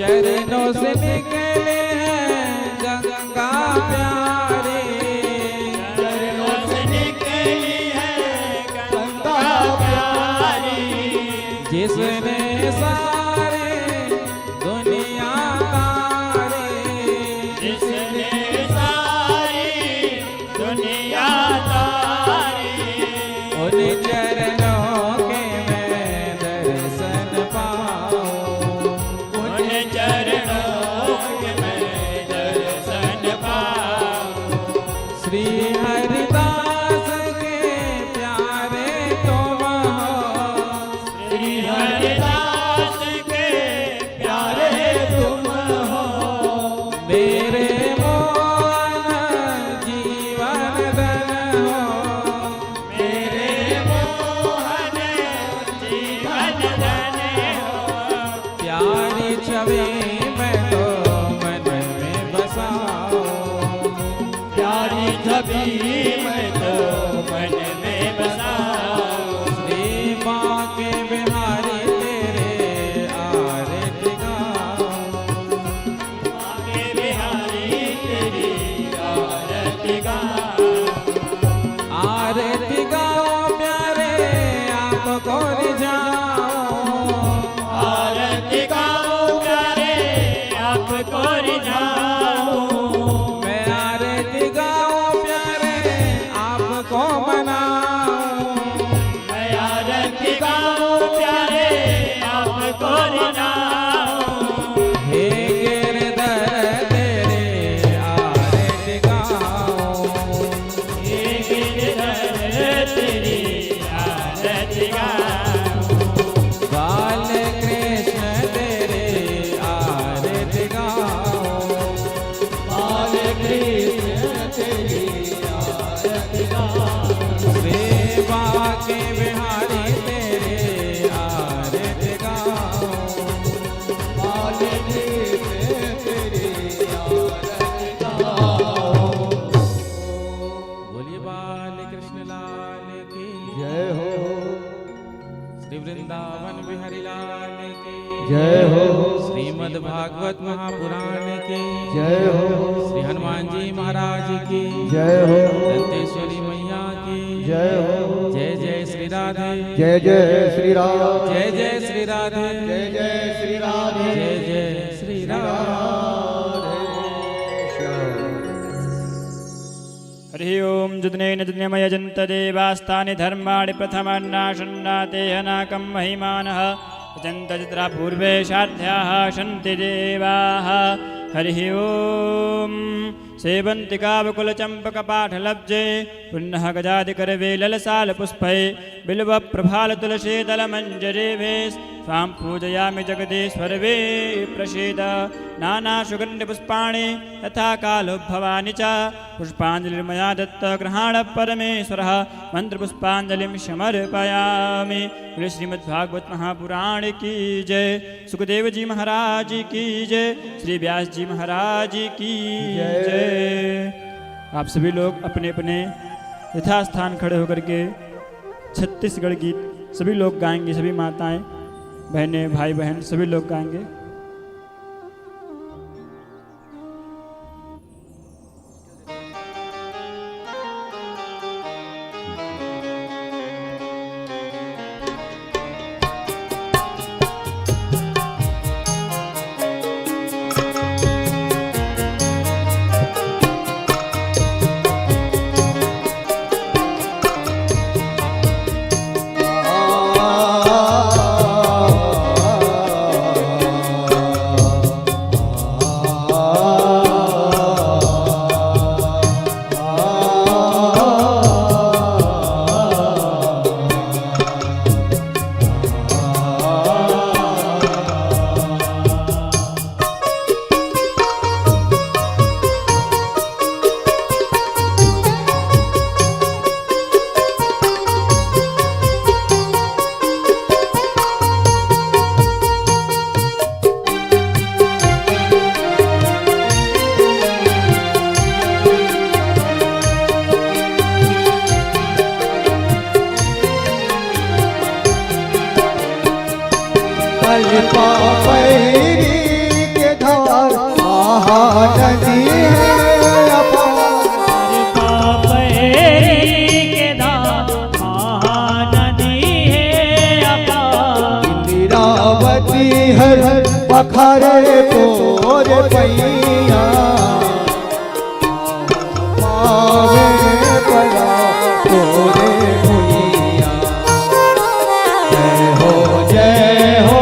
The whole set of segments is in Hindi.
चरणों से निकले हैं गंगा प्यारे, चरणों से निकली है गंगा प्यारी, जिसने सारे दुनिया तारे, जिसने सारी दुनिया तारी, उन चरणों के मैं दर्शन पाऊं, उन चरणों के मैं दर्शन पाऊं। श्री हरिदास के प्यारे तुम हो, श्री हरिदास के प्यारे तुम हो, मेरे मोहन जीवन धन हो, मेरे मोहन जीवन धन हो, प्यारी छवि मैं तो मन में बसाओ, प्यारी छवि मैं तो मन में बसाऊं। श्री बांके बिहारी तेरे आरती गाओ, आगे बिहारी तेरी आरती गाऊं। आरती गाओ प्यारे आपको रिझाओ, आरती गाओ प्यारे आपको रिझाऊं। मैं आरती गाओ प्यारे आपको मनाऊं, मैं आरती गाऊं प्यारे आपको रिझाऊं। हे गिरधर तेरे आरती गाओ, हे गिरधर तेरी आरती गाऊं। बाल कृष्ण तेरे आरती गाओ, बाल कृष्ण तेरी आरती गाऊं। श्री बांके बिहारी तेरे आरती गाओ, बाल कृष्ण तेरी आरती गाऊं। बोलिए बाल कृष्ण लाल की जय हो, श्री वृंदावन बिहारी लाल की जय हो, श्रीमद् भागवत महापुराण की जय हो, श्री हनुमान जी महाराज की जय हो, दंतेश्वरी मैया की जय हो, जय जय श्री राधे, जय जय श्री राम, जय जय श्री राधे, जय जय श्री राधे, जय जय श्री राधे। हरि ओम जुदनेन जुदनेमयजन्तदेवास्तानि धर्माणि प्रथमान्नाशन्नाते हनाकं महिमानः अजन्तचित्रा पूर्वे साध्याः सन्ति देवाः। हरिः ओम सेवन्तिकावकुलचम्पकपाठलब्जे पुनः गजादिकरवेललसालपुष्पै बिल्वप्रभालतुलसीदलमञ्जरेभे स्वां पूजयामि जगदीश्वर वे प्रसीद। नानासुगन्धपुष्पाणि यथा कालोद्भवानि च पुष्पाञ्जलिर्मया दत्त गृहाण परमेश्वरः मन्त्रपुष्पाञ्जलिं समर्पयामि। बोले श्रीमद्भागवत महापुराण की जय, सुखदेव जी महाराज की जय, श्री व्यास जी महाराज की जय। आप सभी लोग अपने अपने यथास्थान खड़े होकर के छत्तीसगढ़ गीत सभी लोग गाएंगे, सभी माताएं बहनें भाई बहन सभी लोग गाएंगे। अल्पा पैरी के महानदी है अपार पापरी के दार महानदी है अपार इंदिरावती हर पखारे तोर पैया पावे परा तोरे भुइया जय हो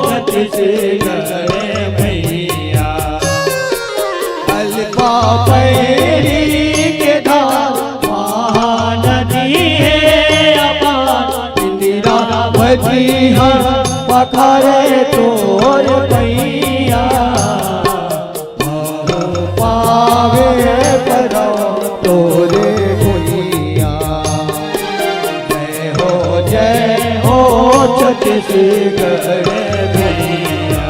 छत्तीसगढ़ भैया अल्पा पैरी के धार महानदी है अपार इंदिरावती हर पखारे तोर पैया पावे परा तोरे भुइया जय हो छत्तीसगढ़ भैया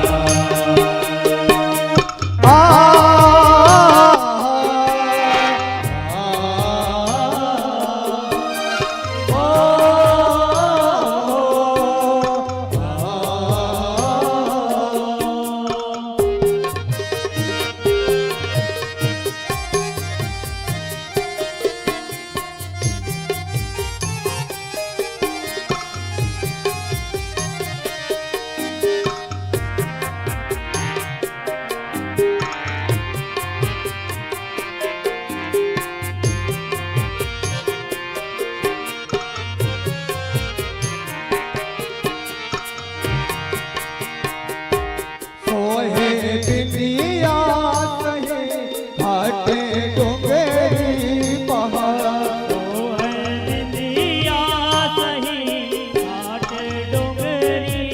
बिंदिया सहे घाटे डोंगरी पहाड़ बिंदिया सही घाट डोंगरी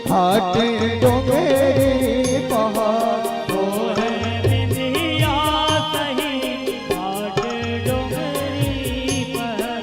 घाटे डोंगरी पहाड़ बिंदिया सही घाट डोंगरी पर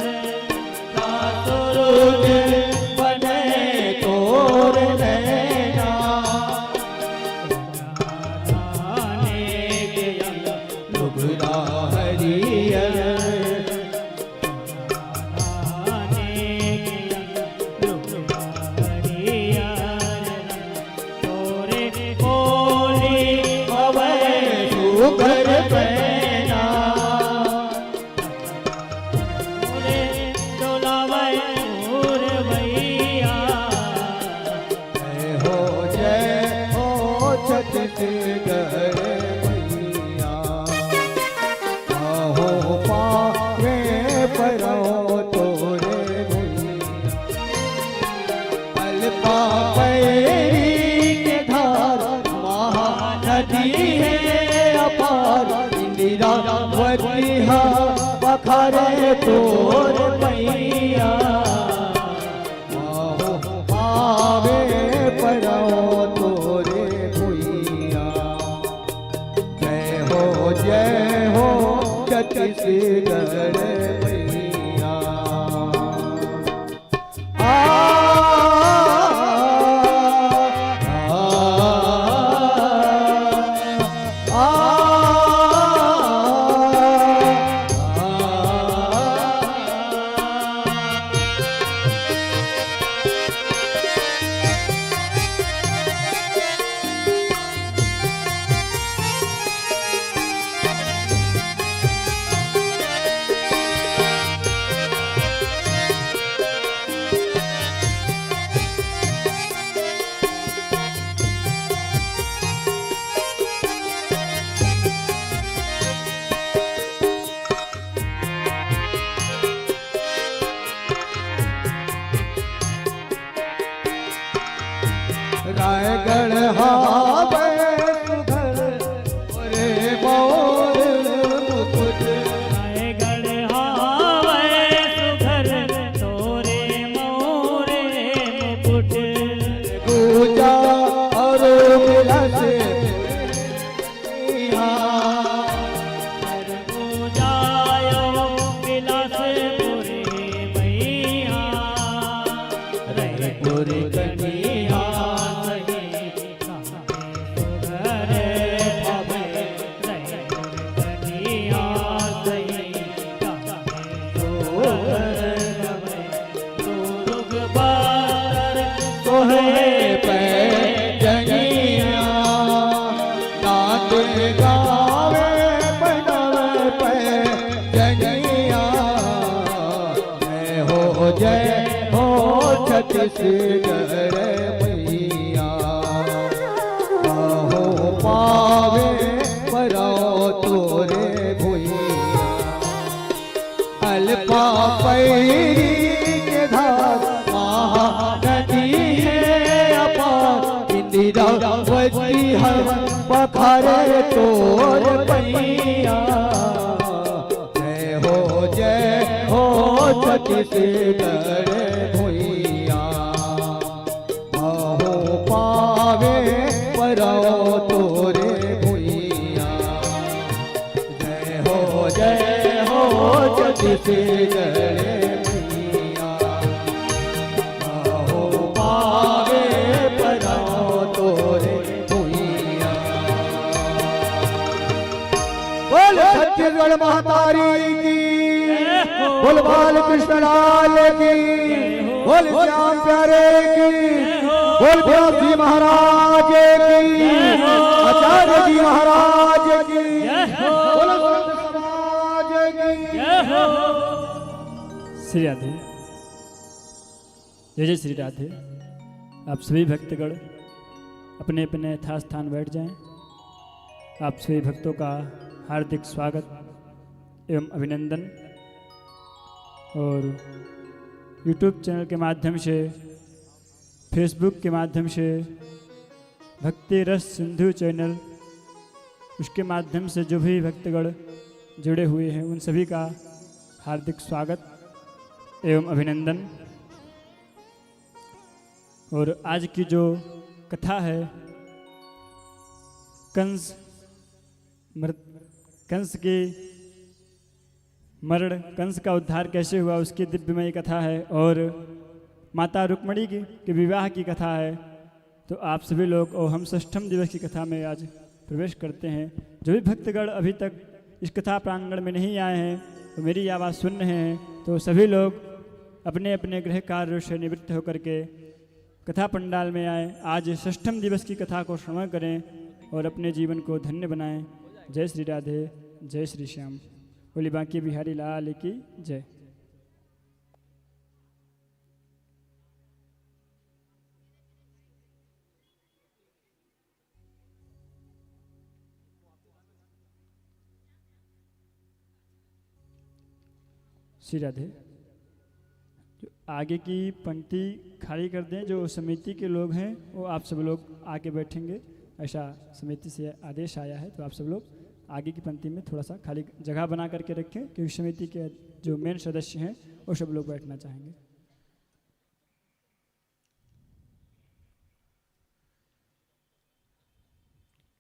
पखारे तोर पैया पावे परो तोरे भुइया जय हो छत्तीसगढ़ भैया रायगढ़ हावे सुधर रे मोर मुकुट रायगढ़ हावे सुधर तोरे मोरे मुकुट पूजा और विलास पूजायो विलासपुरी मैया रायपुर कन्या तोहे जय हो छत्तीसगढ़ मैया हो पावे परो तोरे भुइया अल्पा पैरी के धार महानदी है अपार इंदिरावती हर पखारे तोर पैया जय हो छत्तीसगढ़ भुइया हो पावे परो तोरे भुइया जय हो छत्तीसगढ़ भुइया हो पावे परो तोरे भुइया बोल छत्तीसगढ़ महातारी की बोल बाल कृष्ण लाल की बोल श्याम प्यारे की बोल व्यासी महाराज की आचार्य जी महाराज की बोल संत समाज की श्री राधे। जय जय श्री राधे। आप सभी भक्तगण अपने अपने यथास्थान बैठ जाएं। आप सभी भक्तों का हार्दिक स्वागत एवं अभिनंदन। और YouTube चैनल के माध्यम से, Facebook के माध्यम से, भक्ति रस सिंधु चैनल उसके माध्यम से जो भी भक्तगण जुड़े हुए हैं उन सभी का हार्दिक स्वागत एवं अभिनंदन। और आज की जो कथा है कंस के मरण, कंस का उद्धार कैसे हुआ उसकी दिव्यमयी कथा है और माता रुक्मणी के विवाह की कथा है। तो आप सभी लोग और हम षष्ठम दिवस की कथा में आज प्रवेश करते हैं। जो भी भक्तगण अभी तक इस कथा प्रांगण में नहीं आए हैं तो मेरी आवाज़ सुन रहे हैं तो सभी लोग अपने अपने गृह कार्यों से निवृत्त होकर के कथा पंडाल में आए। आज षष्ठम दिवस की कथा को श्रवण करें और अपने जीवन को धन्य बनाएं। जय श्री राधे, जय श्री श्याम। बोली बांके बिहारी लाल की जय। श्री राधे। जो आगे की पंक्ति खाली कर दें, जो समिति के लोग हैं वो आप सब लोग आके बैठेंगे, ऐसा समिति से आदेश आया है। तो आप सब लोग आगे की पंक्ति में थोड़ा सा खाली जगह बना करके रखें क्योंकि समिति के जो मेन सदस्य हैं वो सब लोग बैठना चाहेंगे।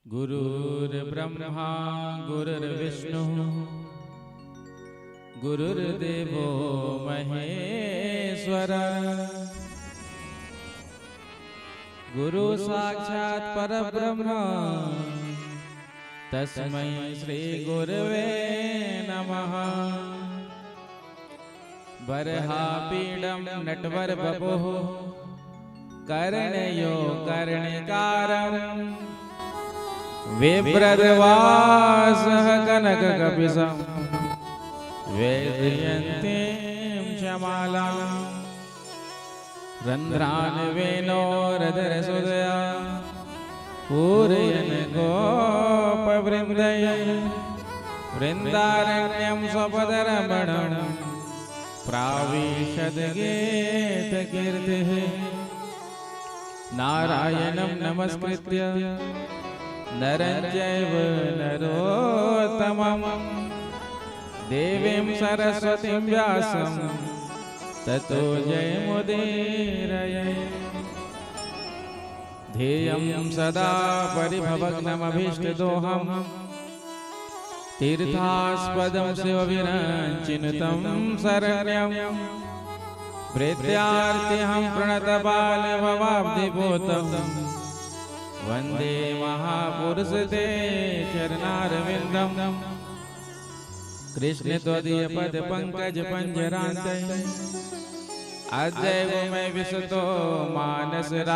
गुरुर्ब्रह्मा गुरुर्विष्णु गुरुर्देवो महेश्वर गुरु साक्षात् परब्रह्म तस्मै श्री गुरवे नमः। बर्हापीडं नटवरवपुः कर्णयो कर्णिकारं विप्रदवासः कनककपिशं वेदयन्तीं शमालां रन्ध्रान्वेनोरधरसुदया पूरयन् गोपवृन्दय वृन्दारण्यं स्वपदरमणं प्राविशद्गीतकीर्तिः। नारायणं नमस्कृत्य नरं चैव नरोत्तमं देवीं सरस्वतीं व्यासं ततो जयमुदीरये। ध्येयं सदा परिभवग्नमभीष्टदोहं तीर्थास्पदं शिवविरञ्चिनुतं शरण्यं प्रीत्यार्तिहं प्रणतबालभवाब्धिभूतं वन्दे महापुरुषते चरणारविन्दं। कृष्ण त्वदीयपदपङ्कजपञ्जरान्ते अद्यैव मे विशतो मानसराजहंसः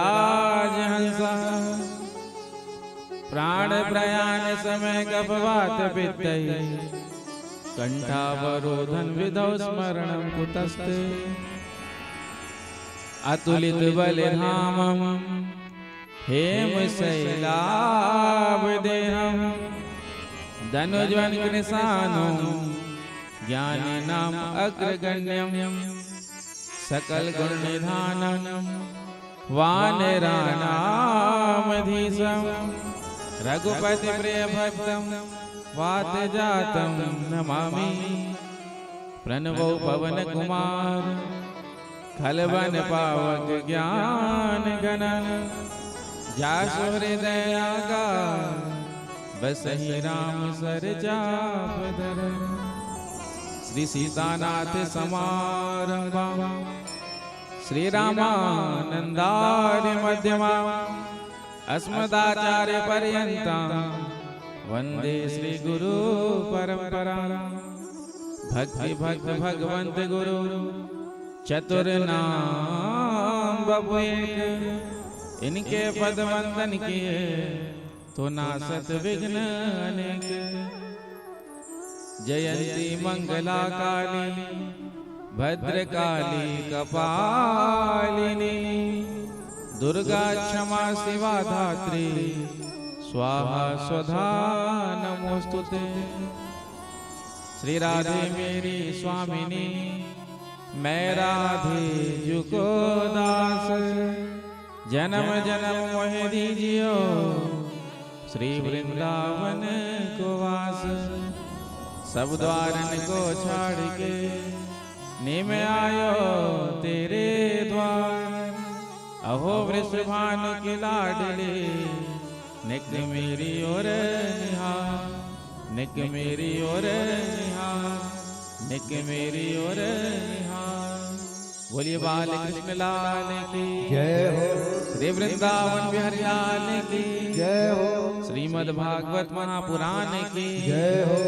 प्राणप्रयाण समय गभवातपित्तैः कण्ठावरोधन विधौ स्मरणं कुतस्ते। अतुलित बलधामं हेम शैलाभ देहं धनुज्वन कृशानं ज्ञानी नाम अग्रगण्यं सकल गुण निधानं वानराणामधीशं रघुपति प्रिय भक्तं वात जातं नमामि प्रणवो पवन कुमार खलवन पावक ज्ञान गणन जासु हृदयागा बसहि राम सर चाप धरन श्री सीतानाथ समारंभा श्री रामानंदार्य मध्यमा अस्मदाचार्य पर्यंता वंदे श्री गुरु परंपरा भक्ति भक्त भगवंत गुरु चतुर नाम बबु एक इनके पद वंदन किए तो नासत विघ्न अनेक जयंती मंगला काली भद्रकाली कपालिनी दुर्गा क्षमा शिवा धात्री स्वाहा स्वधा नमोस्तुते श्री राधे मेरी स्वामिनी मैं राधे जुको दास जन्म जन्म मोह दीजियो श्री वृंदावन को वास सब द्वारन को छाड़ के निम आयो तेरे द्वार अहो वृषभानु की लाडली निक मेरी ओर निहार निक मेरी ओर निहार निक मेरी ओर निहार बोलिए बाल कृष्ण लाल की जय हो श्री वृंदावन बिहारी लाल की जय हो श्रीमद् भागवत महापुराण की जय हो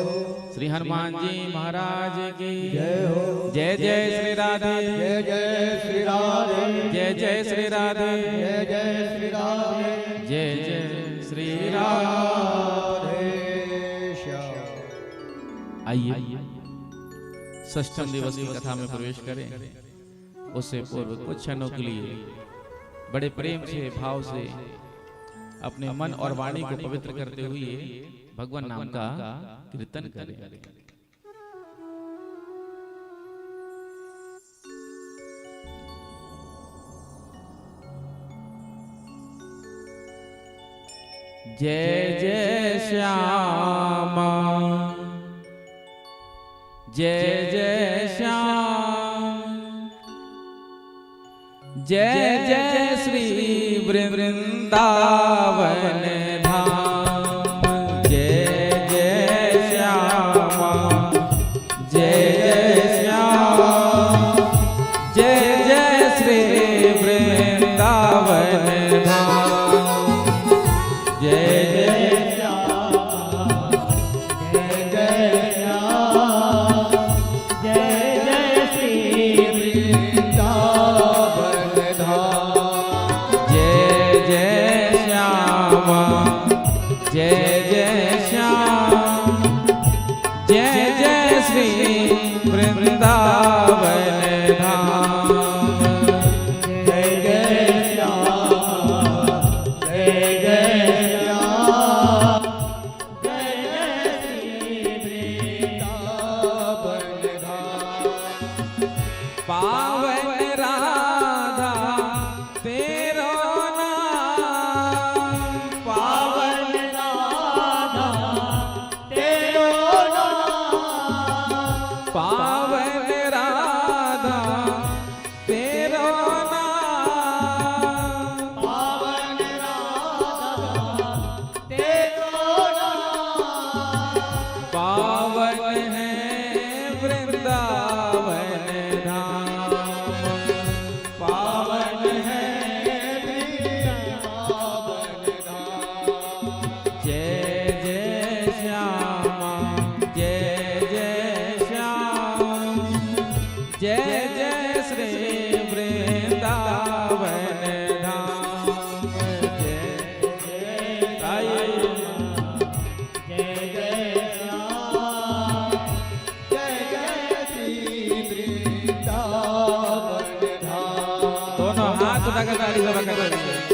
श्री हनुमान जी महाराज की जय हो जय जय श्री राधे जय जय श्री राधे जय जय श्री राधे जय जय श्री राधे जय जय श्री राधे आइए षष्ठम दिवस की कथा में प्रवेश करें। उससे पूर्व कुछ क्षणों के लिए बड़े प्रेम से भाव से अपने मन और वाणी को पवित्र करते हुए भगवान नाम का कीर्तन करें। जय जय श्यामा जय जय श्याम जय जय श्री वृंदावन धाम जय जय श्यामा जय जय श्याम जय जय श्री वृंदावन धाम जय जय वृंदावन धाम जय जय श्याम हाथ उठाकर ताली सभा कर रही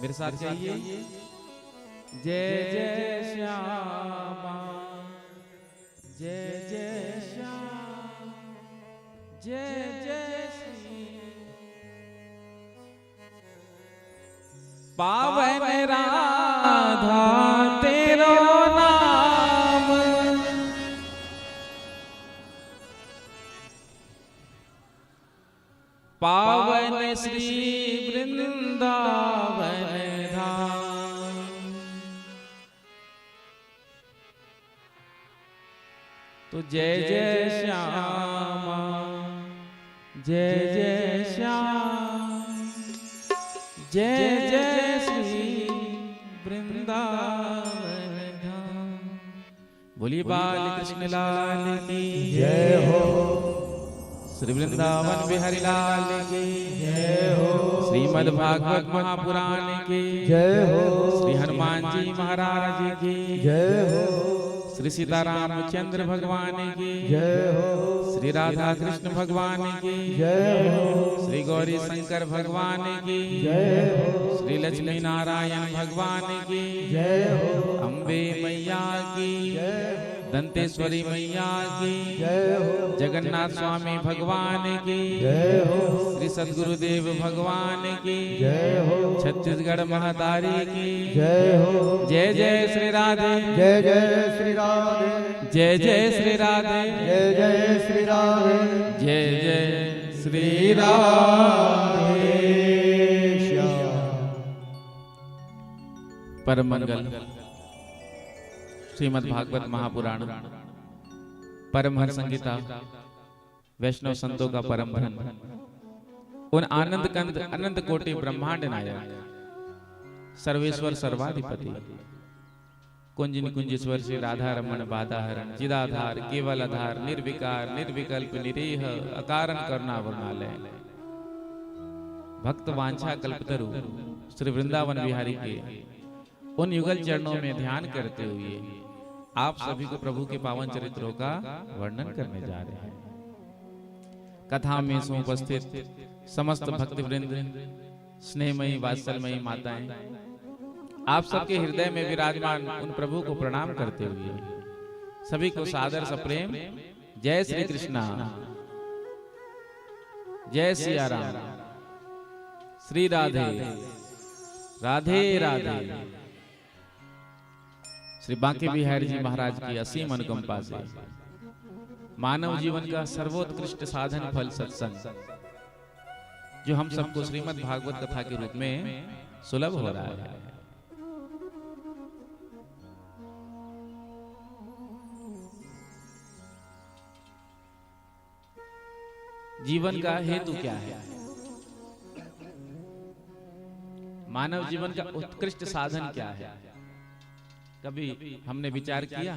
मेरे साथ चाहिए जय जय श्यामा जय जय श्याम जय जय श्री पावन राधा तेरो नाम पावन श्री वृंदावन धाम। तो जय जय श्यामा जय जय श्याम जय जय श्री वृंदावन धाम। बोलिए बाल कृष्ण लाल की जय हो, श्री वृंदावन बिहारी लाल की जय हो, श्रीमद् भागवत महापुराण की जय हो, श्री हनुमान जी महाराज की जय हो, श्री सीतारामचंद्र भगवान की जय हो, श्री राधा कृष्ण भगवान की जय हो, श्री गौरी शंकर भगवान की जय हो, श्री लक्ष्मी नारायण भगवान की जय हो, अम्बे मैया की जय हो, दंतेश्वरी मैया की जय हो, जगन्नाथ स्वामी भगवान की जय हो, श्री सद्गुरुदेव भगवान की जय हो, छत्तीसगढ़ महातारी की जय हो, जय जय श्री राधे जय जय श्री राधे, जय जय श्री राधे जय जय श्री राधे, जय जय श्री श्री राधे श्याम। परम मंगल श्रीमद् भागवत महापुराण परम हर संगीता वैष्णव संतों का परम धन उन आनंद कंद अनंत कोटि ब्रह्मांड नायक सर्वेश्वर सर्वाधिपति कुंज निकुंजेश्वर श्री राधा रमण बाधाहरण चिदाधार केवल आधार निर्विकार निर्विकल्प निरीह अकारण करुणा वर्णालय भक्त वांछा कल्पतरु श्री वृंदावन बिहारी के उन युगल चरणों में ध्यान करते हुए आप सभी को प्रभु के पावन चरित्रों का वर्णन करने जा रहे हैं। कथा में उपस्थित समस्त भक्त वृंद, स्नेहमयी वात्सलमयी माताएं, आप सबके हृदय में विराजमान उन प्रभु को प्रणाम करते हुए सभी को सादर सप्रेम जय श्री कृष्णा, जय सिया राम, श्री राधे राधे राधे। श्री बांके बिहारी जी महाराज की असीम अनुकंपा से मानव जीवन का सर्वोत्कृष्ट साधन फल सत्संग जो हम सबको श्रीमद् भागवत कथा के रूप में सुलभ हो रहा है। जीवन का हेतु क्या है? मानव जीवन का उत्कृष्ट साधन क्या है? कभी हमने विचार किया?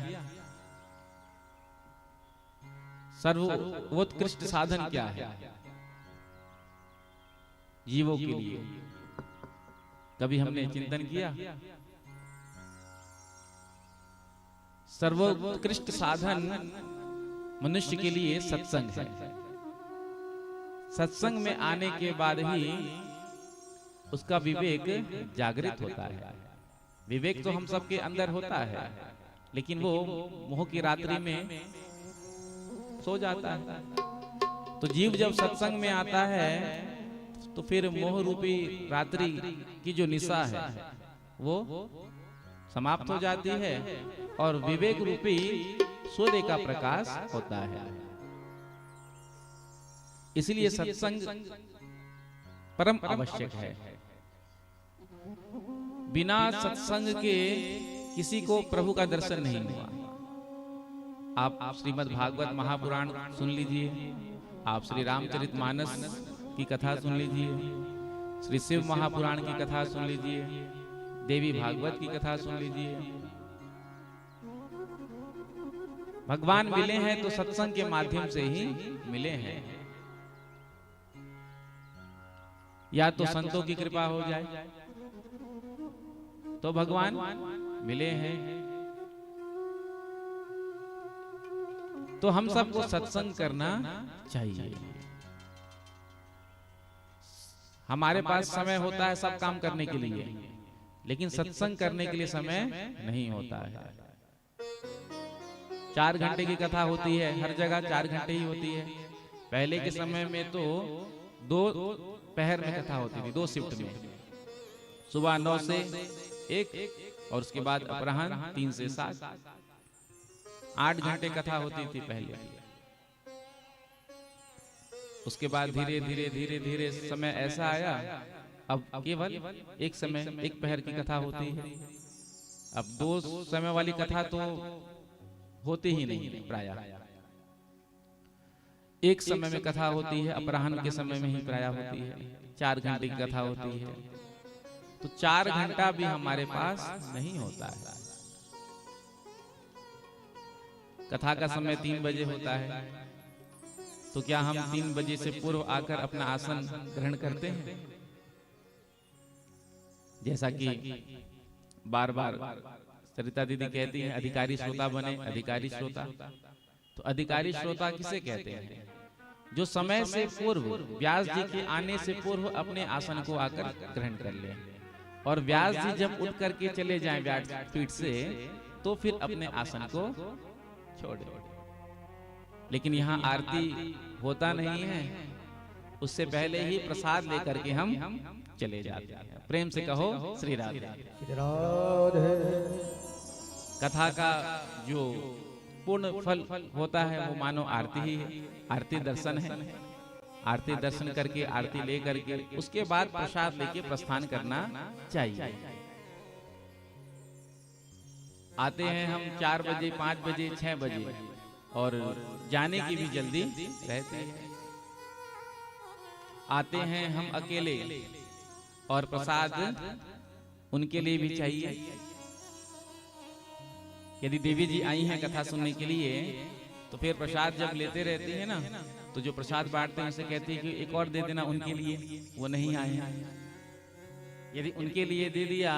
सर्वोत्कृष्ट साधन क्या है जीवों के लिए? कभी हमने चिंतन किया? सर्वोत्कृष्ट साधन मनुष्य के लिए सत्संग है। सत्संग में आने के बाद ही उसका विवेक जागृत होता है। विवेक तो हम सबके अंदर होता है, लेकिन वो मोह की रात्रि में सो जाता है। तो जीव जब सत्संग में आता है तो फिर मोह रूपी रात्रि की जो निशा है वो समाप्त हो जाती है और विवेक रूपी सूर्य का प्रकाश होता है। इसलिए सत्संग परम आवश्यक है। बिना सत्संग के किसी को प्रभु का दर्शन नहीं हुआ। आप श्रीमद् भागवत महापुराण सुन लीजिए, आप श्री रामचरितमानस की कथा सुन लीजिए, श्री शिव महापुराण की कथा सुन लीजिए, देवी भागवत की कथा सुन लीजिए। भगवान मिले हैं तो सत्संग के माध्यम से ही मिले हैं। या तो संतों की कृपा हो जाए तो भगवान मिले हैं। तो हम सबको सत्संग करना चाहिए। हमारे पास समय होता है सब काम करने के लिए, लेकिन सत्संग करने के लिए समय नहीं होता है। 4 घंटे की कथा होती है, हर जगह 4 घंटे ही होती है। पहले के समय में तो 2 पहर में कथा होती थी, 2 शिफ्ट में, सुबह 9 से 1 और उसके बाद अपराह्न 3 से 7, 8 घंटे कथा होती थी पहले। उसके बाद धीरे धीरे धीरे धीरे समय ऐसा आया, अब केवल एक समय, एक पहर की कथा होती है। अब 2 समय वाली कथा तो होती ही नहीं प्रायः। एक समय में कथा होती है, अपराह्न के समय में ही प्रायः होती है। 4 घंटे की कथा होती है, तो 4 घंटा भी हमारे पास नहीं होता है। कथा का समय 3 बजे होता है, तो क्या हम 3 बजे से पूर्व आकर अपना आसन ग्रहण करते हैं? जैसा कि बार बार सरिता दीदी कहती हैं, अधिकारी श्रोता बने, अधिकारी श्रोता। तो अधिकारी श्रोता किसे कहते हैं? जो समय से पूर्व, व्यास जी के आने से पूर्व अपने आसन को आकर ग्रहण कर ले, और व्यास जी जब उठ करके चले जाएं व्यासपीठ से, तो फिर अपने आसन को छोड़े। लेकिन यहाँ आरती होता नहीं है, उससे पहले ही प्रसाद लेकर के हम चले जाते हैं। प्रेम से कहो श्री राधे राधे। कथा का जो पूर्ण फल होता है वो मानो आरती ही है, आरती दर्शन है। आरती दर्शन करके आरती ले करके उसके बाद प्रसाद लेके प्रस्थान करना चाहिए। आते हैं हम 4 बजे, 5 बजे, 6 बजे और जाने की भी जल्दी रहती है। आते हैं हम अकेले और प्रसाद उनके लिए भी चाहिए। यदि देवी जी आई हैं कथा सुनने के लिए तो फिर प्रसाद जब लेते रहती है ना, तो जो प्रसाद बांटते हैं उसे कहती है कि एक और दे देना उनके लिए, वो नहीं आए हैं। यदि उनके लिए दे दिया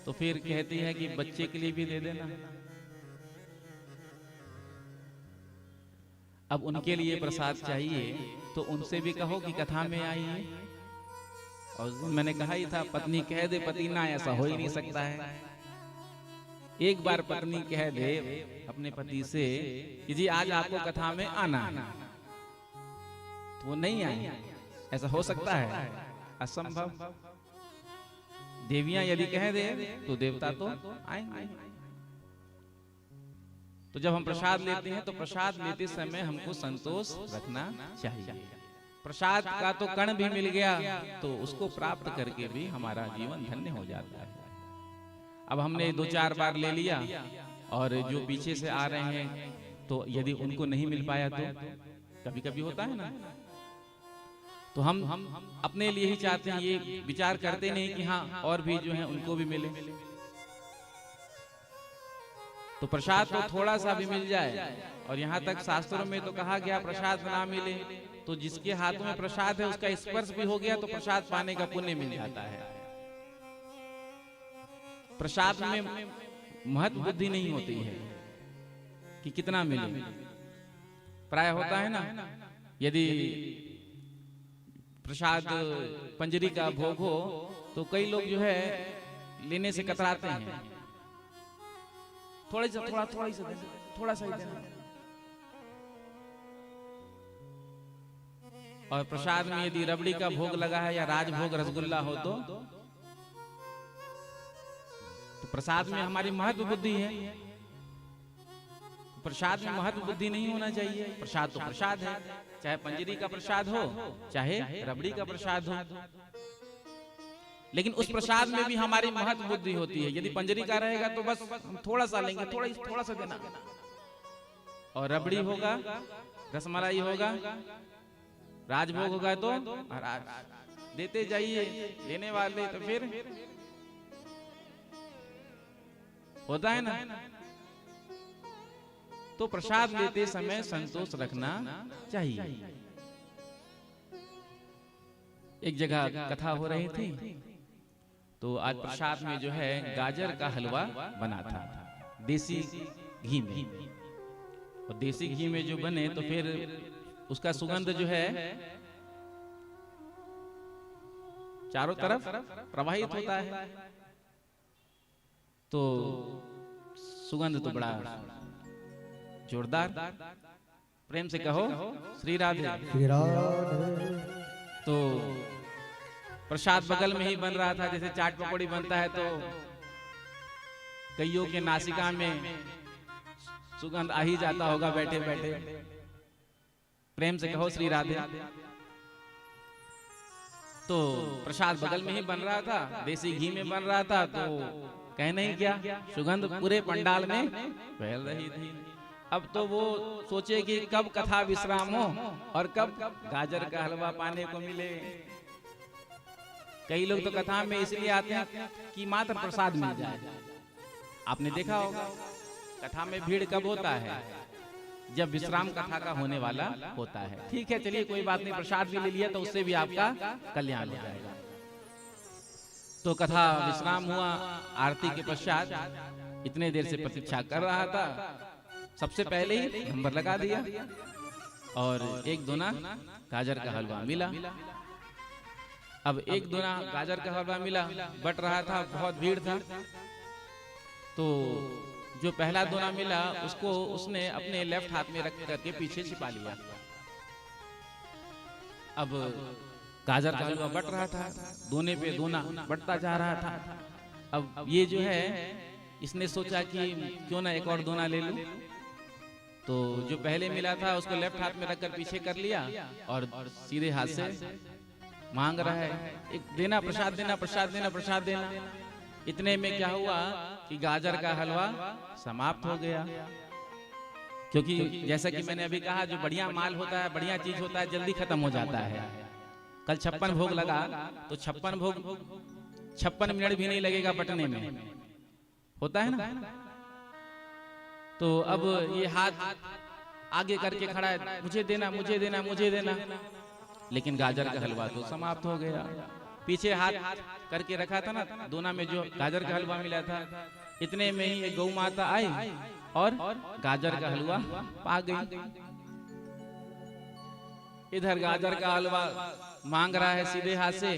तो फिर कहती है कि बच्चे के लिए भी दे देना। अब उनके लिए प्रसाद चाहिए तो उनसे भी कहो कि कथा में आइए। और मैंने कहा ही था, पत्नी कह दे पति ना, ऐसा हो ही नहीं सकता है। एक बार पत्नी कह दे अपने पति से कि जी आज आपको कथा में आना है, तो वो नहीं आए, ऐसा हो सकता है? असंभव। देवियां यदि कह दे तो देवता तो आएंगे। तो जब हम प्रसाद लेते हैं तो प्रसाद लेते समय हमको संतोष रखना चाहिए। प्रसाद का तो कण भी मिल गया तो उसको प्राप्त करके भी हमारा जीवन धन्य हो जाता है। अब हमने 2-4 बार ले लिया और जो पीछे से आ रहे हैं तो यदि उनको नहीं मिल पाया तो कभी कभी होता है ना, तो हम अपने लिए ही चाहते हैं, ये विचार करते नहीं कि हाँ और भी जो है उनको भी मिले। तो प्रसाद तो थोड़ा सा भी मिल जाए, और यहाँ तक शास्त्रों में तो कहा गया प्रसाद ना मिले तो जिसके हाथों में प्रसाद है उसका स्पर्श भी हो गया तो प्रसाद पाने का पुण्य मिल जाता है। प्रसाद में महत्व बुद्धि नहीं होती है कि कितना मिले। प्राय होता है ना, यदि प्रसाद पंजरी का भोग हो तो कई लोग जो है लेने से कतराते हैं, थोड़ा सा ही देना। और प्रसाद में यदि रबड़ी का भोग लगा है या राजभोग रसगुल्ला हो तो प्रसाद में हमारी महत्व बुद्धि है। प्रसाद में महत्व बुद्धि नहीं होना चाहिए। प्रसाद तो प्रसाद है, चाहे पंजरी का प्रसाद हो चाहे रबड़ी का प्रसाद हो, लेकिन उस प्रसाद में भी हमारी महत्व बुद्धि होती है। यदि पंजरी का रहेगा तो बस हम थोड़ा सा लेंगे, थोड़ा सा देना, और रबड़ी होगा, रसमलाई होगा, राजभोग होगा तो देते जाइए लेने वाले, तो फिर होता है ना। तो प्रसाद लेते समय संतोष रखना चाहिए। एक जगह कथा हो रही थी तो आज प्रसाद में जो है गाजर का हलवा बना था देसी घी में, और देसी घी में जो बने तो फिर उसका सुगंध जो है चारों तरफ प्रवाहित होता है। तो सुगंध तो बड़ा जोरदार, प्रेम से कहो श्री राधे। तो प्रसाद बगल में ही बन रहा था, जैसे चाट पकौड़ी बनता है तो कईयों के नासिका में सुगंध आ ही जाता होगा बैठे बैठे। प्रेम से कहो श्री राधे। तो प्रसाद बगल में ही बन रहा था, देसी घी में बन रहा था, तो कहने ही क्या सुगंध पूरे पंडाल में फैल रही थी। अब तो वो सोचे कि कब कथा विश्राम हो और कब गाजर का हलवा पाने को मिले। कई लोग तो कथा में इसलिए आते हैं कि मात्र प्रसाद मिल जाए। आपने देखा होगा कथा में भीड़ कब होता है? जब विश्राम कथा का होने वाला होता है। ठीक है, चलिए कोई बात नहीं, प्रसाद भी ले लिया तो उससे भी आपका कल्याण हो जाएगा। तो कथा विश्राम हुआ, आरती के पश्चात इतने देर से प्रतीक्षा कर रहा था, सबसे पहले ही नंबर लगा दिया और 1 दोना गाजर का हलवा मिला। अब 1 दोना गाजर का हलवा मिला, बट रहा था, बहुत भीड़ था, तो जो पहला दोना मिला उसको उसने अपने लेफ्ट हाथ में रख करके पीछे छिपा लिया। अब गाजर का हलवा बट रहा था, दोने पे दोना बढ़ता जा रहा था। अब ये जो है इसने सोचा कि क्यों ना एक और दोना ले लूं, तो जो पहले मिला था उसको लेफ्ट हाथ में रखकर पीछे कर लिया और सीधे हाथ से मांग रहा है, एक देना प्रसाद देना प्रसाद देना प्रसाद देना। इतने में क्या हुआ कि गाजर का हलवा समाप्त हो गया। क्योंकि जैसा कि मैंने अभी कहा, जो बढ़िया माल होता है, बढ़िया चीज होता है, जल्दी खत्म हो जाता है। कल 56 भोग लगा तो 56 मिनट भी नहीं लगेगा बटने में, होता है ना। तो अब ये हाथ आगे करके खड़ा है, मुझे देना मुझे देना मुझे देना, लेकिन गाजर का हलवा तो समाप्त हो गया। पीछे हाथ करके रखा था ना दोना में जो गाजर का हलवा मिला था, इतने में ही एक गौ माता आई और गाजर का हलवा पा गई। इधर गाजर का हलवा मांग रहा है सीधे हाथ से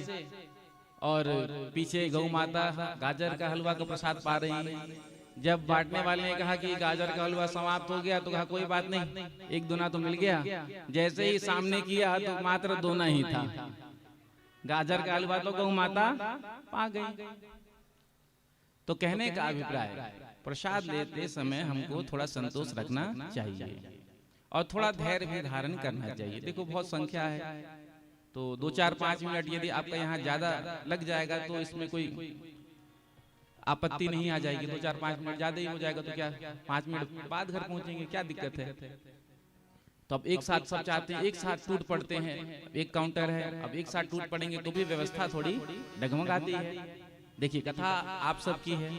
और पीछे गौ माता गाजर का हलवा का प्रसाद पा रही है। जब बांटने वाले ने कहा कि गाजर का हलवा समाप्त हो गया तो कहा कोई बात नहीं, एक दोना तो मिल गया। जैसे ही सामने किया तो मात्र दोना ही था, गाजर का हलवा तो गौ माता पा गई। तो कहने का अभिप्राय, प्रसाद लेते समय हमको थोड़ा संतोष रखना चाहिए और थोड़ा धैर्य भी धारण करना चाहिए। देखो बहुत संख्या है, तो 2 4 5 मिनट यदि आपका यहाँ ज्यादा लग जाएगा तो इसमें कोई आपत्ति नहीं आ जाएगी। 2 4 5 मिनट ज्यादा ही हो जाएगा तो क्या 5 मिनट बाद घर पहुंचेंगे, क्या दिक्कत है। तो अब एक साथ सब चाहते हैं, एक साथ टूट पड़ते हैं। एक काउंटर है, अब एक साथ टूट पड़ेंगे तो भी व्यवस्था थोड़ी डगमगाती है। देखिए कथा आप सबकी है,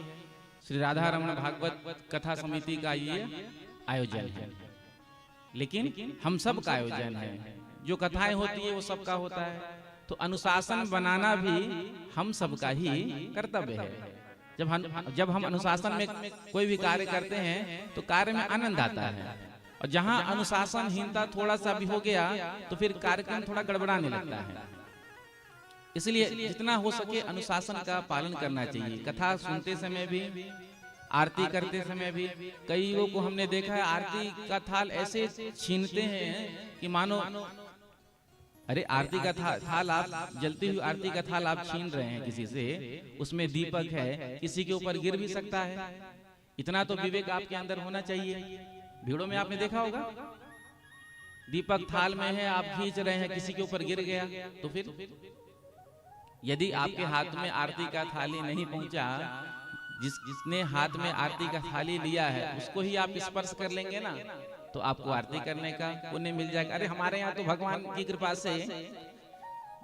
श्री राधा रमण भागवत कथा समिति का ये आयोजन है, लेकिन हम सब का आयोजन है। जो कथाएं होती है वो सबका होता है, तो अनुशासन बनाना भी हम सबका ही कर्तव्य है। जब हम अनुशासन में कोई भी कार्य करते हैं तो कार्य में आनंद आता है, और जहां अनुशासनहीनता थोड़ा सा भी हो गया तो फिर कार्यक्रम थोड़ा गड़बड़ाने लगता है। इसलिए जितना हो सके अनुशासन का पालन करना चाहिए। कथा सुनते समय भी, आरती करते समय भी, कईयों को हमने देखा है आरती का थाल ऐसे छीनते हैं कि मानो, अरे आरती का थाल आप, जलती हुई आरती का थाल आप छीन रहे हैं किसी से, उसमें दीपक है, किसी के ऊपर गिर भी सकता है। इतना तो विवेक आपके अंदर होना चाहिए। भीड़ों में आपने देखा होगा, दीपक थाल में है, आप खींच रहे हैं, किसी के ऊपर गिर गया तो फिर यदि आपके हाथ में आरती का थाली नहीं पहुंचा, जिसने हाथ में आरती का थाली लिया है उसको ही आप स्पर्श कर लेंगे ना, तो आपको आरती करने का पुण्य मिल जाएगा। अरे हमारे यहाँ तो भगवान की कृपा से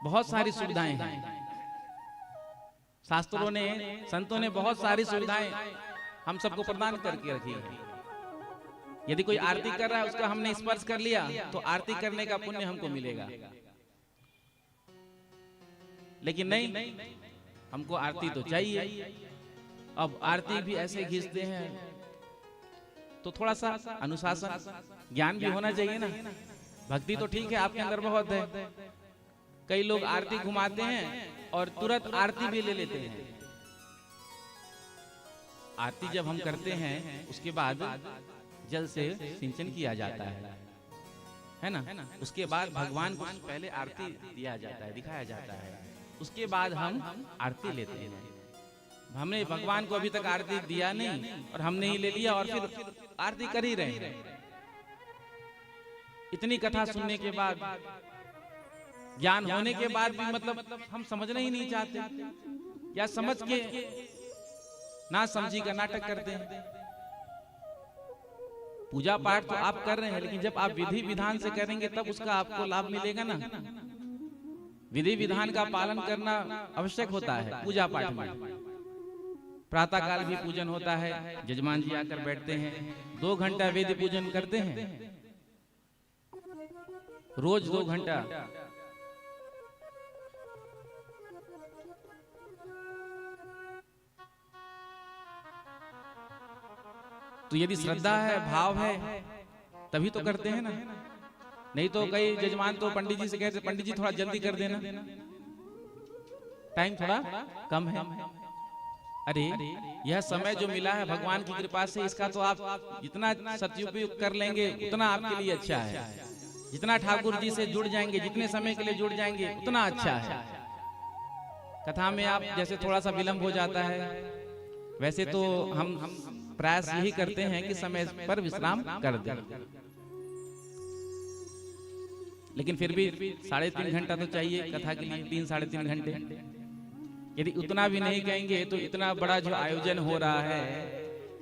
बहुत सारी सुविधाएं हैं, शास्त्रों ने, संतों ने बहुत सारी सुविधाएं हम सबको प्रदान करके रखी है। यदि कोई आरती कर रहा है उसका हमने स्पर्श कर लिया तो आरती करने का पुण्य हमको मिलेगा। लेकिन नहीं, हमको आरती तो चाहिए। अब आरती भी ऐसे खींचते हैं तो थोड़ा सा अनुशासन ज्ञान भी होना चाहिए ना। भक्ति तो ठीक है आपके अंदर बहुत है, कई लोग आरती घुमाते हैं और तुरंत आरती भी ले लेते हैं। आरती जब हम करते हैं उसके बाद जल से सिंचन किया जाता है ना, उसके बाद भगवान को पहले आरती दिया जाता है, दिखाया जाता है, उसके बाद हम आरती लेते हैं। हमने भगवान को अभी तक आरती दिया नहीं और हमने ही ले लिया और फिर आरती कर ही रहे हैं। इतनी कथा सुनने के बाद, ज्ञान होने के बाद भी मतलब हम समझना ही नहीं चाहते, या समझ के ना समझी का नाटक करते हैं। पूजा पाठ तो आप कर रहे हैं, लेकिन जब आप विधि विधान से करेंगे तब उसका आपको लाभ मिलेगा ना। विधि विधान का पालन करना आवश्यक होता है पूजा पाठ में। प्रातः काल भी पूजन होता है, जजमान जी आकर बैठते हैं, 2 घंटा वेद पूजन करते हैं, रोज 2 घंटा। तो यदि श्रद्धा है, भाव है, तभी तो करते हैं ना। नहीं तो कई जजमान तो पंडित जी से कहते, पंडित जी थोड़ा जल्दी कर देना, टाइम थोड़ा कम है। अरे यह समय जो मिला है भगवान की कृपा से, इसका तो आप जितना सदुपयोग कर लेंगे उतना आपके लिए अच्छा है। जितना ठाकुर जी से जुड़ जाएंगे, जितने समय के लिए जुड़ जाएंगे उतना अच्छा है। कथा में आप जैसे थोड़ा सा विलंब हो जाता है, वैसे तो हम प्रयास यही करते हैं कि समय पर विश्राम कर दें, लेकिन फिर भी 3.5 घंटा तो चाहिए कथा के लिए, 3-3.5 घंटे। यदि उतना भी नहीं कहेंगे तो इतना बड़ा जो आयोजन हो रहा है,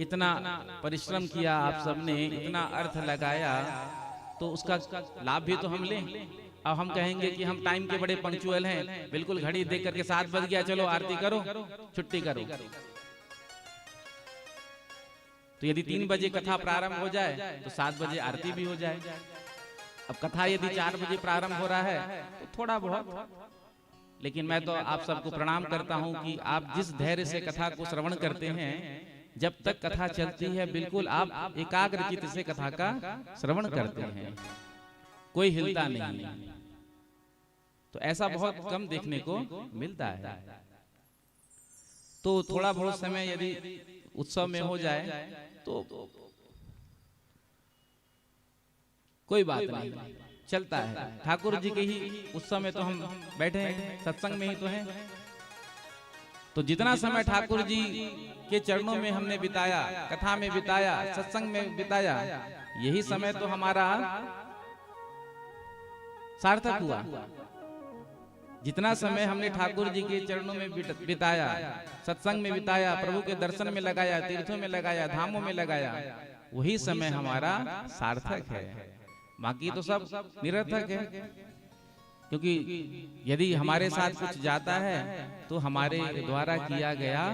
इतना परिश्रम किया आप सबने, इतना अर्थ लगाया, तो उसका लाभ भी तो हम लें। अब हम कहेंगे कि हम टाइम के बड़े पंक्चुअल हैं, बिल्कुल घड़ी देख करके 7 बज गया, चलो आरती करो, छुट्टी करो। तो यदि 3 बजे कथा प्रारंभ हो जाए तो 7 बजे आरती भी हो जाए। अब कथा यदि 4 बजे प्रारंभ हो रहा है तो थोड़ा बहुत, लेकिन मैं तो आप सबको प्रणाम करता हूं कि आप जिस धैर्य से कथा को श्रवण करते हैं, जब तक कथा चलती है बिल्कुल आप एकाग्र चित्त से कथा का श्रवण करते हैं, कोई हिलता नहीं। तो ऐसा बहुत कम देखने को मिलता है। तो थोड़ा बहुत समय यदि उत्सव में हो जाए तो कोई बात नहीं, चलता है। ठाकुर जी के ही उत्सव में तो हम बैठे हैं, सत्संग में ही तो हैं। तो जितना समय ठाकुर जी के चरणों में हमने बिताया, कथा में बिताया, सत्संग में बिताया, यही समय तो हमारा सार्थक हुआ। जितना समय हमने ठाकुर जी के चरणों में बिताया, सत्संग में बिताया, प्रभु के दर्शन में लगाया, तीर्थों में लगाया, धामों में लगाया, वही समय हमारा सार्थक है। बाकी तो सब निरर्थक है, क्योंकि यदि हमारे साथ कुछ जाता है तो हमारे द्वारा किया गया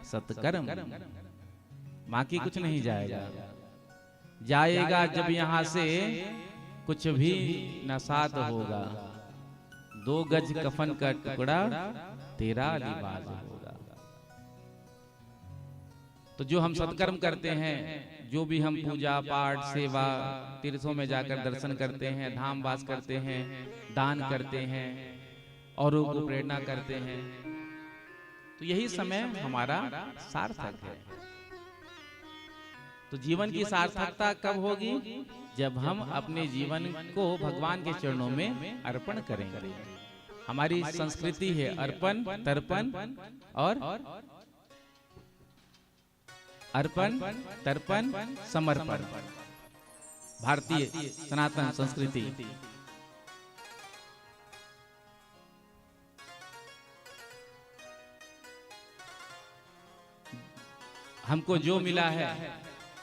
सत्कर्म, बाकी कुछ नहीं जाएगा। जाएगा जब यहाँ से कुछ भी न साथ होगा, 2 गज कफन का टुकड़ा तेरा लिबास होगा। तो जो हम सत्कर्म करते हैं, जो भी हम पूजा पाठ सेवा, तीर्थों में जाकर दर्शन करते हैं, धाम वास करते हैं, दान करते हैं, औरों को प्रेरणा करते हैं, तो यही समय हमारा सार्थक है। तो जीवन की सार्थकता कब होगी? जब हम अपने जीवन को भगवान के चरणों में अर्पण करेंगे। हमारी संस्कृति है अर्पण, तर्पण और अर्पण, तर्पण, समर्पण, भारतीय सनातन संस्कृति। हमको जो मिला है,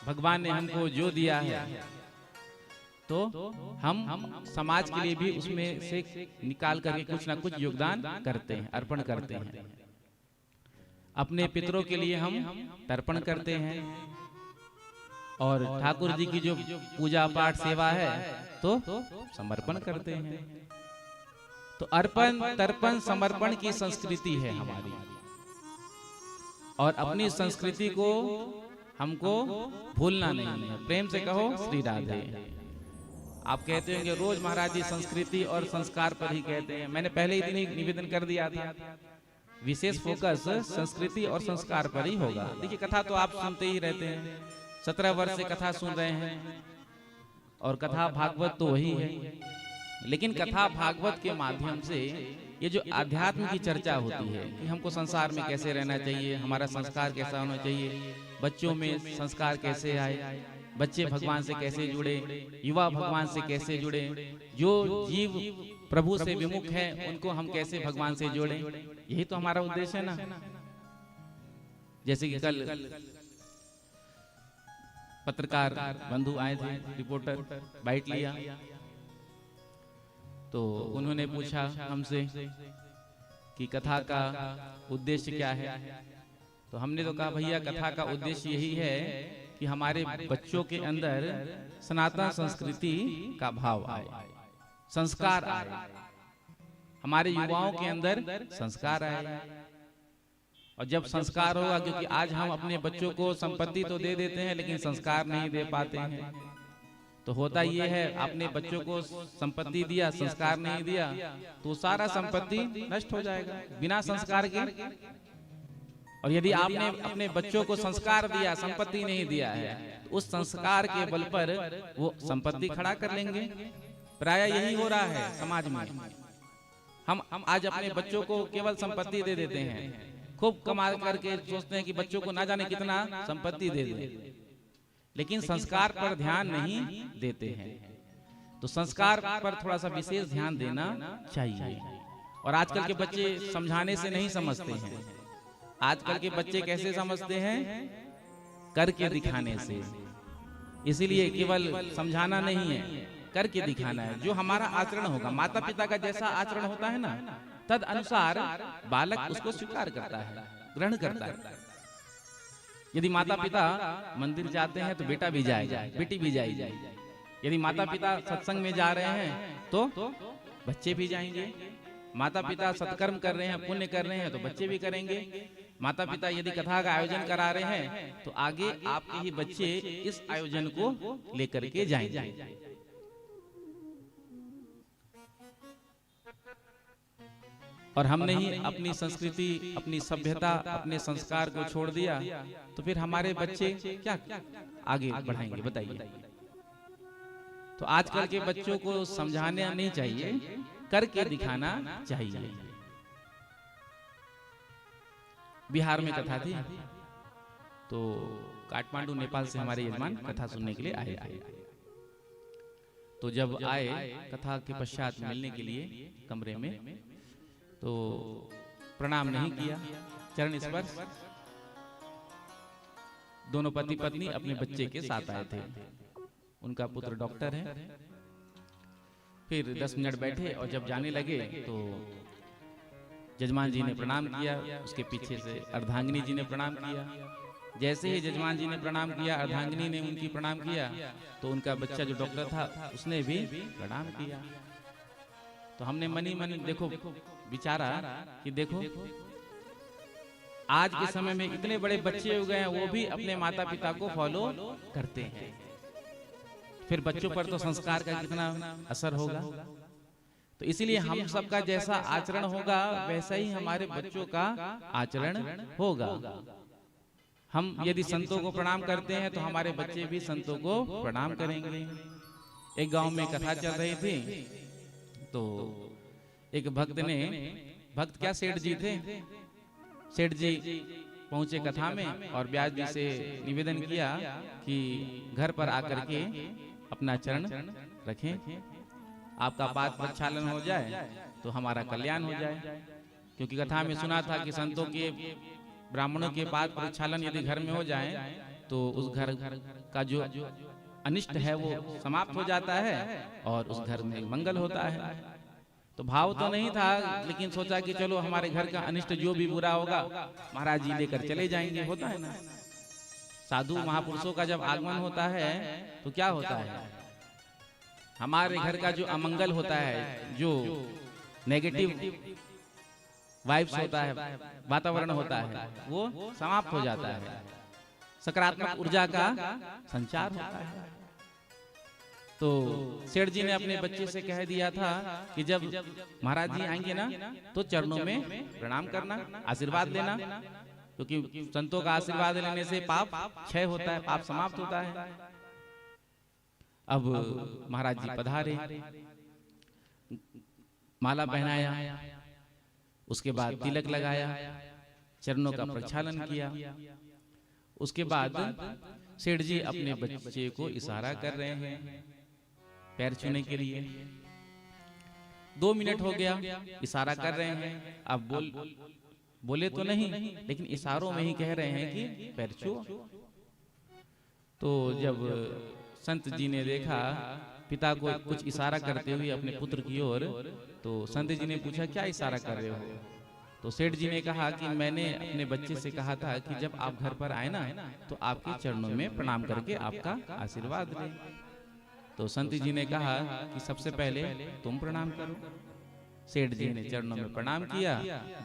भगवान ने हमको जो दिया है, तो हम समाज के लिए भी उसमें से निकाल करके कुछ ना कुछ योगदान करते हैं, अर्पण करते हैं। अपने पितरों के लिए हम तर्पण करते हैं, और ठाकुर जी की जो पूजा पाठ सेवा है तो समर्पण करते हैं। तो अर्पण, तर्पण, समर्पण की संस्कृति है हमारी, और अपनी संस्कृति को हमको भूलना नहीं है। प्रेम से कहो श्री राधे। आप कहते हैं कि रोज महाराज जी संस्कृति और संस्कार पर ही कहते हैं। मैंने पहले ही दिन ही निवेदन कर दिया था, विशेष फोकस संस्कृति और संस्कार पर ही होगा। देखिए कथा तो आप सुनते ही रहते हैं, 17 वर्ष से कथा सुन रहे हैं, और कथा भागवत तो वही है। लेकिन कथा भागवत के माध्यम से ये जो आध्यात्म की चर्चा होती है कि हमको संसार में कैसे रहना चाहिए, हमारा संस्कार कैसा होना चाहिए, बच्चों में संस्कार कैसे आए, बच्चे भगवान से कैसे जुड़े, युवा भगवान से कैसे जुड़े, जो जीव प्रभु से विमुख है उनको हम कैसे भगवान से जोड़ें, यही तो हमारा उद्देश्य है ना। जैसे कि कल पत्रकार बंधु आए थे, रिपोर्टर बाइट लिया, तो उन्होंने पूछा हमसे कि कथा का उद्देश्य क्या है। तो हमने तो कहा भैया कथा का उद्देश्य यही है कि हमारे बच्चों के अंदर सनातन संस्कृति का भाव आए, संस्कार आए, हमारे युवाओं के अंदर संस्कार आए। और जब संस्कार होगा, क्योंकि आज हम अपने बच्चों को संपत्ति तो दे देते हैं लेकिन संस्कार नहीं दे पाते हैं, तो होता ये है आपने बच्चों को संपत्ति दिया, संस्कार नहीं दिया, तो सारा संपत्ति नष्ट हो जाएगा बिना संस्कार के। और यदि आपने अपने बच्चों को संस्कार दिया, संपत्ति नहीं दिया है, तो उस संस्कार के बल पर वो संपत्ति खड़ा कर लेंगे। प्राय यही हो रहा है समाज में। हम आज अपने बच्चों को केवल संपत्ति दे देते हैं, खूब कमा करके सोचते हैं कि बच्चों को ना जाने कितना संपत्ति दे दे, लेकिन संस्कार पर ध्यान नहीं देते हैं। तो संस्कार पर थोड़ा सा विशेष ध्यान देना चाहिए। और आजकल के बच्चे समझाने से नहीं समझते हैं। आजकल के बच्चे कैसे समझते हैं? करके दिखाने से। इसीलिए केवल समझाना नहीं है, करके दिखाना है। जो हमारा आचरण होगा, माता पिता का जैसा आचरण होता है ना, तद अनुसार बालक उसको स्वीकार करता है, ग्रहण करता है। यदि माता पिता मंदिर जाते हैं तो बेटा भी जाएगा, बेटी भी जाएगी। यदि माता पिता सत्संग में जा रहे हैं तो बच्चे भी जाएंगे। माता पिता सत्कर्म कर रहे हैं, पुण्य कर रहे हैं तो बच्चे भी करेंगे। माता पिता यदि कथा का आयोजन करा रहे हैं तो आगे आपके ही बच्चे इस आयोजन को लेकर के जाएंगे। और हमने ही अपनी संस्कृति, अपनी सभ्यता, अपने संस्कार को छोड़ दिया तो फिर हमारे बच्चे क्या आगे बढ़ाएंगे बताइए। तो आजकल के बच्चों को समझाना नहीं चाहिए, करके दिखाना चाहिए। बिहार में कथा थी तो काठमांडू नेपाल से हमारे यजमान कथा सुनने के लिए आए थे। तो जब आए कथा के पश्चात मिलने के लिए कमरे में, तो प्रणाम नहीं किया, चरण स्पर्श। दोनों पति पत्नी अपने बच्चे के साथ आए थे। उनका पुत्र डॉक्टर है। फिर 10 मिनट बैठे और जब जाने लगे तो जजमान जी ने प्रणाम किया, उसके पीछे से अर्धांगिनी जी ने प्रणाम किया। जैसे ही जजमान जी ने प्रणाम किया, अर्धांगिनी ने उनकी प्रणाम किया, तो उनका बच्चा जो डॉक्टर था उसने भी प्रणाम किया। तो हमने मनी मनी देखो विचारा कि देखो आज के समय में इतने बड़े बच्चे हो गए हैं, वो भी अपने माता पिता को फॉलो करते हैं। फिर बच्चों पर तो संस्कार का कितना असर होगा। तो इसीलिए हम सबका जैसा आचरण होगा वैसा ही हमारे बच्चों का आचरण होगा। हम यदि संतों को प्रणाम करते हैं तो हमारे बच्चे भी संतों को प्रणाम करेंगे। एक गांव में कथा चल रही थी तो एक भक्त क्या सेठ जी थे, सेठ जी पहुंचे कथा में और ब्यास जी से निवेदन किया कि घर पर आकर के अपना चरण रखें, आपका पाद प्रक्षालन हो जाए तो हमारा कल्याण हो जाए। क्योंकि कथा में सुना था कि संतों के, ब्राह्मणों के पाद प्रक्षालन यदि घर में हो जाए तो उस घर का जो अनिष्ट है वो समाप्त हो जाता है और उस घर में मंगल होता है। तो भाव तो नहीं था, लेकिन सोचा कि चलो हमारे घर का अनिष्ट जो भी बुरा होगा महाराज जी लेकर चले जाएंगे। होता है ना, साधु महापुरुषों का जब आगमन होता है तो क्या होता है, हमारे घर का जो अमंगल होता है, जो नेगेटिव वाइब्स होता है, वातावरण होता है, वो समाप्त हो जाता है। सकारात्मक ऊर्जा का संचार होता है। तो सेठ जी ने अपने बच्चे से कह दिया था कि जब महाराज जी आएंगे ना तो चरणों में प्रणाम करना, आशीर्वाद लेना, क्योंकि संतों का आशीर्वाद लेने से पाप क्षय होता है, पाप समाप्त होता है। अब महाराज जी पधारे, माला पहनाया, उसके बाद तिलक लगाया, चरणों का प्रक्षालन किया। उसके बाद सेठ जी अपने बच्चे को इशारा कर रहे हैं पैर छूने के लिए। 2 मिनट हो गया, इशारा कर रहे हैं। अब बोले तो नहीं, लेकिन इशारों में ही कह रहे हैं कि पैर छुओ। तो जब संत जी ने देखा पिता को कुछ इशारा करते हुए अपने पुत्र की ओर, तो संत जी ने पूछा क्या इशारा कर रहे हो? तो सेठ जी ने कहा कि मैंने अपने बच्चे से कहा था कि जब आप घर पर आए ना तो आपके चरणों में प्रणाम करके आपका आशीर्वाद लें। तो संत जी ने कहा कि सबसे पहले तुम प्रणाम करो। सेठ जी ने चरणों में प्रणाम किया।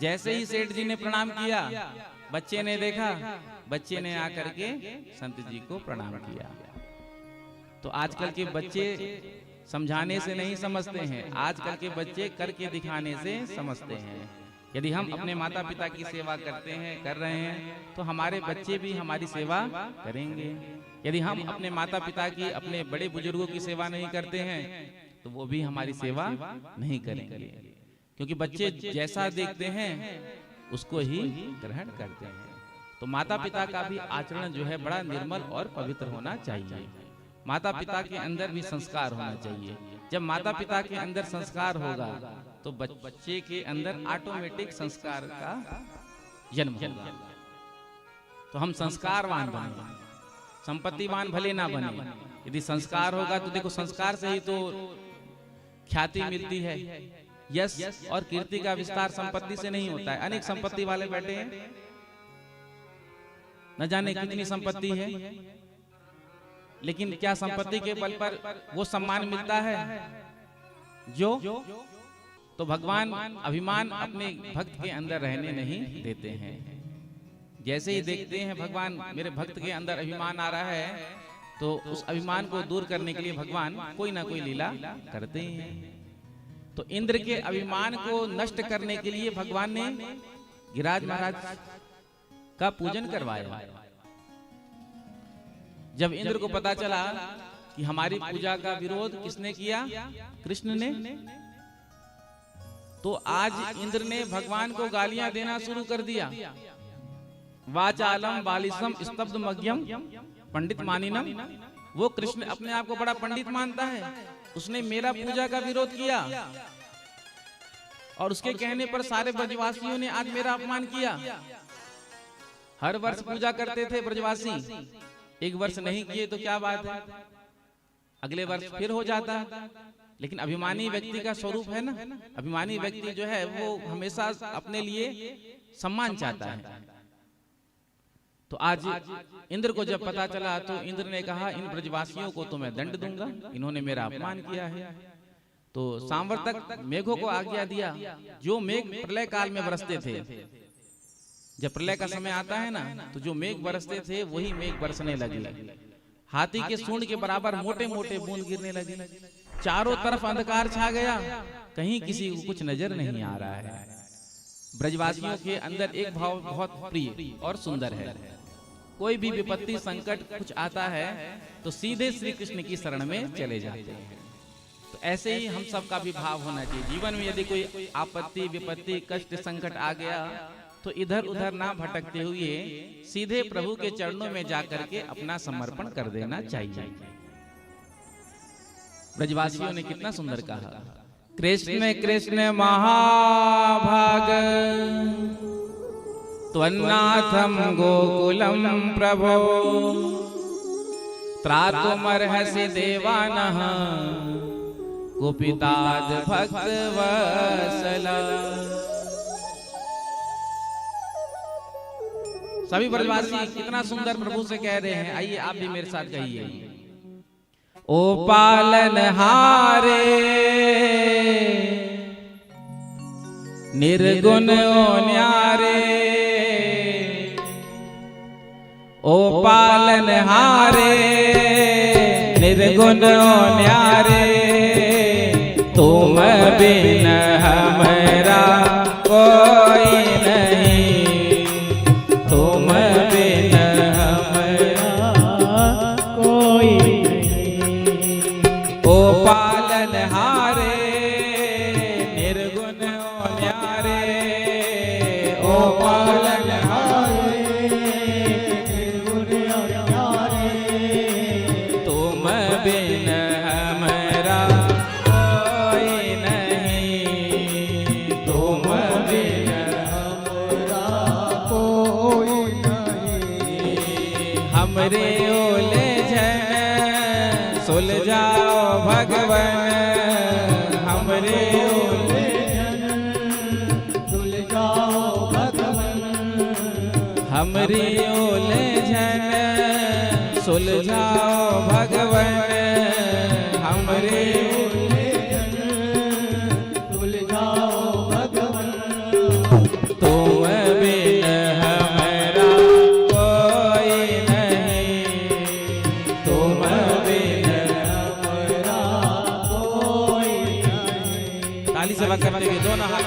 जैसे ही सेठ जी ने प्रणाम किया, बच्चे ने देखा, बच्चे ने आकर के संत जी को प्रणाम किया। तो आजकल के बच्चे समझाने से नहीं समझते हैं, आजकल के बच्चे करके दिखाने से समझते हैं। यदि हम अपने माता पिता की सेवा करते हैं, कर रहे हैं, तो हमारे बच्चे भी हमारी सेवा करेंगे। यदि हम अपने माता पिता की, अपने बड़े बुजुर्गों की सेवा नहीं करते हैं तो वो भी हमारी सेवा नहीं करेंगे। क्योंकि बच्चे जैसा देखते हैं उसको ही ग्रहण करते हैं। तो माता पिता का भी आचरण जो है बड़ा निर्मल और पवित्र होना चाहिए। माता पिता के अंदर भी संस्कार होना चाहिए। जब माता पिता के अंदर संस्कार होगा तो बच्चे के अंदर ऑटोमेटिक संस्कार का जन्म होगा। तो हम संस्कारवान बने, संपत्तिवान भले ना बने, यदि संस्कार होगा तो देखो संस्कार से ही तो ख्याति मिलती है, यश और कीर्ति का विस्तार संपत्ति से नहीं होता है। अनेक संपत्ति वाले बैठे हैं, न जाने कितनी संपत्ति है, लेकिन क्या संपत्ति के बल पर वो सम्मान मिलता है जो तो भगवान अभिमान अपने भक्त के अंदर रहने नहीं देते हैं। जैसे ही देखते हैं भगवान मेरे भक्त के अंदर अभिमान आ रहा है तो उस अभिमान को दूर करने के लिए भगवान कोई ना कोई लीला करते हैं। तो इंद्र के अभिमान को नष्ट करने के लिए भगवान ने गिरिराज महाराज का पूजन करवाया। जब इंद्र को पता चला कि हमारी पूजा का विरोध किसने किया, कृष्ण ने, तो आज इंद्र ने भगवान को गालियां देना शुरू कर दिया। वाचालम बालिसम स्तब्ध मग्यम पंडित मानिनम। वो कृष्ण अपने आप को बड़ा पंडित मानता है, उसने मेरा पूजा का विरोध किया और उसके कहने पर सारे ब्रजवासियों ने आज मेरा अपमान किया। हर वर्ष पूजा करते थे ब्रजवासी, एक वर्ष नहीं किए तो क्या बात है, अगले वर्ष फिर हो जाता। लेकिन अभिमानी व्यक्ति का स्वरूप है ना, अभिमानी व्यक्ति जो है वो हमेशा अपने लिए सम्मान चाहता है। तो आज इंद्र को जब पता चला तो इंद्र ने कहा इन ब्रजवासियों को तो मैं दंड दूंगा, इन्होंने मेरा अपमान किया है। तो सांवर्तक मेघों को आज्ञा दिया, जो मेघ प्रलय काल में बरसते थे, जब प्रलय का समय आता है ना तो जो मेघ बरसते थे वही मेघ बरसने लगे। हाथी के सूंड के बराबर मोटे मोटे बूंद गिरने लगे, चारों तरफ अंधकार छा गया, कहीं किसी को कुछ नजर नहीं आ रहा है। ब्रजवासियों के अंदर एक भाव बहुत प्रिय और सुंदर है, कोई भी विपत्ति संकट कुछ आता है तो सीधे श्री कृष्ण की शरण में चले जाते हैं। तो ऐसे ही हम सब का भी भाव होना चाहिए। जीवन में यदि कोई आपत्ति विपत्ति कष्ट संकट आ गया तो इधर उधर ना भटकते हुए सीधे प्रभु के चरणों में जाकर के अपना समर्पण कर देना चाहिए। ब्रजवासियों ने कितना सुंदर कहा, कृष्ण कृष्ण महाभाग त्वन्नाथम गोकुलम प्रभो त्रातुमर्हसि देवानः कुपिताद भक्तवत्सला। सभी ब्रजवासी कितना सुंदर प्रभु से कह रहे हैं, आइए आप भी मेरे साथ कहिए, ओ पालनहारे निर्गुण ओ न्यारे, ओ पालनहारे निर्गुण ओ न्यारे, तुम बिन हमरा कोई नहीं, तुम बिन हमरा कोई नहीं। ओ पालनहारे निर्गुण ओ न्यारे, ओ पालनहारे निर्गुण ओ न्यारे, तुम बिन हमरा कोई नहीं, तुम बिन हमरा कोई नहीं। हमरे ओले जन सुलझाओ भगवन, हमरे ओले जन सुलझाओ भगवन, हमरे ओले जन सुलझाओ भगवन, हमरे ओले जन सुलझाओ भगवन, तुम बिन हमरा कोई नहीं, तुम बिन हमरा कोई नहीं। ताली से बात करते हुए दोनों हाथ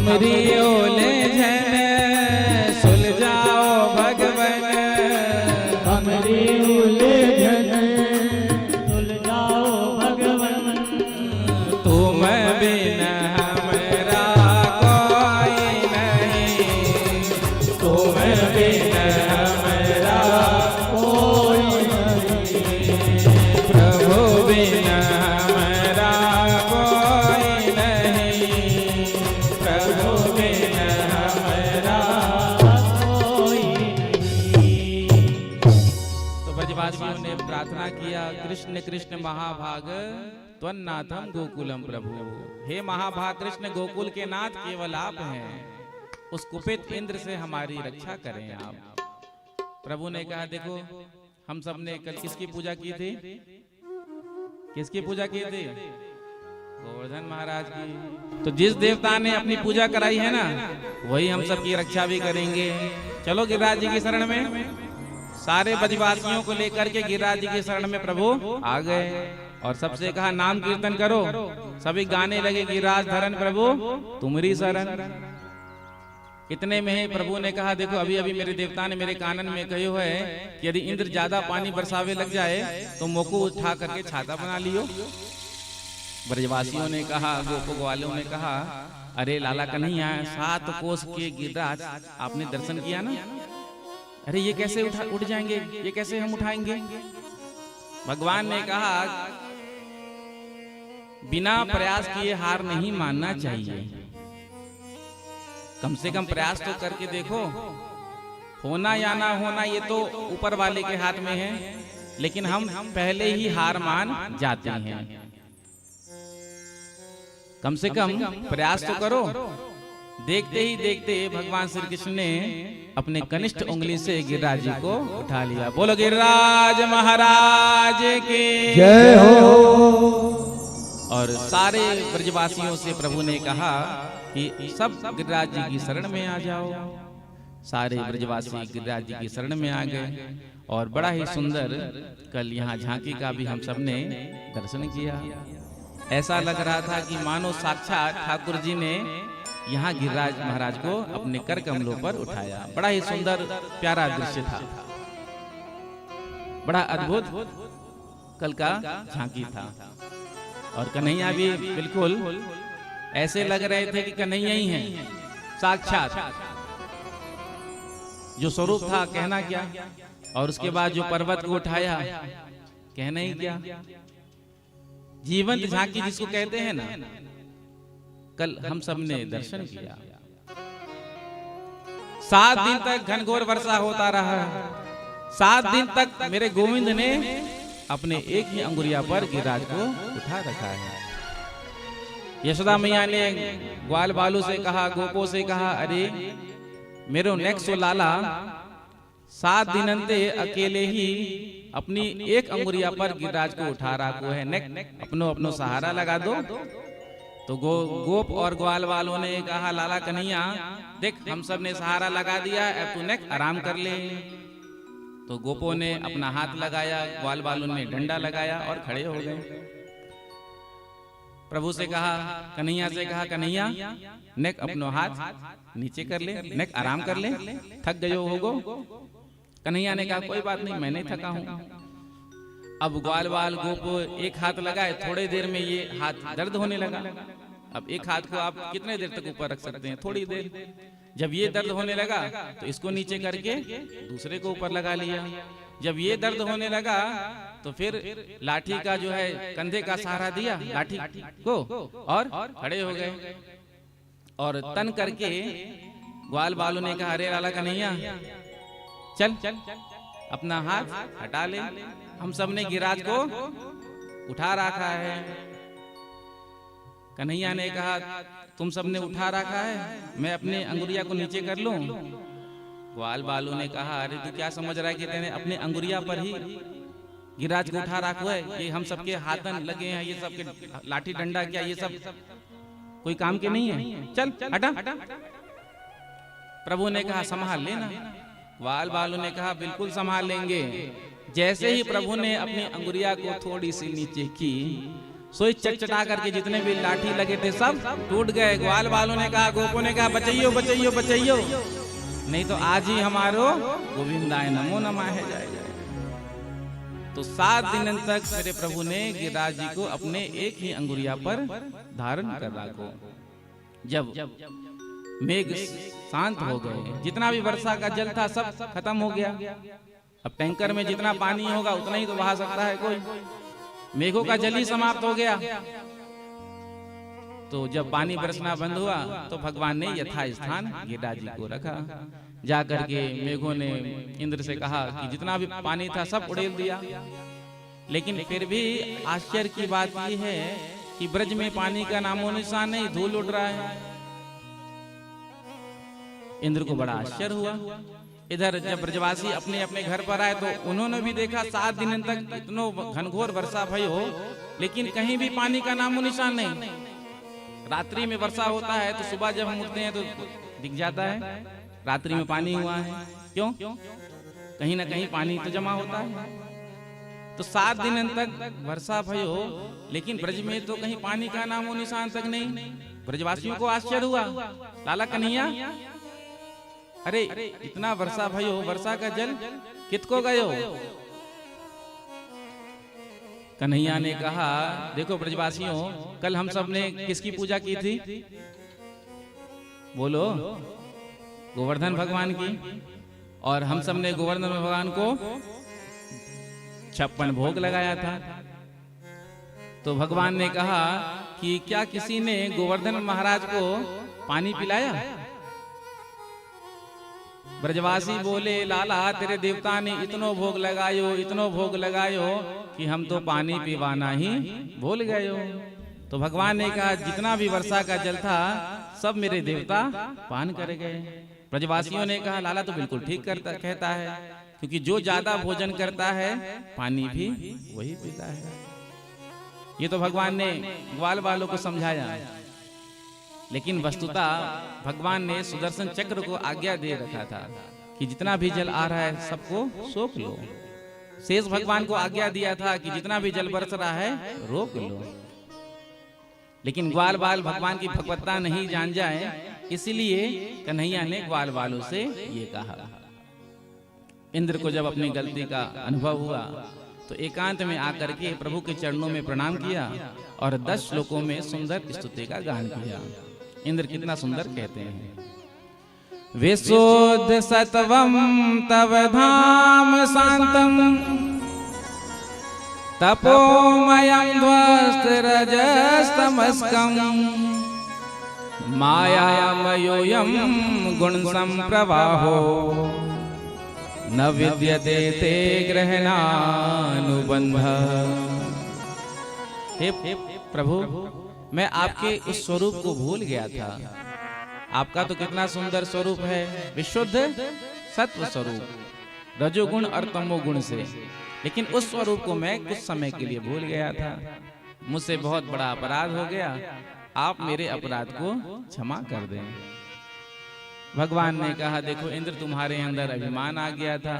हमरी उलझन सुलझाओ भगवन, हमरी उलझन सुलझाओ भगवन। तुम बिन हमरा कोई नहीं, तुम बिन हमरा कोई नहीं, प्रभु बिन हमरा कोई नहीं, प्रभु बिन हमरा कोई नहीं। तो ब्रजवासियों ने प्रार्थना किया, कृष्ण कृष्ण महाभाग त्वन्नाथम गोकुलम प्रभु। हे महाभाग कृष्ण, गोकुल के नाथ केवल आप हैं, उस कुपित इंद्र से हमारी रक्षा करें आप। प्रभु ने कहा, देखो हम सब ने कल किसकी पूजा की थी? किसकी पूजा की थी? गोवर्धन महाराज की। तो जिस देवता ने अपनी पूजा कराई है ना, वही हम सबकी रक्षा भी करेंगे। चलो गिरिराज जी की शरण में। सारे ब्रजवासियों को लेकर के गिरिराज जी की शरण में प्रभु आ गए और सबसे कहा, नाम कीर्तन करो। सभी गाने लगे, गिरिराज धरन प्रभु तुम्हारी शरण। इतने में ही प्रभु ने कहा, देखो अभी अभी मेरे देवता ने मेरे कानन में कहो है कि यदि इंद्र ज्यादा पानी बरसावे लग जाए तो मोको उठा करके छाता बना लियो। ब्रजवासियों ने कहा, गोपो वालों ने कहा, अरे लाला कन्हैया, 7 कोस के गिरिराज आपने दर्शन किया ना, अरे ये कैसे उठ जाएंगे, ये कैसे हम उठाएंगे? भगवान ने कहा, बिना प्रयास किए हार नहीं मानना चाहिए, कम से कम प्रयास तो करके देखो। होना या ना होना ये तो ऊपर वाले के हाथ में है, लेकिन हम पहले ही हार मान जाते हैं। कम से कम प्रयास तो करो। देखते ही देखते भगवान श्री कृष्ण ने अपने कनिष्ठ उंगली से गिरिराज जी को उठा लिया। बोलो गिरिराज महाराज की जय हो। और सारे ब्रजवासियों से प्रभु ने कहा कि सब गिरिराज जी की शरण में आ जाओ। सारे ब्रजवासी गिरिराज जी की शरण में आ गए और बड़ा ही सुंदर कल यहाँ झांकी का भी हम सबने दर्शन किया। ऐसा लग रहा था कि मानो साक्षात ठाकुर जी ने यहाँ गिरिराज महाराज को अपने कर कमलों पर उठाया। बड़ा ही सुंदर प्यारा दृश्य था, बड़ा अद्भुत कल का झांकी था। और कन्हैया भी बिल्कुल ऐसे लग रहे थे कि कन्हैया ही हैं साक्षात। जो स्वरूप था कहना क्या, और उसके बाद जो पर्वत को उठाया कहना ही क्या। जीवंत झांकी जिसको कहते हैं ना, कल हम सब ने दर्शन किया। 7 दिन तक घनघोर वर्षा होता रहा। 7 दिन तक मेरे गोविंद ने अपने एक ही अंगुरिया पर गिरिराज को उठा रखा है। यशोदा मैया ने ग्वाल बालू से कहा, गोपो से कहा, अरे मेरो नेक्सो लाला 7 दिन अंते अकेले ही अपनी एक अंगुरिया पर गिरिराज को उठा रखा है, नेक अपनो अपनो सहारा लगा दो। तो गोप और ग्वाल वालों ने कहा, लाला कन्हैया देख हम सब ने सहारा लगा दिया, अब तू नेक आराम कर ले। तो गोपों ने अपना हाथ लगाया, ग्वाल वालों ने डंडा लगाया और खड़े हो गए। प्रभु से कहा, कन्हैया से कहा, कन्हैया नेक अपनो हाथ नीचे कर ले, नेक आराम कर ले, थक गए होगो। कन्हैया ने कहा, कोई बात नहीं, मैं नहीं थका हूं। अब ग्वाल वाल गोप एक हाथ लगाए, थोड़ी देर में ये हाथ दर्द होने लगा। अब एक हाथ को आप कितने देर तक ऊपर रख सकते हैं? थोड़ी देर। जब ये दर्द होने लगा तो इसको नीचे करके दूसरे को ऊपर लगा लिया। जब ये दर्द होने लगा तो फिर लाठी का जो है कंधे का सहारा दिया लाठी को और खड़े हो गए। और तन करके ग्वाल बालू ने कहा, अरे लाला कन्हैया चल अपना हाथ हटा ले, हम सब ने गिरिराज को उठा रखा है। कन्हैया ने कहा, तुम सब ने उठा रखा है, मैं अपने अंगुरिया को नीचे कर लूं? ग्वाल बालू ने कहा, अरे तू क्या समझ रहा है कि तेने अपने अंगुरिया पर ही गिरिराज को उठा रखा है? ये हम सबके हाथन लगे हैं, ये सबके लाठी डंडा क्या ये सब कोई काम के नहीं है, चल हटा। प्रभु ने कहा, संभाल लेना। ग्वाल बालू ने कहा, बिल्कुल संभाल लेंगे। जैसे ही प्रभु ने अपनी अंगुरिया को थोड़ी सी नीचे की, सोई चटचटा करके जितने भी लाठी लगे थे सब टूट गए। ग्वाल वालों ने कहा, गोपों ने कहा, बचाइयो बचाइयो बचाइयो, नहीं तो आज ही हमारो गोविंदाय नमो नमः है जाएगा। तो 7 दिन तक मेरे प्रभु ने गिरिराज जी को अपने एक ही अंगुरिया पर धारण कर रखो। जब मेघ शांत हो गए, जितना भी वर्षा का जल था सब खत्म हो गया। अब टैंकर में जितना पानी होगा उतना ही तो बहा सकता है कोई, मेघों का जल ही समाप्त हो गया। तो जब पानी बरसना बंद हुआ तो भगवान ने यथा स्थान गिरिराज जी को रखा। जाकर के मेघों ने इंद्र से कहा कि जितना भी पानी था सब उड़ेल दिया, लेकिन फिर भी आश्चर्य की बात यह है कि ब्रज में पानी का नामो निशान नहीं, धूल उड़ रहा है। इंद्र को बड़ा आश्चर्य हुआ। इधर जब ब्रजवासी अपने अपने घर पर आए तो उन्होंने भी देखा 7 दिन तक इतनो घनघोर वर्षा भई हो, लेकिन कहीं भी पानी का नामो निशान नहीं। रात्रि में वर्षा होता है तो सुबह जब हम उठते हैं तो दिख जाता है रात्रि में पानी हुआ है। क्यों? कहीं ना कहीं पानी तो जमा होता है। तो 7 दिन तक वर्षा भई हो, लेकिन ब्रज में तो कहीं पानी का नामो निशान तक नहीं। ब्रजवासियों को आश्चर्य हुआ, लाला कन्हैया, अरे इतना वर्षा भई हो, वर्षा का जल कितको गयो? कन्हैया ने कहा, देखो ब्रजवासियों, कल हम सब ने किसकी पूजा की थी? बोलो, गोवर्धन भगवान की। और हम सब ने गोवर्धन भगवान को 56 भोग लगाया था। तो भगवान ने कहा कि क्या किसी ने गोवर्धन महाराज को पानी पिलाया? ब्रजवासी बोले, लाला तेरे देवता ने इतनो भोग लगायो, इतनो भोग लगायो कि हम तो पानी पीवाना ही भूल गए हो। तो भगवान ने कहा, जितना भी वर्षा का जल था सब मेरे देवता पान कर गए। ब्रजवासियों ने कहा, लाला तो बिल्कुल ठीक कहता है, क्योंकि जो ज्यादा भोजन करता है पानी भी वही पीता है। ये तो भगवान ने ग्वाल वालों को समझाया, लेकिन वस्तुतः भगवान ने सुदर्शन चक्र को आज्ञा दे रखा था कि जितना भी जल आ रहा है सबको सोख लो। शेष भगवान को आज्ञा दिया था कि जितना भी जल बरस रहा है रोक लो। लेकिन ग्वाल बाल भगवान की भगवत्ता नहीं जान जाए, इसलिए कन्हैया ने ग्वाल बालों से ये कहा। इंद्र को जब अपनी गलती का अनुभव हुआ तो एकांत में आकर के प्रभु के चरणों में प्रणाम किया और 10 श्लोकों में सुंदर स्तुति का गान किया। इंद्र कितना सुंदर कहते हैं, विशुद्ध सत्वम तव धाम शांतम तपोमयं ध्वस्त रजस्तमस्कं मायामयोऽयं गुण संप्रवाहो न विद्यते ते ग्रहणानुबंध। हे प्रभु, मैं आपके उस स्वरूप को भूल गया था। आपका तो कितना सुंदर स्वरूप है, विशुद्ध सत्व स्वरूप, रजोगुण और तमोगुण से, लेकिन उस स्वरूप को मैं कुछ समय के लिए भूल गया था। मुझसे बहुत बड़ा अपराध हो गया, आप मेरे अपराध को क्षमा कर दें। भगवान ने कहा, देखो इंद्र, तुम्हारे अंदर अभिमान आ गया था,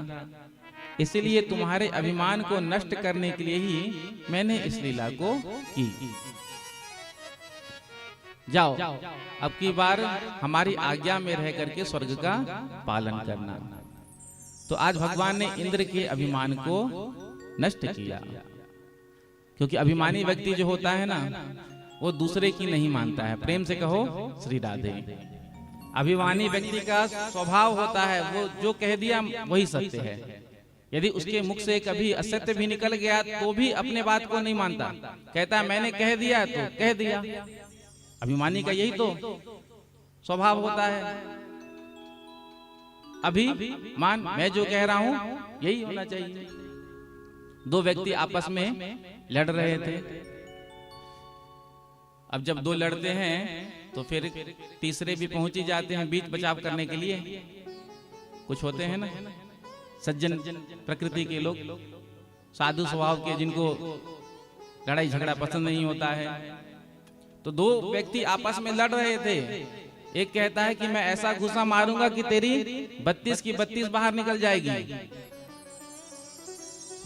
इसलिए तुम्हारे अभिमान को नष्ट करने के लिए ही मैंने इस लीला को की। जाओ, अब की बार हमारी आज्ञा में रह करके स्वर्ग का पालन करना। तो आज भगवान ने इंद्र के अभिमान को नष्ट किया, क्योंकि अभिमानी व्यक्ति जो होता है ना, वो दूसरे की नहीं मानता है। प्रेम से कहो श्री राधे। अभिमानी व्यक्ति का स्वभाव होता है, वो जो कह दिया वही सत्य है। यदि उसके मुख से कभी असत्य भी निकल गया तो भी अपने बात को नहीं मानता, कहता मैंने कह दिया तो कह दिया। अभिमानी का यही तो स्वभाव होता है। अभी मान मैं जो कह रहा हूं यही होना चाहिए। 2 व्यक्ति आपस में लड़ रहे थे। अब जब 2 लड़ते हैं तो फिर तीसरे भी पहुंच ही जाते हैं बीच बचाव करने के लिए। कुछ होते हैं ना सज्जन प्रकृति के लोग, साधु स्वभाव के, जिनको लड़ाई झगड़ा पसंद नहीं होता है। तो 2 व्यक्ति आपस में लड़ रहे थे। एक कहता है कि मैं ऐसा घुसा मारूंगा कि तेरी 32 की 32 बाहर निकल जाएगी।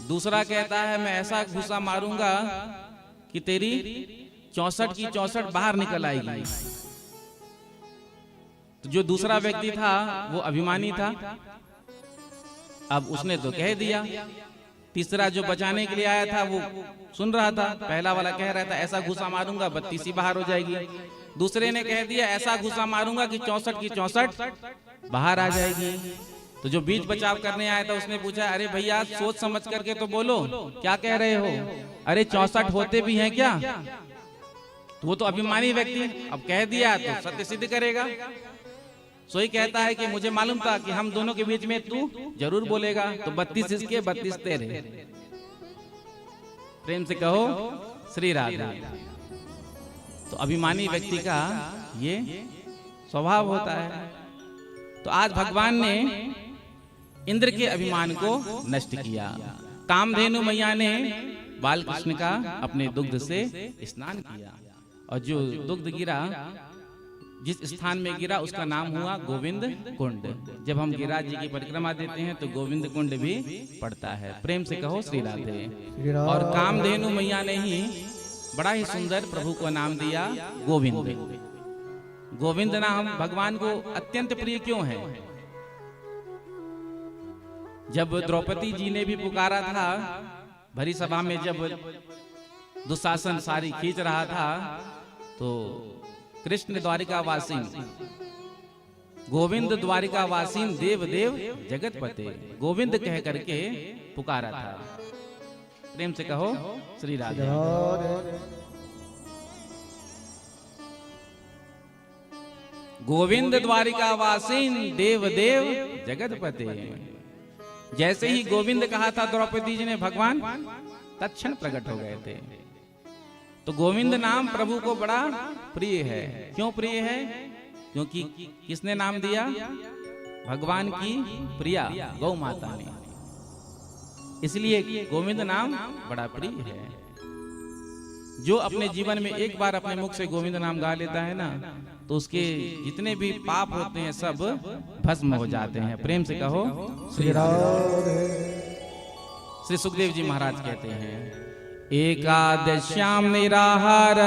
दूसरा कहता है मैं ऐसा घुसा मारूंगा कि तेरी 64 की 64 बाहर निकल आएगी। तो जो दूसरा व्यक्ति था वो अभिमानी था, अब उसने तो कह दिया। तीसरा जो बचाने के लिए आया था वो सुन रहा था, पहला वाला कह रहा था ऐसा घुसा मारूंगा 32 ही बाहर हो जाएगी। दूसरे ने कह दिया ऐसा घुसा मारूंगा कि 64 की 64 बाहर आ जाएगी। तो जो बीच बचाव करने आया था उसने पूछा, अरे भैया सोच समझ करके तो बोलो, क्या कह रहे हो? अरे 64 होते भी हैं क्या? तो वो तो अभिमानी व्यक्ति अब कह दिया तो सत्य सिद्ध करेगा। सोई कहता है कि मुझे मालूम था कि हम दोनों के बीच में तू जरूर बोलेगा, तो 32 इसके 32 तेरे। प्रेम से कहो श्री राधे। तो अभिमानी व्यक्ति का ये स्वभाव होता है। तो आज भगवान ने इंद्र के अभिमान को नष्ट किया। कामधेनु मैया ने बाल कृष्ण का अपने दुग्ध से स्नान किया, और जो दुग्ध गिरा जिस स्थान में गिरा उसका नाम हुआ गोविंद कुंड। जब हम गिरिराज जी की परिक्रमा देते हैं तो गोविंद कुंड भी पड़ता है। प्रेम से कहो श्री राधे। और कामधेनु मैया ने ही बड़ा ही सुंदर प्रभु को नाम दिया गोविंद। गोविंद नाम भगवान को अत्यंत प्रिय क्यों है? जब द्रौपदी जी ने भी पुकारा था भरी सभा में, जब दुशासन सारी खींच रहा था, तो कृष्ण द्वारिकावासीन गोविंद द्वारिकावासीन देव देव जगतपते गोविंद कह करके पुकारा था। प्रेम से कहो श्री राधे। गोविंद द्वारिकावासीन देव देव जगतपते। जैसे ही गोविंद कहा था द्रौपदी जी ने, भगवान तत्क्षण प्रकट हो गए थे। तो गोविंद नाम प्रभु को बड़ा प्रिय है। क्यों प्रिय है? क्योंकि किसने नाम दिया? भगवान की प्रिया गौ माता ने, इसलिए गोविंद नाम बड़ा प्रिय है। जो अपने जीवन में एक बार अपने मुख से गोविंद नाम गा लेता है ना, तो उसके जितने भी पाप होते हैं सब भस्म हो जाते हैं। प्रेम से कहो श्री राधे। श्री सुखदेव जी महाराज कहते हैं, एकादश्याम निराहार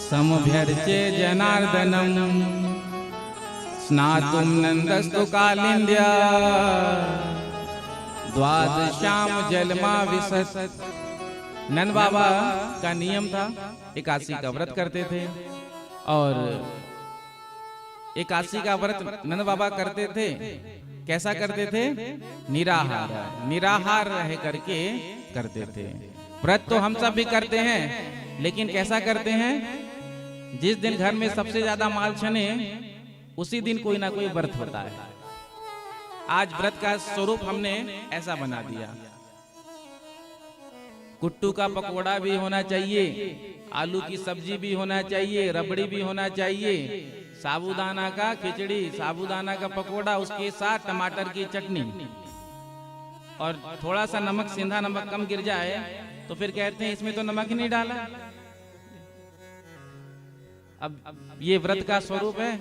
समभ्यर्चे जनार्दनम स्नातुम नंदस्तु कालिंद्या द्वादश्याम जलमा विसत। नंद बाबा का नियम था, एकादशी का व्रत करते थे, और एकादशी का व्रत नंद बाबा करते थे। कैसा करते थे? निराहार, निराहार रह करके करते थे। व्रत तो हम सब भी करते हैं, लेकिन कैसा करते हैं? जिस दिन घर में सबसे ज्यादा माल छने उसी दिन कोई ना कोई व्रत होता है। आज व्रत का स्वरूप हमने ऐसा बना दिया। कुट्टू का पकोड़ा भी होना चाहिए, आलू की सब्जी भी होना चाहिए, रबड़ी भी होना चाहिए, साबूदाना का खिचड़ी, साबूदाना का पकोड़ा, उसके साथ टमाटर की चटनी, और थोड़ा सा नमक, सिंधा नमक कम गिर जाए तो फिर कहते हैं इसमें तो नमक ही नहीं डाला। अब ये व्रत का स्वरूप है।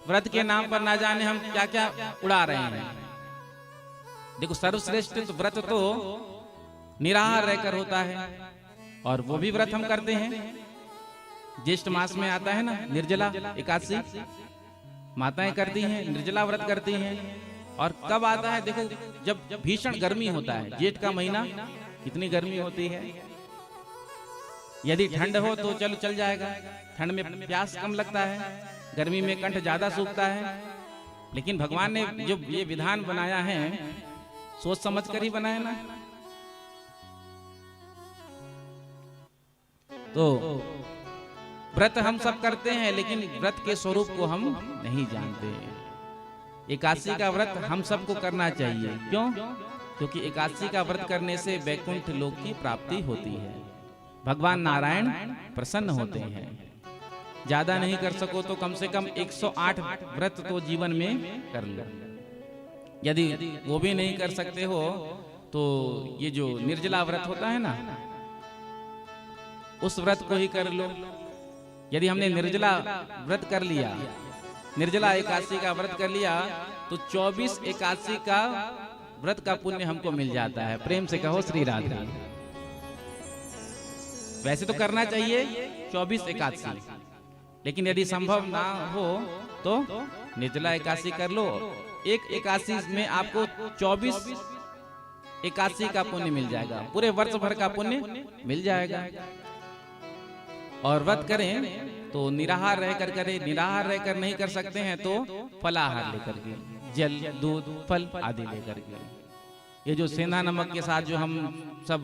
व्रत के नाम पर ना जाने हम क्या क्या उड़ा रहे हैं। देखो, सर्वश्रेष्ठ तो व्रत तो निराहार रहकर होता है, और वो भी व्रत हम करते हैं। ज्येष्ठ मास में आता है ना निर्जला एकादशी, माताएं करती हैं, निर्जला व्रत करती हैं। और कब आता है? देखो, जब भीषण गर्मी होता है, जेठ का महीना, कितनी गर्मी होती है। यदि ठंड हो तो चलो चल जाएगा, ठंड में प्यास कम लगता है, गर्मी में कंठ ज्यादा सूखता है। लेकिन भगवान ने जो ये विधान बनाया है, सोच समझ कर ही बनाया ना। तो व्रत हम सब करते हैं, लेकिन व्रत के स्वरूप को हम नहीं जानते। एकादशी का व्रत हम सबको करना चाहिए। क्यों? क्योंकि एकादशी का व्रत करने से वैकुंठ लोक की प्राप्ति होती है, भगवान नारायण प्रसन्न होते हैं। ज्यादा नहीं कर सको तो कम से कम 108 व्रत तो जीवन में कर लो। यदि वो भी नहीं कर सकते हो तो ये जो निर्जला व्रत होता है ना, उस व्रत को ही कर लो। यदि हमने निर्जला व्रत कर लिया, निर्जला एकादशी का व्रत कर लिया, तो 24 एकादशी का व्रत का पुण्य हमको मिल जाता है। प्रेम से कहो श्री राधे। वैसे तो करना चाहिए 24 एकादशी, लेकिन यदि संभव ना हो तो निर्जला एकादशी कर लो। एक एकादशी में आपको 24 एकादशी का पुण्य मिल जाएगा, पूरे वर्ष भर का पुण्य मिल जाएगा। और व्रत करें तो निराहार रहकर करें, निराहार रहकर नहीं कर सकते हैं तो फलाहार लेकर के, जल दूध फल आदि लेकर के। ये जो सेंधा नमक के साथ जो हम सब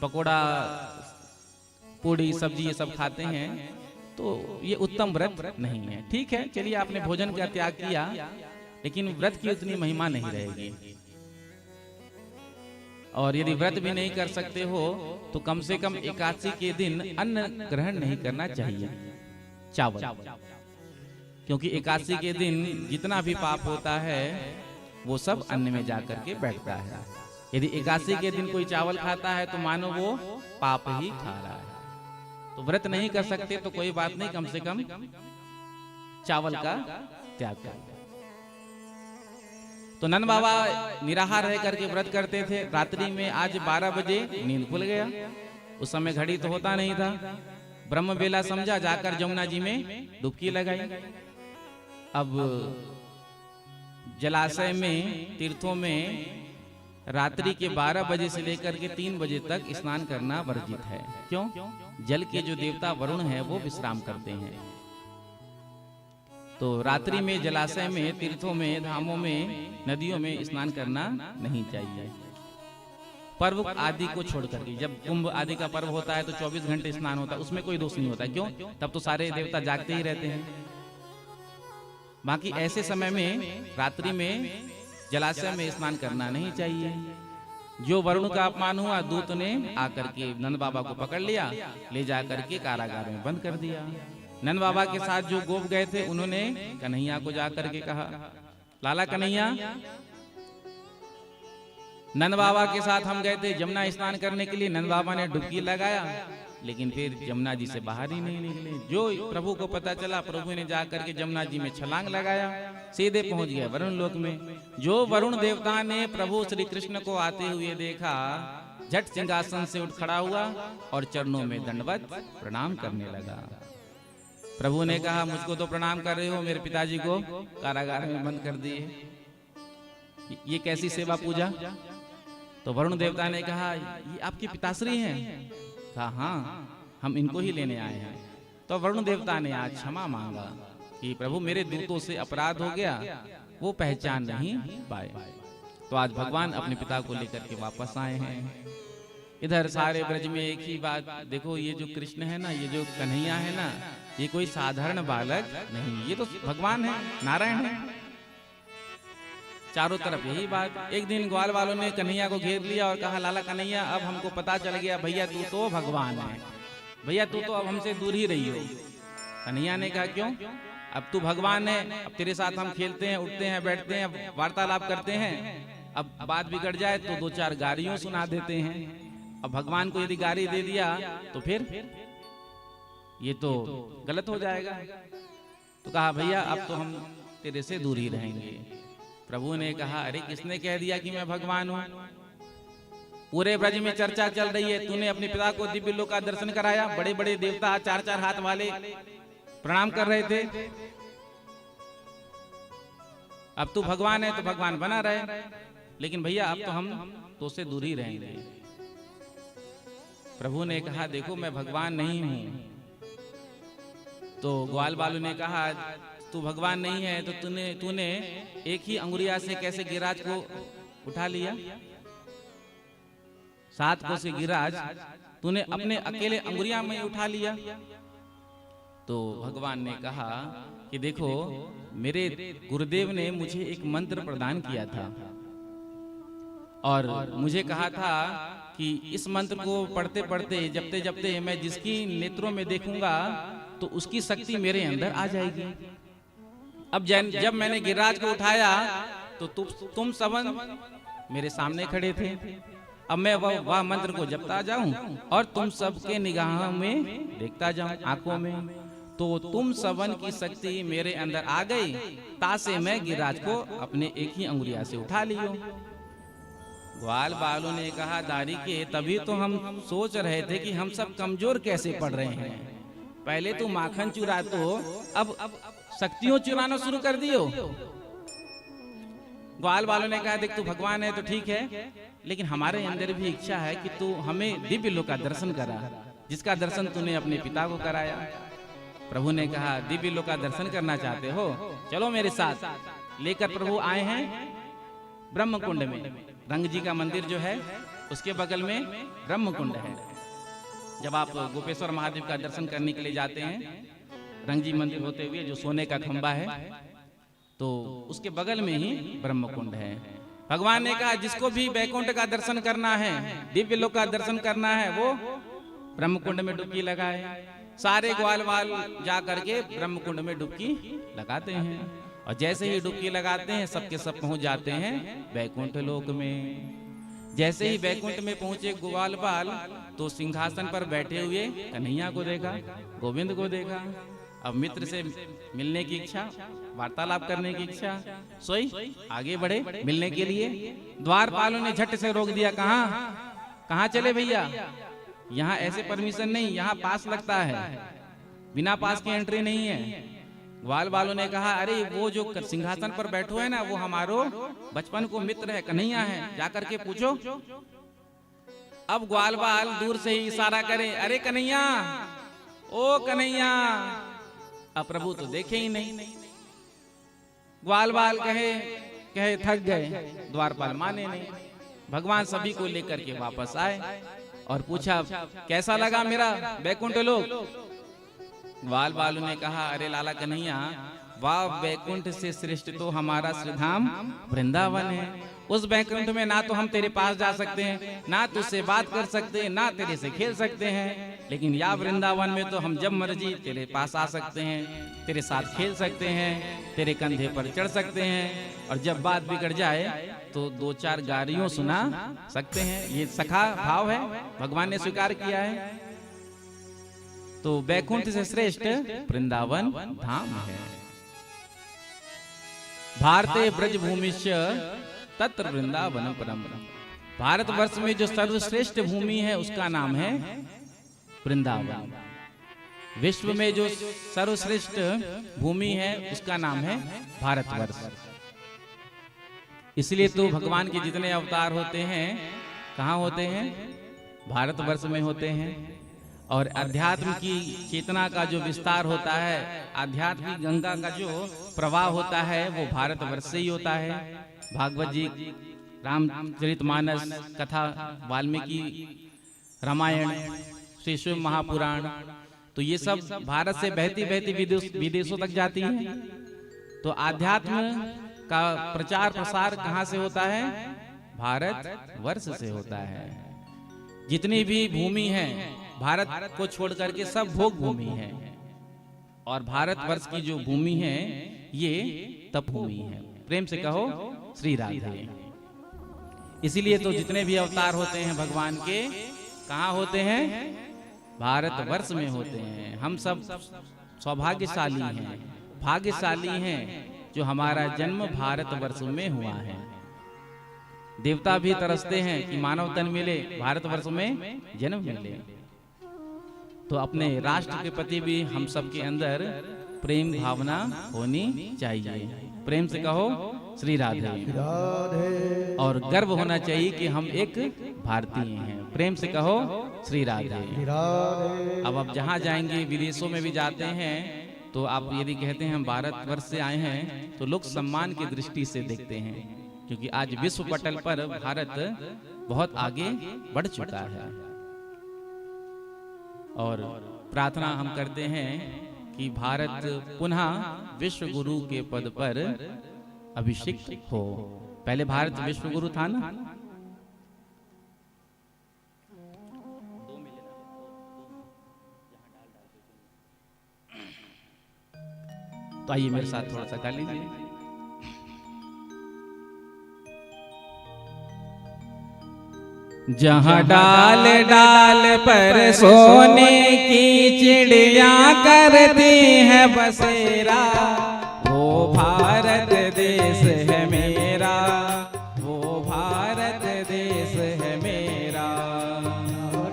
पकोड़ा पूड़ी सब्जी ये सब खाते हैं, तो ये उत्तम व्रत नहीं है। ठीक है, चलिए आपने भोजन का त्याग किया, लेकिन व्रत की उतनी महिमा नहीं रहेगी। और यदि व्रत भी नहीं कर सकते हो तो कम से कम एकादशी के दिन अन्न ग्रहण नहीं करना चाहिए, चावल, क्योंकि एकादशी के दिन जितना भी पाप होता है वो सब अन्न में जाकर के बैठता है। यदि एकादशी के दिन कोई चावल खाता है तो मानो वो पाप ही खा रहा है। तो व्रत नहीं कर सकते तो कोई बात नहीं, कम से कम चावल का त्याग कर। तो नंद बाबा निराहार रह करके व्रत करते थे। रात्रि में आज 12 बजे नींद खुल गया। उस समय घड़ी तो होता नहीं था। ब्रह्म बेला समझा, जाकर जमुना जी में डुबकी लगाई। अब जलाशय में, तीर्थों में रात्रि के 12 बजे से लेकर के 3 बजे तक स्नान करना वर्जित है। क्यों? जल के जो देवता वरुण है वो विश्राम करते हैं। तो रात्रि में जलाशय में, तीर्थों में, धामों में, नदियों में स्नान करना नहीं चाहिए। पर्व आदि को छोड़ करके, जब कुंभ आदि का पर्व होता है तो 24 घंटे स्नान होता है, उसमें कोई दोष नहीं होता। क्यों? तब तो सारे देवता जागते ही रहते हैं। बाकी ऐसे समय में रात्रि में जलाशय में स्नान करना नहीं चाहिए। जो वरुण का अपमान हुआ, दूत ने आकर के नंद बाबा को पकड़ लिया, ले जाकर के कारागार में बंद कर दिया। नंद बाबा के साथ जो गोप गए थे उन्होंने कन्हैया को जाकर के कहा, लाला कन्हैया, नंद बाबा के साथ हम गए थे जमुना स्नान करने के लिए। नंद बाबा ने डुबकी लगाया, लेकिन फिर जमुना जी से बाहर ही नहीं निकले। जो प्रभु को पता चला, प्रभु ने जाकर के जमुना जी में छलांग लगाया, सीधे पहुंच गए वरुण लोक में। जो वरुण देवता ने प्रभु श्री कृष्ण को आते हुए देखा, झट सिंहासन से उठ खड़ा हुआ और चरणों में दंडवत प्रणाम करने लगा। प्रभु ने कहा, मुझको तो प्रणाम कर रहे हो, मेरे पिताजी को कारागार में बंद कर दिए, ये कैसी सेवा पूजा? तो वरुण देवता ने कहा, ये आपके पिताश्री हैं? कहा, हाँ, हम इनको ही लेने आए हैं। तो वरुण देवता ने आज क्षमा मांगा कि प्रभु मेरे दूतों से अपराध हो गया, वो पहचान नहीं पाए। तो आज भगवान अपने पिता को लेकर के वापस आए हैं। इधर सारे ब्रज में एक ही बात, देखो ये जो कृष्ण है ना, ये जो कन्हैया है ना, ये कोई साधारण बालक नहीं, ये तो भगवान है, नारायण है। चारों तरफ यही बात। एक दिन ग्वाल वालों ने कन्हैया को घेर लिया और कहा, लाला कन्हैया, अब हमको पता चल गया, भैया तू तो भगवान है, भैया तू तो अब हमसे दूर ही रही हो। कन्हैया ने कहा, क्यों? अब तू भगवान है, अब तेरे साथ हम खेलते हैं, उठते हैं, बैठते हैं, वार्तालाप करते हैं, अब बात बिगड़ जाए तो 2-4 गालियां सुना देते हैं। अब भगवान को यदि गाली दे दिया तो फिर ये तो गलत हो जाएगा। तो कहा, भैया अब तो हम तेरे से दूर ही रहेंगे। प्रभु ने कहा, अरे किसने कह दिया कि मैं भगवान हूँ? पूरे ब्रज में चर्चा चल रही है, तूने अपने पिता को दिव्य लोक का दर्शन कराया, बड़े बड़े देवता 4-4 हाथ वाले प्रणाम कर रहे थे। अब तू भगवान है तो भगवान बना रहे, लेकिन भैया अब तो हम तो से दूर ही रहेंगे। प्रभु ने कहा, देखो मैं भगवान नहीं हूं। तो ग्वाल बालू ने कहा, तू भगवान नहीं है तो तूने एक ही अंगुरिया से कैसे गिरिराज को उठा लिया? 7 कोस से गिरिराज तूने अपने अकेले अंगुरिया में उठा लिया। तो भगवान ने कहा कि देखो, मेरे गुरुदेव ने मुझे एक मंत्र प्रदान किया था और मुझे कहा था कि इस मंत्र को पढ़ते पढ़ते, जपते जपते मैं जिसकी नेत्रों में देखूंगा तो उसकी शक्ति मेरे अंदर आ जाएगी। अब जब मैंने गिरिराज को उठाया तो तुम सबन मेरे सामने खड़े थे। अब मैं वह मंत्र को जपता जाऊं और तुम सबके निगाहों में देखता जाऊं, आंखों में। तो तुम सबन की शक्ति मेरे अंदर आ गई, तासे मैं गिरिराज को अपने एक ही अंगुलिया से उठा लियो। ग्वाल बालू ने कहा, दारी के तभी तो हम सोच रहे थे कि हम सब कमजोर कैसे पड़ रहे हैं। पहले तो माखन चुरा, तो अब शक्तियों चुराना शुरू कर दियो। ग्वाल बालू ने कहा, देख तू भगवान है तो ठीक है, लेकिन हमारे अंदर भी इच्छा है कि तू हमें दिव्य लोक का दर्शन करा, जिसका दर्शन तूने अपने पिता को कराया। प्रभु ने कहा, दिव्य लोक का दर्शन करना चाहते हो, चलो मेरे साथ। लेकर प्रभु आए हैं ब्रह्म कुंड में। रंग जी का मंदिर जो है उसके बगल में ब्रह्म कुंड है। जब आप गोपेश्वर महादेव का दर्शन करने के लिए जाते हैं, रंग जी मंदिर होते हुए जो सोने का खंबा है, तो उसके बगल में ही ब्रह्म कुंड है। भगवान ने कहा, जिसको भी वैकुंठ का दर्शन करना है, दिव्य लोक का दर्शन करना है, वो ब्रह्म कुंड में डुबकी लगाए। सारे ग्वाल बाल जा करके ब्रह्म कुंड में डुबकी लगाते हैं, और जैसे ही डुबकी लगाते हैं सबके सब पहुंच जाते हैं वैकुंठ लोक में। जैसे ही वैकुंठ में पहुंचे ग्वाल बाल, तो सिंहासन पर बैठे हुए कन्हैया को देखा, गोविंद को देखा। अब मित्र से मिलने की इच्छा, वार्तालाप करने की इच्छा, सोई आगे बढ़े मिलने के लिए। द्वारपालों ने झट से रोक दिया, कहाँ चले भैया, यहाँ ऐसे परमिशन नहीं, यहाँ पास लगता है, बिना पास की एंट्री नहीं है। ग्वाल बालों ने कहा, अरे वो जो सिंहासन पर बैठो है ना, वो हमारो बचपन को मित्र है, कन्हैया है, जाकर के पूछो। अब ग्वाल बाल दूर से ही इशारा करे, अरे कन्हैया, ओ कन्हैया। अब प्रभु तो देखे ही नहीं। ग्वाल बाल कहे थक गए, द्वारपाल माने नहीं। भगवान सभी को लेकर के वापस आए और पूछा, कैसा लगा मेरा वैकुंठ लोक? ग्वाल बालू ने कहा, अरे लाला कन्हैया, वाह, वैकुंठ से श्रेष्ठ तो हमारा श्रीधाम वृंदावन है। उस वैकुंठ में ना तो हम तेरे पास जा सकते हैं, ना तुझसे बात कर सकते हैं, ना तेरे से खेल सकते हैं, लेकिन या वृंदावन में तो हम जब मर्जी तेरे पास आ सकते हैं, तेरे साथ खेल सकते हैं, तेरे कंधे पर चढ़ सकते हैं, और जब बात बिगड़ जाए तो दो चार गालियां सुना सकते हैं। ये सखा भाव है, भगवान ने स्वीकार किया है। तो वैकुंठ से श्रेष्ठ वृंदावन धाम है। भारते ब्रजभूमिश्च तत्र वृंदावन परम। भारतवर्ष में जो सर्वश्रेष्ठ भूमि है उसका नाम है वृंदावन। विश्व में जो सर्वश्रेष्ठ भूमि है उसका नाम है भारतवर्ष। इसलिए तो भगवान के जितने अवतार होते हैं कहाँ होते हैं? भारतवर्ष में होते हैं। और अध्यात्म की चेतना का जो विस्तार होता है, आध्यात्मिक गंगा का जो प्रवाह होता है, वो भारतवर्ष से ही होता है। भागवत जी, रामचरितमानस कथा, वाल्मीकि रामायण, श्री शिव महापुराण, तो ये सब भारत से बहती बहती विदेशों तक जाती है। तो आध्यात्म का प्रचार प्रसार कहाँ से होता है? भारत वर्ष से होता है। जितनी भी भूमि है भारत को छोड़ करके सब भोग भूमि है, और भारतवर्ष की जो भूमि है ये तप भूमि है। प्रेम से कहो श्री राधे। इसीलिए तो जितने भी अवतार होते हैं भगवान के कहाँ होते हैं? भारतवर्ष में होते हैं। हम सब सौभाग्यशाली हैं, भाग्यशाली हैं जो हमारा जन्म भारतवर्ष में हुआ है। देवता भी तरसते हैं कि मानव तन मिले, भारतवर्ष में जन्म मिले। तो अपने राष्ट्र के प्रति भी हम सब के अंदर प्रेम भावना होनी चाहिए। प्रेम से कहो श्री राधे। और गर्व होना चाहिए कि हम एक भारतीय हैं। प्रेम से कहो श्री राधे। अब आप जहाँ जाएंगे, विदेशों में भी जाते हैं, तो आप यदि कहते हैं हम भारतवर्ष से आए हैं, तो लोग सम्मान की दृष्टि से देखते हैं, क्योंकि आज विश्व पटल पर भारत बहुत आगे बढ़ चुका है। और प्रार्थना हम करते हैं कि भारत पुनः विश्व गुरु के पद पर अभिषिक्त हो। पहले भारत विश्व गुरु था ना? तो आइए मेरे साथ थोड़ा सा गा लीजिए। जहाँ डाल डाल पर सोने की चिड़िया करती है बसेरा, वो भारत देश है मेरा, वो भारत देश है मेरा।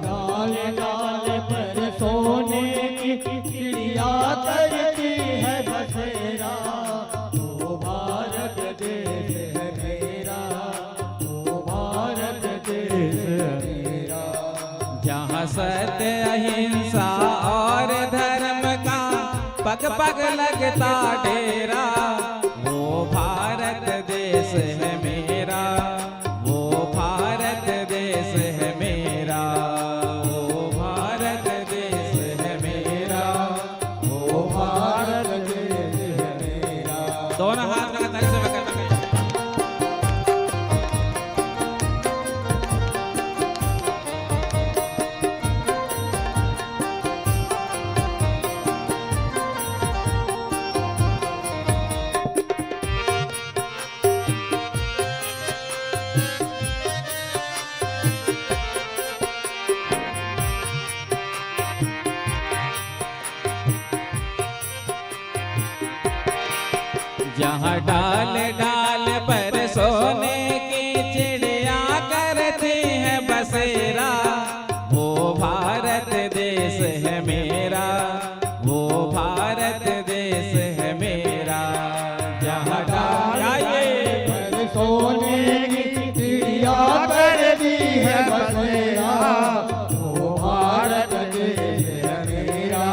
डाल डाल पर सोने की चिड़िया करती है बसेरा, वो भारत देश है मेरा, वो भारत देश है मेरा। जहाँ सत्य अहिंसा और धर्म का पग पग लगता डेरा, वो भारत देश है मेरा, वो भारत देश है मेरा, वो भारत देश है मेरा, वो भारत देश है मेरा। दोनों हाथ लगातार से करना है। जहाँ डाल डाल पर सोने की चिड़िया करती है बसेरा, वो भारत देश है मेरा, वो भारत देश है मेरा। जहाँ डाल पर सोने की चिड़िया करती है बसेरा, वो भारत देश है मेरा,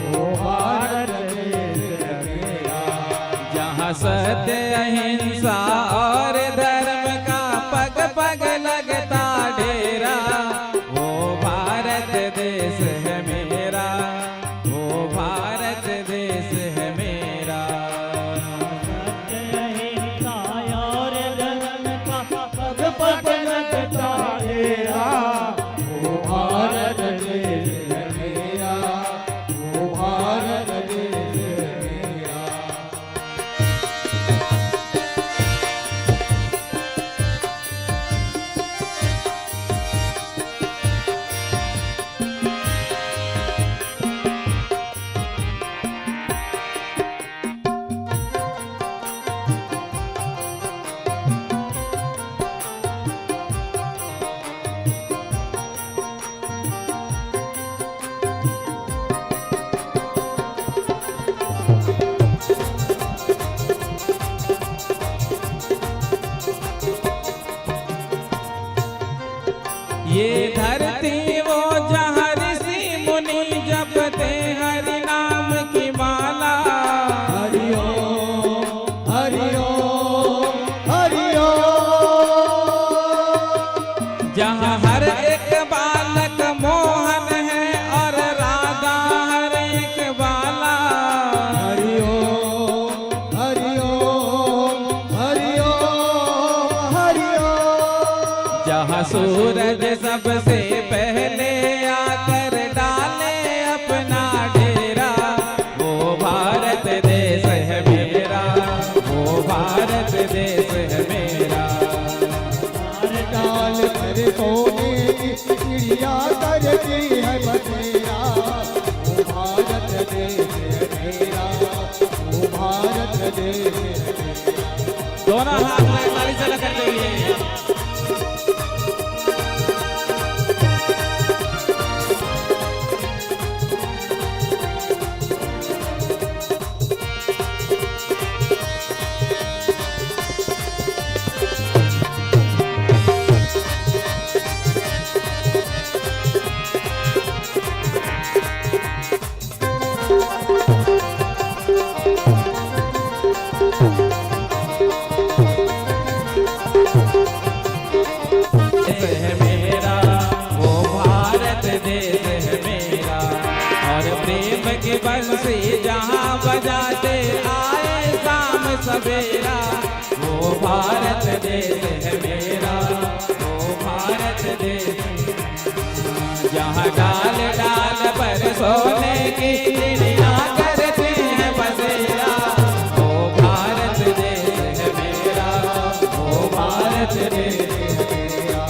वो भारत देश है मेरा। जहाँ सत्य अहिंसा और धर्म का पग पग लगता डेरा, वो भारत देश है मेरा, वो भारत देश है मेरा। अहिंसा और धर्म का पग पग लगता डेरा, वो भारत देश है मेरा, वो भारत देश है मेरा। ये धरती वो जहाँ ऋषि मुनि जपते हरि नाम की माला, हरि ओम हरि ओम हरि ओम। जहाँ हर एक बालक मोहन है और राधा हर एक बाला। हरि ओम हरि ओम हरि ओम हरि ओम। जहाँ सूरज सबसे पहले आकर डाले अपना डेरा, वो भारत देश है मेरा, वो भारत देश है मेरा। डाल पर सोने की चिड़िया करती है बसेरा, वो भारत देश है मेरा, वो भारत देश है मेरा। दोनों हाथ में ताली से करते हुए है मेरा, वो भारत देश है मेरा। और प्रेम के बंसी जहाँ बजाते आए शाम सवेरा, वो भारत देश है मेरा, वो भारत देश। जहाँ डाल डाल पर सोने की चिड़िया करती है बसेरा, वो भारत देश है मेरा, वो भारत देश है मेरा।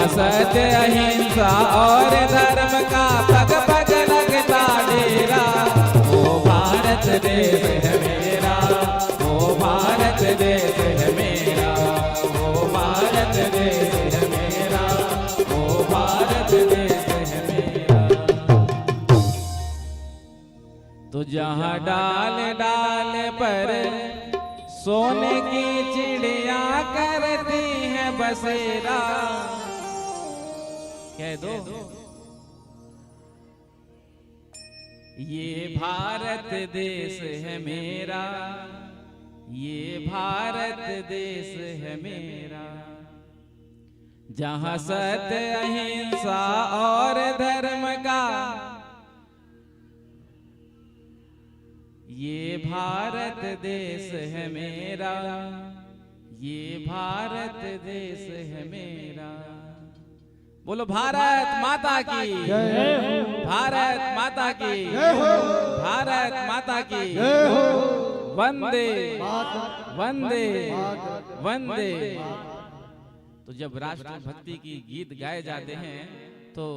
जहाँ सत्य अहिंसा और धर्म का पग पग लगता डेरा, वो भारत देश है मेरा, वो भारत देश है मेरा, वो भारत देश है मेरा, वो भारत देश है मेरा। तो जहाँ डाल डाल पर सोने की चिड़िया करती है बसेरा, कह दो ये भारत देश है मेरा, ये भारत देश है मेरा। जहाँ सत्य अहिंसा और धर्म का, ये भारत देश है मेरा, ये भारत देश है मेरा। बोलो भारत माता की जय, भारत माता की जय हो, भारत माता की जय हो, वंदे मातरम, वंदे मातरम, वंदे। मातरम। तो जब राष्ट्र भक्ति की गीत गाए जाते हैं तो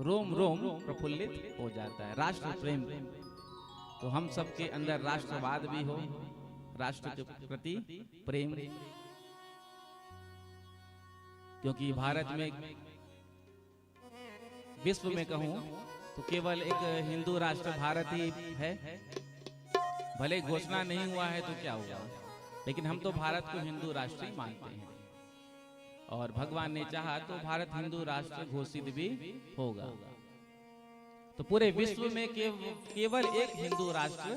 रोम रोम प्रफुल्लित हो जाता है, राष्ट्र प्रेम। तो हम सबके अंदर राष्ट्रवाद भी हो, राष्ट्र के प्रति प्रेम, क्योंकि भारत में, विश्व में कहूं तो केवल एक हिंदू राष्ट्र भारत ही है। भले घोषणा नहीं हुआ है तो क्या हुआ, लेकिन हम तो भारत को हिंदू राष्ट्र ही मानते हैं, और भगवान ने चाहा तो भारत हिंदू राष्ट्र घोषित भी होगा। तो पूरे विश्व में केवल एक हिंदू राष्ट्र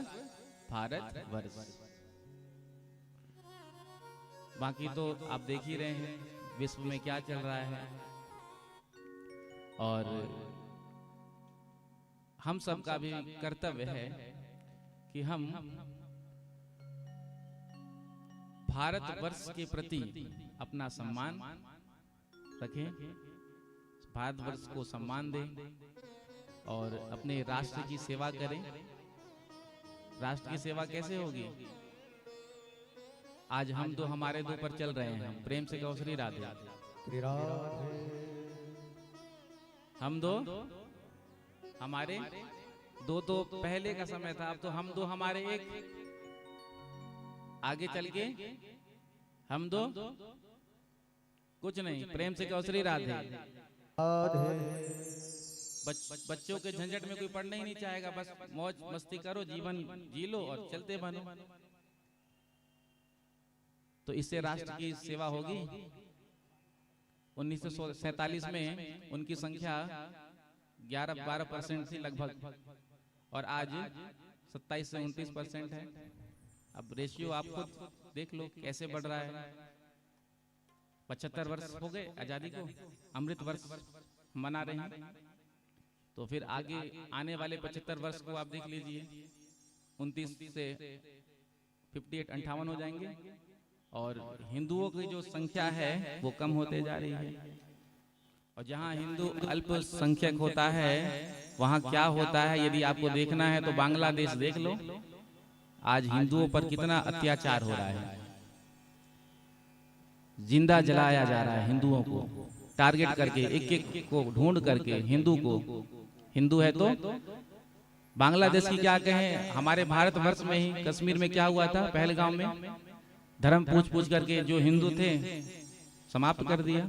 भारत वर्ष। बाकी तो आप देख ही रहे हैं विश्व में क्या चल रहा है, और हम सब का भी कर्तव्य है कि हम भारतवर्ष के प्रति अपना सम्मान रखें, भारतवर्ष को सम्मान दें और अपने राष्ट्र की सेवा करें। राष्ट्र की सेवा कैसे होगी? आज हम दो हमारे दो पर चल रहे हैं, प्रेम से कहो श्री राधे। श्री राधे। हम दो हमारे दो तो पहले का समय था, अब तो हम दो हमारे एक, आगे चल के हम दो कुछ नहीं। प्रेम से कहो श्री राधे। बच्चों के झंझट में कोई पढ़ना ही नहीं चाहेगा, बस मौज मस्ती करो, जीवन जी लो और चलते बनो। तो इससे राष्ट्र की सेवा होगी। 1947 में उनकी संख्या 11-12% थी लगभग, और आज 27 से 29% है। अब रेशियो आप खुद देख लो कैसे बढ़ रहा है। 75 वर्ष हो गए आजादी को, अमृत वर्ष मना रहे हैं, तो फिर आगे आने वाले 75 वर्ष को आप देख लीजिए, 29 से 58 हो जाएंगे, और हिंदुओं की जो संख्या है वो कम होते जा रही है। और जहाँ हिंदू अल्पसंख्यक होता है वहाँ क्या होता है, यदि आपको देखना है तो बांग्लादेश देख लो। आज हिंदुओं पर कितना अत्याचार हो रहा है, जिंदा जलाया जा रहा है हिंदुओं को, टारगेट करके एक एक को ढूंढ करके हिंदू को। हिंदू है तो बांग्लादेश की क्या कहें, हमारे भारतवर्ष में ही कश्मीर में क्या हुआ था, पहलगाम में धर्म पूछ करके जो हिंदू थे समाप्त कर दिया।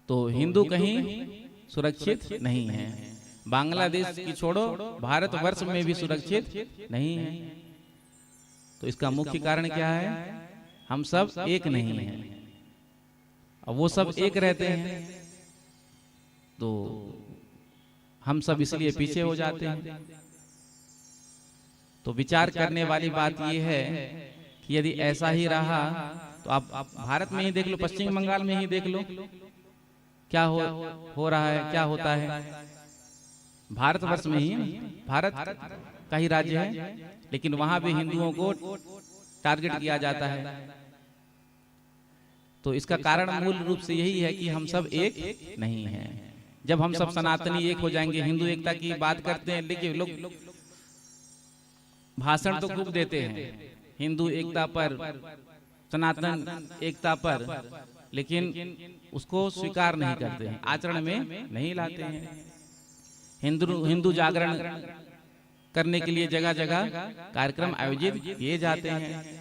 तो हिंदू कहीं सुरक्षित नहीं है, बांग्लादेश की छोड़ो भारतवर्ष में भी सुरक्षित नहीं है। तो इसका मुख्य कारण क्या है, हम सब एक नहीं हैं, और वो सब एक रहते हैं, तो हम सब इसलिए पीछे हो जाते हैं। तो विचार करने वाली बात यह है कि यदि ऐसा ही रहा तो आप भारत में ही देख लो, पश्चिम बंगाल में ही देख लो क्या हो रहा है, क्या होता है। भारतवर्ष में ही, भारत का ही राज्य है, लेकिन वहां भी हिंदुओं को टारगेट किया जाता है। तो इसका कारण मूल रूप से यही है कि हम सब एक नहीं हैं। जब हम सब सनातनी एक हो जाएंगे, हिंदू एकता की बात करते हैं, लेकिन लोग भाषण तो खूब देते हैं हिंदू एकता पर, सनातन एकता पर, लेकिन उसको स्वीकार नहीं करते हैं, आचरण में नहीं लाते हैं। हिंदू जागरण करने के लिए जगह जगह कार्यक्रम आयोजित किए जाते हैं,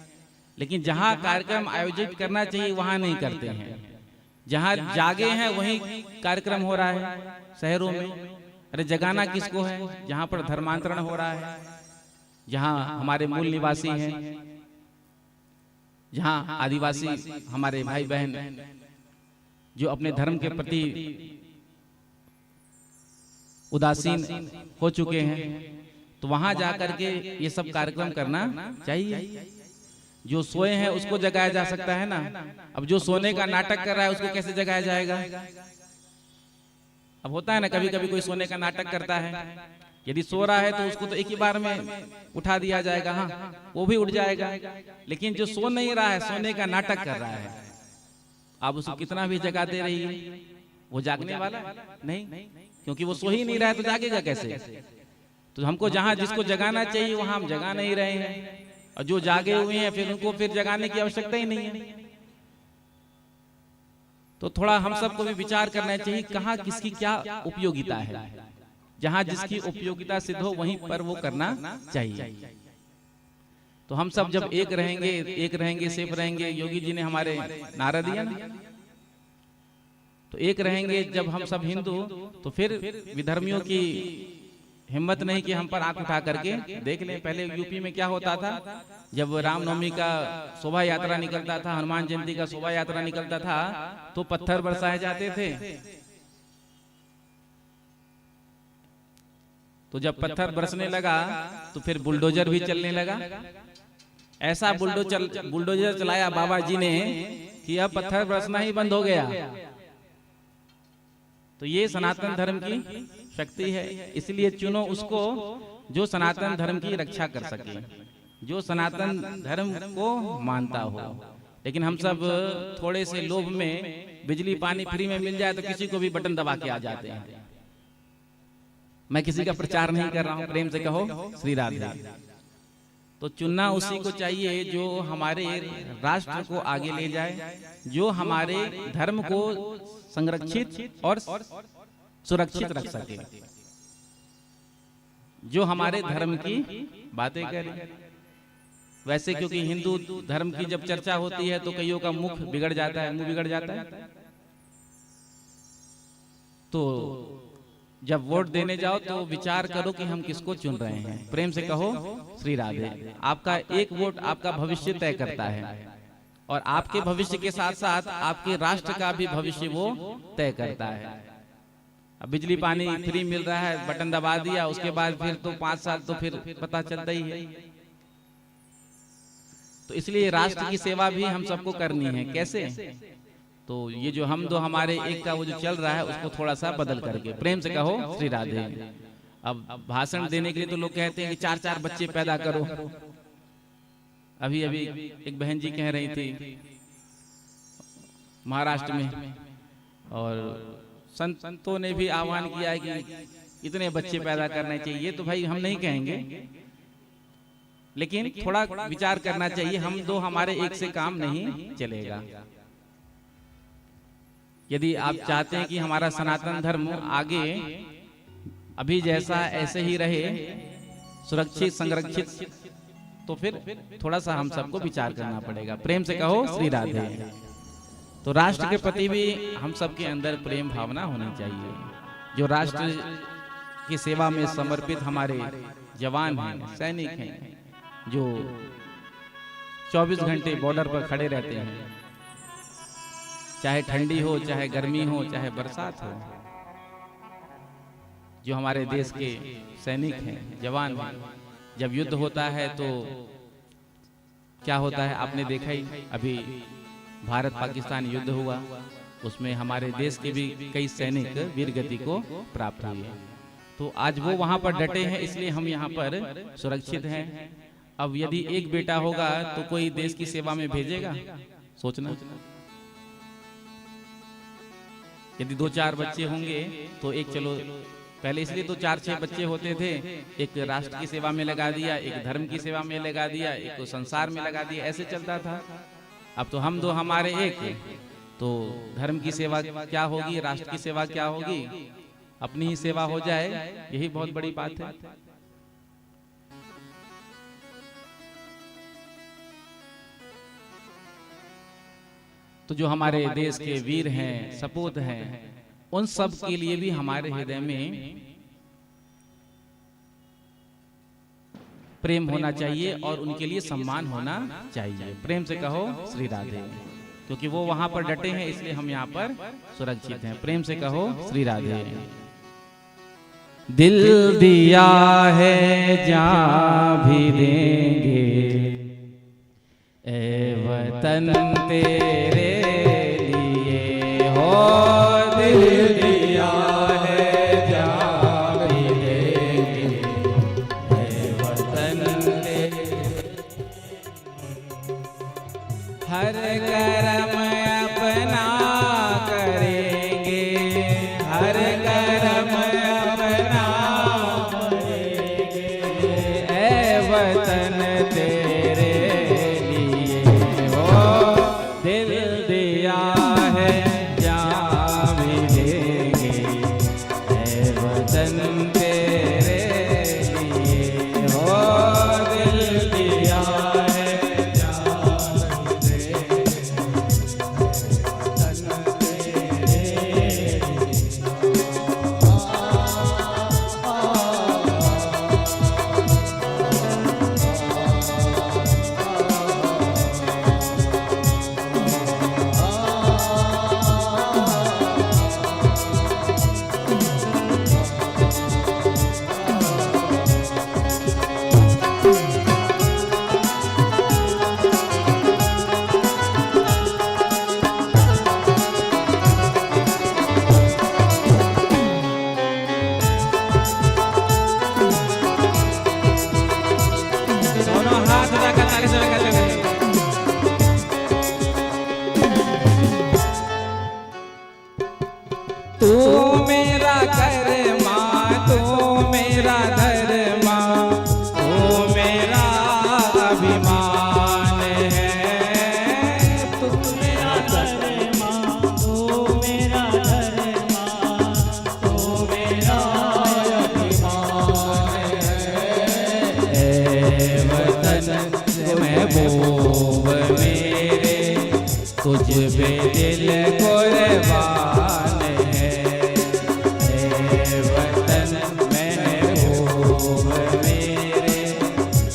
लेकिन जहां कार्यक्रम आयोजित करना चाहिए वहां नहीं करते हैं। जहां जागे हैं वहीं कार्यक्रम हो रहा है शहरों में। अरे जगाना किसको है? जहां पर धर्मांतरण हो रहा है, जहां हमारे मूल निवासी हैं, जहां आदिवासी हमारे भाई बहन जो अपने धर्म के प्रति उदासीन हो चुके हैं, तो वहां जाकर के ये सब कार्यक्रम करना चाहिए। जो सोए हैं उसको जगाया जा सकता है ना। अब जो सोने का नाटक कर रहा है उसको कैसे जगाया जाएगा? अब होता है ना, कभी कभी कोई सोने का नाटक करता है, यदि सो रहा है तो उसको तो एक ही बार में उठा दिया जाएगा, हाँ वो भी उठ जाएगा। लेकिन जो सो नहीं रहा है, सोने का नाटक कर रहा है, आप उसको कितना भी जगा दे रही है, वो जागने वाला नहीं, क्योंकि वो सो ही नहीं रहा है तो जागेगा कैसे? तो हमको जहां जिसको जगाना चाहिए वहां हम जगा नहीं रहे हैं, और जो जागे हुए हैं फिर उनको फिर जगाने की आवश्यकता ही नहीं है। तो थोड़ा हम सबको भी विचार करना चाहिए कहाँ किसकी क्या उपयोगिता है। जहां जिसकी उपयोगिता सिद्ध हो वहीं पर वो करना चाहिए। तो हम सब जब एक रहेंगे सेफ रहेंगे। योगी जी ने हमारे नारा दिया ना, तो एक रहेंगे जब हम सब हिंदू, तो फिर विधर्मियों की हिम्मत नहीं कि हम पर आंख उठा करके देख लें। पहले यूपी में क्या होता था, जब रामनवमी का शोभा यात्रा निकलता था, हनुमान जयंती का शोभा यात्रा निकलता था, तो पत्थर बरसाए जाते थे। तो जब पत्थर बरसने लगा तो फिर बुलडोजर भी चलने लगा। ऐसा बुलडोजर चलाया बाबा जी ने कि अब पत्थर बरसना ही बंद हो गया। तो ये सनातन धर्म की शक्ति है। इसलिए चुनो उसको जो सनातन धर्म की रक्षा कर सके, जो सनातन धर्म को मानता हो। लेकिन हम सब थोड़े से लोभ में बिजली पानी फ्री में मिल जाए तो किसी को भी बटन दबा के आ जाते हैं। मैं किसी का प्रचार नहीं कर रहा हूं, प्रेम से कहो श्री राधे। तो चुनना उसी को चाहिए जो हमारे राष्ट्र को आगे ले जाए, जो हमारे धर्म को संरक्षित और सुरक्षित रख सके, जो हमारे धर्म की बातें करे। वैसे क्योंकि हिंदू धर्म की जब चर्चा होती है तो कईयों का मुख बिगड़ जाता है, मुंह बिगड़ जाता है। तो जब वोट देने जाओ तो विचार करो कि हम किसको चुन रहे हैं। प्रेम से कहो श्री राधे। आपका एक वोट आपका भविष्य तय करता है, और आपके भविष्य के साथ साथ आपके राष्ट्र का भी भविष्य वो तय करता है। अब बिजली पानी फ्री मिल रहा है, बटन दबा दिया, उसके बाद फिर तो 5 साल तो फिर पता चलता ही है। तो इसलिए राष्ट्र की सेवा भी हम सबको करनी है। कैसे? तो ये जो हम दो हमारे एक का वो जो चल रहा है उसको थोड़ा सा बदल करके। प्रेम से कहो श्री राधे। अब भाषण देने के लिए तो लोग कहते हैं कि 4-4 बच्चे पैदा करो। अभी एक बहन जी कह रही थी महाराष्ट्र में, और संतों ने भी आह्वान किया है कि इतने बच्चे पैदा करने चाहिए। तो भाई हम नहीं कहेंगे, लेकिन थोड़ा विचार करना चाहिए। हम दो हमारे एक से काम नहीं चलेगा। यदि आप चाहते हैं कि हमारा सनातन धर्म आगे अभी जैसा ऐसे ही रहे, सुरक्षित संरक्षित, तो फिर थोड़ा सा हम सबको विचार करना पड़ेगा। प्रेम से कहो श्री राधे। तो राष्ट्र के प्रति भी हम सबके अंदर प्रेम भावना होनी चाहिए। जो राष्ट्र की सेवा में समर्पित हमारे जवान हैं, सैनिक हैं, जो 24 घंटे बॉर्डर पर खड़े रहते हैं, चाहे ठंडी हो, चाहे गर्मी हो, चाहे बरसात हो, जो हमारे देश के सैनिक हैं, जवान हैं। जब युद्ध होता है तो क्या होता है आपने देखा ही, अभी भारत पाकिस्तान युद्ध हुआ, उसमें हमारे देश के भी कई सैनिक वीरगति को प्राप्त हुए। तो आज वो वहां पर डटे हैं, इसलिए हम यहाँ पर सुरक्षित हैं। अब यदि एक बेटा होगा तो कोई देश की सेवा में भेजेगा? सोचना। यदि 2-4 बच्चे होंगे तो एक, चलो पहले इसलिए तो 4-6 बच्चे होते थे, एक राष्ट्र की सेवा में लगा दिया, एक धर्म की सेवा में लगा दिया, एक तो संसार में लगा दिया, ऐसे चलता था। अब तो हम दो हमारे एक, तो धर्म की सेवा क्या होगी, राष्ट्र की सेवा क्या होगी, अपनी ही सेवा हो जाए, यही बहुत बड़ी बात है। तो जो हमारे देश के वीर हैं, सपूत हैं, उन सब के लिए भी हमारे हृदय में प्रेम होना चाहिए और उनके लिए सम्मान होना चाहिए। प्रेम से कहो श्री राधे, क्योंकि वो वहां पर डटे हैं, इसलिए हम यहाँ पर सुरक्षित हैं। प्रेम से कहो श्री राधे। दिल दिया है जान भी देंगे, ए वतन तेरे लिए हो। दिल दिया है जान भी देंगे, ए वतन तेरे। हर कर्म अपना करेंगे, हर कर्म अपना करेंगे, ए वतन तेरे लिए हो। दिल दिया है जान भी देंगे, ए वतन तेरे लिए हो। दिल दिया है जान भी तू मेरा कर्मा, तू मेरा धर्मा, तू मेरा अभिमान है। तू मेरा धर्मा, तू मेरा धर्मा, तू मेरा अभिमान है। ए वतन महबूब मेरे, तुझ पे दिल कुर्बान है। ए वतन महबूब मेरे,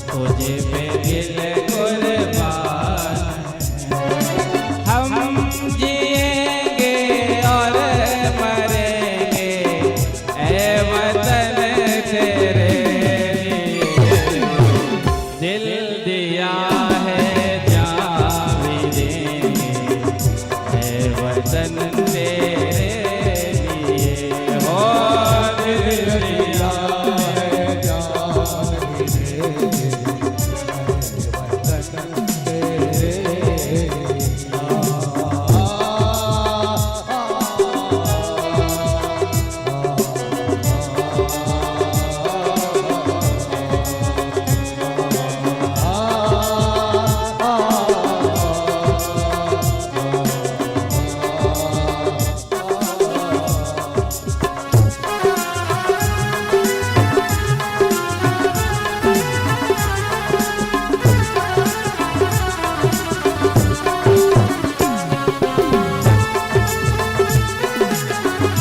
तुझ पे दिल कुर्बान है। हम जिएंगे और मरेंगे, ए वतन तेरे लिए। दिल दिया है जान भी देंगे, ए वतन तेरे लिए हो। दिल दिया है जान भी देंगे, वतन तेरे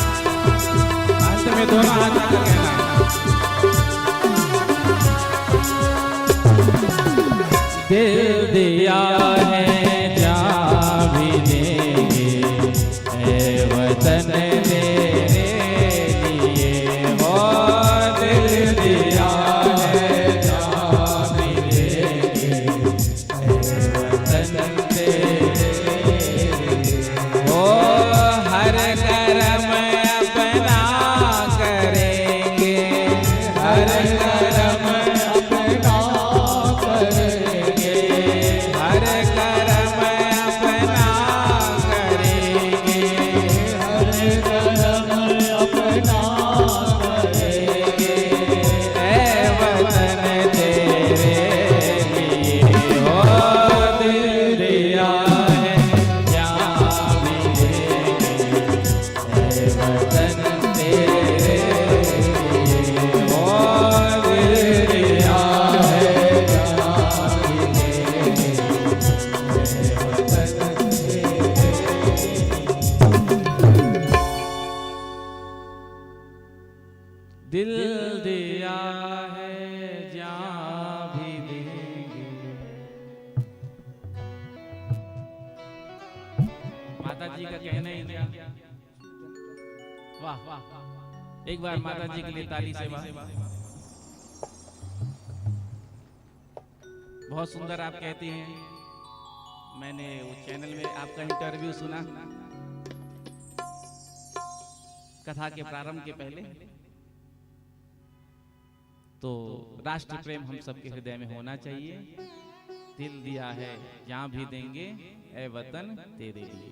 अंत में दोनों हाथ आकर कहना, दिल दिया है जान भी देंगे, ए वतन तेरे लिए हो। दिल दिया है जान भी देंगे, ए वतन तेरे हो। हर कर्म अपना करेंगे, दिल दिया है जहाँ भी देंगे। माता जी का कहना ही क्या। वाह वाह, एक बार माता जी के लिए ताली से वाह। बहुत सुंदर आप कहती हैं। मैंने वो चैनल में आपका इंटरव्यू सुना कथा के प्रारंभ के पहले। तो राष्ट्र प्रेम हम सबके हृदय में होना चाहिए। दिल दिया है जहाँ भी देंगे ए वतन तेरे लिए।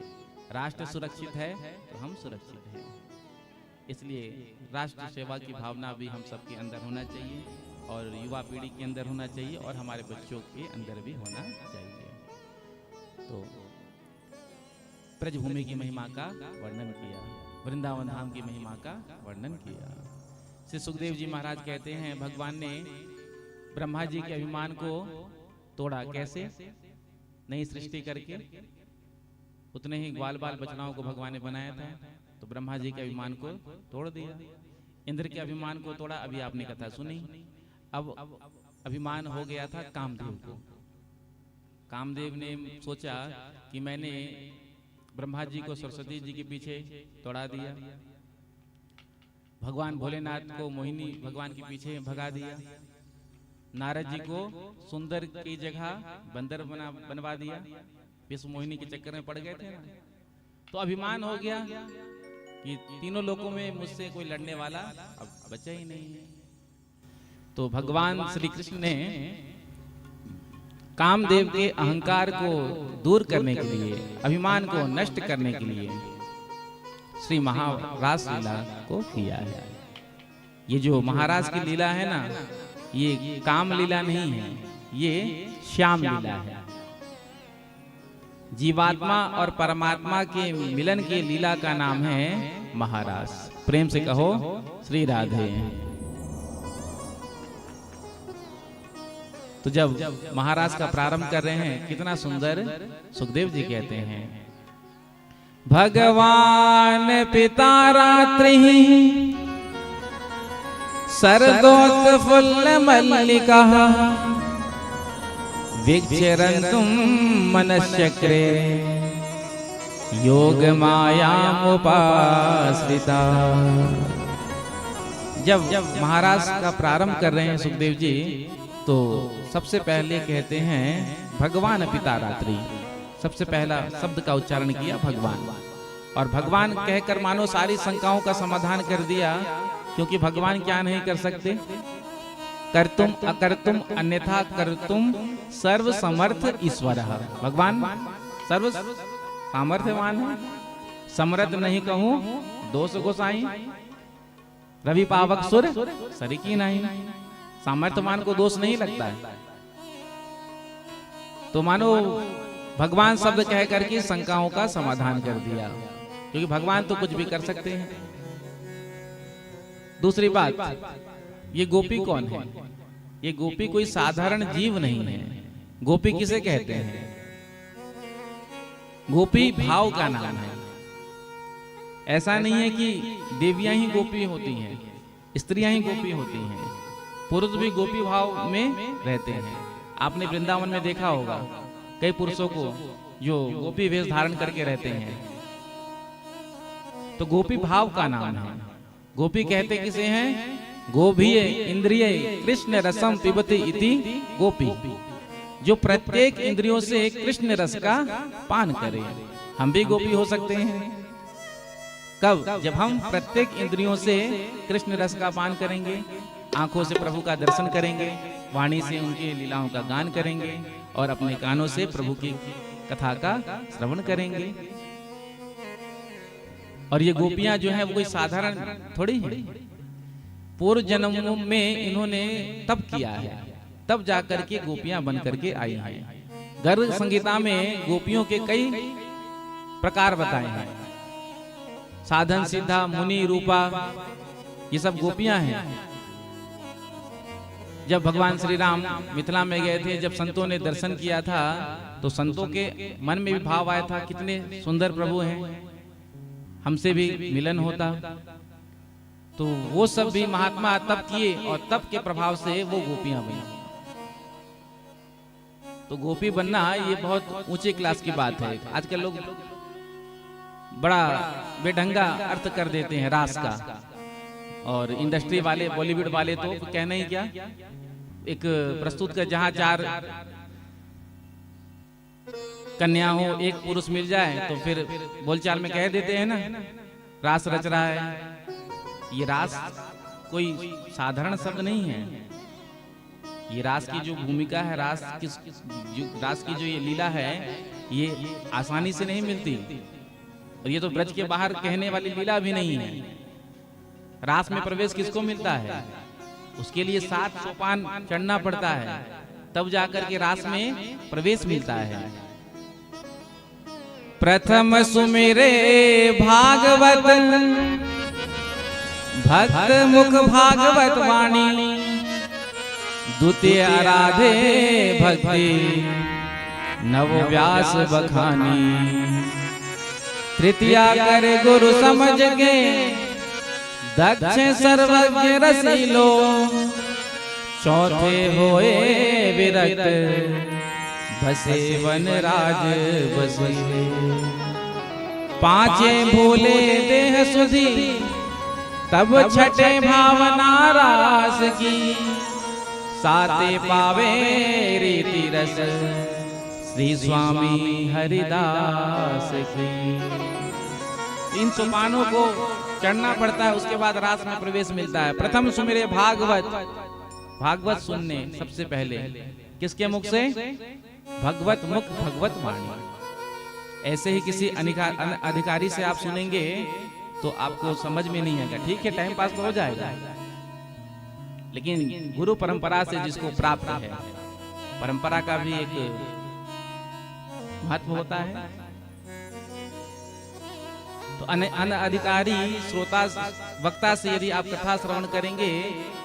राष्ट्र सुरक्षित है तो हम सुरक्षित हैं। इसलिए राष्ट्र सेवा की भावना भी हम सबके अंदर होना चाहिए और युवा पीढ़ी के अंदर होना चाहिए और हमारे बच्चों के अंदर भी होना चाहिए। तो ब्रजभूमि की महिमा का वर्णन किया, वृंदावन धाम की महिमा का वर्णन किया। श्री सुखदेव जी महाराज कहते हैं भगवान ने ब्रह्मा जी के अभिमान को तोड़ा। कैसे? नई सृष्टि करके। उतने ही ग्वाल बाल बछड़ाओं को भगवान ने बनाया था, तो ब्रह्मा जी के अभिमान को तोड़ दिया। इंद्र के अभिमान को तोड़ा, अभी आपने कथा सुनी। अब अभिमान हो गया था कामदेव को। कामदेव ने सोचा कि मैंने ब्रह्मा जी को सरस्वती जी के पीछे तोड़ा दिया, भगवान भोलेनाथ को मोहिनी भगवान के पीछे भगा दिया, नारद जी को सुंदर की जगह बंदर बनवा दिया। विश्व मोहिनी के चक्कर में पड़ गए थे ना। तो अभिमान हो गया कि तीनों लोकों में मुझसे कोई लड़ने वाला अब बचा ही नहीं है। तो भगवान श्री कृष्ण ने कामदेव के अहंकार को दूर करने के लिए, अभिमान को नष्ट करने के लिए श्री महारास लीला को किया है। ये जो महाराज की लीला है ना, ये काम लीला नहीं है, ये श्याम लीला है। जीवात्मा और परमात्मा के मिलन की लीला का नाम है महारास। प्रेम से कहो श्री राधे। तो जब महाराज का प्रारंभ कर रहे हैं, कितना सुंदर सुखदेव जी कहते हैं, भगवान पिता रात्रि शरदोत्फुल्ल मल्लिका विचरन्तुं मनश्चक्रे योग मायामुपाश्रिता। जब महाराज का प्रारंभ कर रहे हैं सुखदेव जी, तो सबसे पहले कहते हैं भगवान पिता रात्रि। सबसे पहला शब्द का उच्चारण किया भगवान, और भगवान कहकर मानो सारी शंकाओं का समाधान कर दिया। क्योंकि भगवान क्या नहीं कर सकते? कर्तुम अकर्तुम अन्यथा कर्तुम सर्व समर्थ ईश्वर। भगवान सर्व सामर्थ्यवान है। समर्थ नहीं कहूं दोष गोसाई, रवि पावक सुर सरिकी नहीं। सामर्थ्यवान को दोष नहीं लगता है। तो मानो भगवान शब्द कह करके शंकाओं का समाधान कर दिया, क्योंकि भगवान तो कुछ भी कर सकते हैं। दूसरी बात, ये गोपी कौन है? ये गोपी कोई साधारण जीव नहीं है। गोपी किसे कहते हैं? गोपी भाव का नाम है। ऐसा नहीं है कि देवियां ही गोपी होती हैं, स्त्रियां ही गोपी होती हैं, पुरुष भी गोपी भाव में रहते हैं। आपने वृंदावन में देखा होगा कई पुरुषों को जो गोपी वेश धारण करके रहते हैं। तो गोपी भाव का नाम है। गोपी कहते किसे हैं? गोभिये इंद्रिये कृष्ण रसम पिबति इति गोपी, जो प्रत्येक इंद्रियों से कृष्ण रस का पान करे। हम भी गोपी हो सकते हैं। कब? जब हम प्रत्येक इंद्रियों से कृष्ण रस का पान करेंगे, आंखों से प्रभु का दर्शन करेंगे, वाणी से उनकी लीलाओं का गान करेंगे और अपने कानों से प्रभु की कथा का श्रवण करेंगे। और ये गोपियां जो है वो कोई साधारण थोड़ी है। पूर्व जन्मों में इन्होंने तप किया है, तब जाकर के गोपियां बन करके आई हैं। गर्ग संगीता में गोपियों के कई प्रकार बताए हैं। साधन सिद्धा मुनि रूपा, ये सब गोपियां हैं। जब भगवान श्री राम मिथिला में गए थे, जब संतों ने दर्शन किया था, तो संतों के मन में भी भाव आया था कितने सुंदर प्रभु हैं, हमसे भी मिलन होता। तो वो सब भी महात्मा तप किए और तप के प्रभाव से वो गोपियां बनी। तो गोपी बनना ये बहुत ऊंचे क्लास की बात है। आजकल लोग बड़ा बेढंगा अर्थ कर देते हैं रास का, और इंडस्ट्री वाले बॉलीवुड वाले तो कहना ही क्या, एक प्रस्तुत कर जहां 4 कन्या हो, एक पुरुष मिल जाए तो फिर बोलचाल में कह देते हैं ना रास रच रहा है। ये रास कोई साधारण शब्द नहीं है। ये रास की जो भूमिका है, रास की जो ये लीला है, ये आसानी से नहीं मिलती। और ये तो ब्रज के बाहर कहने वाली लीला भी नहीं है। रास में प्रवेश किसको मिलता है? उसके लिए 7 सोपान चढ़ना पड़ता है, तब जाकर के रास में प्रवेश मिलता है। प्रथम सुमिरे भागवत भक्त मुख भागवत वाणी, द्वितीय आराधे भक्ति नव व्यास बखानी, तृतीया करे गुरु समझ के दक्ष सर्वज्ञ रसीलो, चौथे होए विरक्त बसे वन राज बसीले, पांचे भूले देह सुधी तब छठे भावना रास की, साते पावे रीति रस श्री स्वामी हरिदास की। 3 सोपानों को चढ़ना पड़ता है, उसके बाद रास में प्रवेश मिलता है। प्रथम सुमिरे भागवत, भागवत सुनने सबसे पहले किसके मुख से? भगवत मुख भगवत वाणी। ऐसे ही किसी अधिकारी से आप सुनेंगे तो आपको समझ में नहीं आएगा। ठीक है, टाइम पास तो हो जाएगा, लेकिन गुरु परंपरा से जिसको प्राप्त है, परंपरा का भी एक महत्व होता है। तो अनधिकारी श्रोता वक्ता से यदि आप कथा श्रवण करेंगे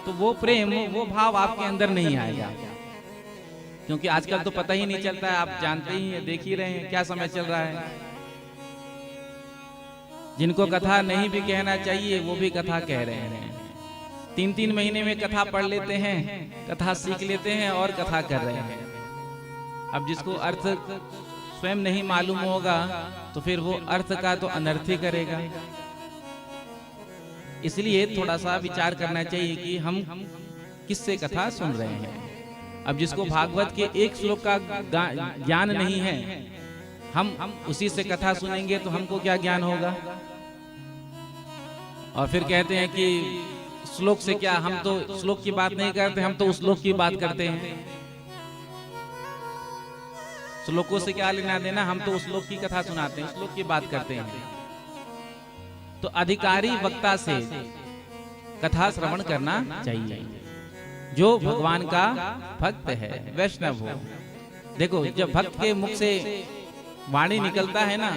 तो वो प्रेम, वो भाव आपके अंदर नहीं आएगा। क्योंकि आजकल तो पता ही नहीं चलता है, आप जानते ही हैं, देख ही रहे हैं क्या समय चल रहा है। जिनको कथा नहीं भी कहना चाहिए वो भी कथा कह रहे हैं। 3-3 महीने में कथा पढ़ लेते हैं, कथा सीख लेते हैं और कथा कर रहे हैं। अब जिसको अर्थ स्वयं नहीं मालूम होगा तो फिर वो अर्थ का तो अनर्थ ही करेगा। इसलिए थोड़ा सा विचार करना चाहिए कि हम किससे कथा सुन रहे हैं। अब जिसको भागवत के एक श्लोक का ज्ञान नहीं है, हम उसी से कथा सुनेंगे तो हमको क्या ज्ञान होगा? और फिर कहते हैं कि श्लोक से क्या, हम तो श्लोक की बात नहीं करते, हम तो उस श्लोक की बात करते हैं। श्लोकों से क्या लेना देना, हम तो उस श्लोक की कथा सुनाते हैं, उस श्लोक की बात करते हैं। तो अधिकारी वक्ता से कथा श्रवण करना चाहिए जो भगवान का भक्त है, वैष्णव हो। देखो, जब भक्त के मुख से वाणी निकलता है ना,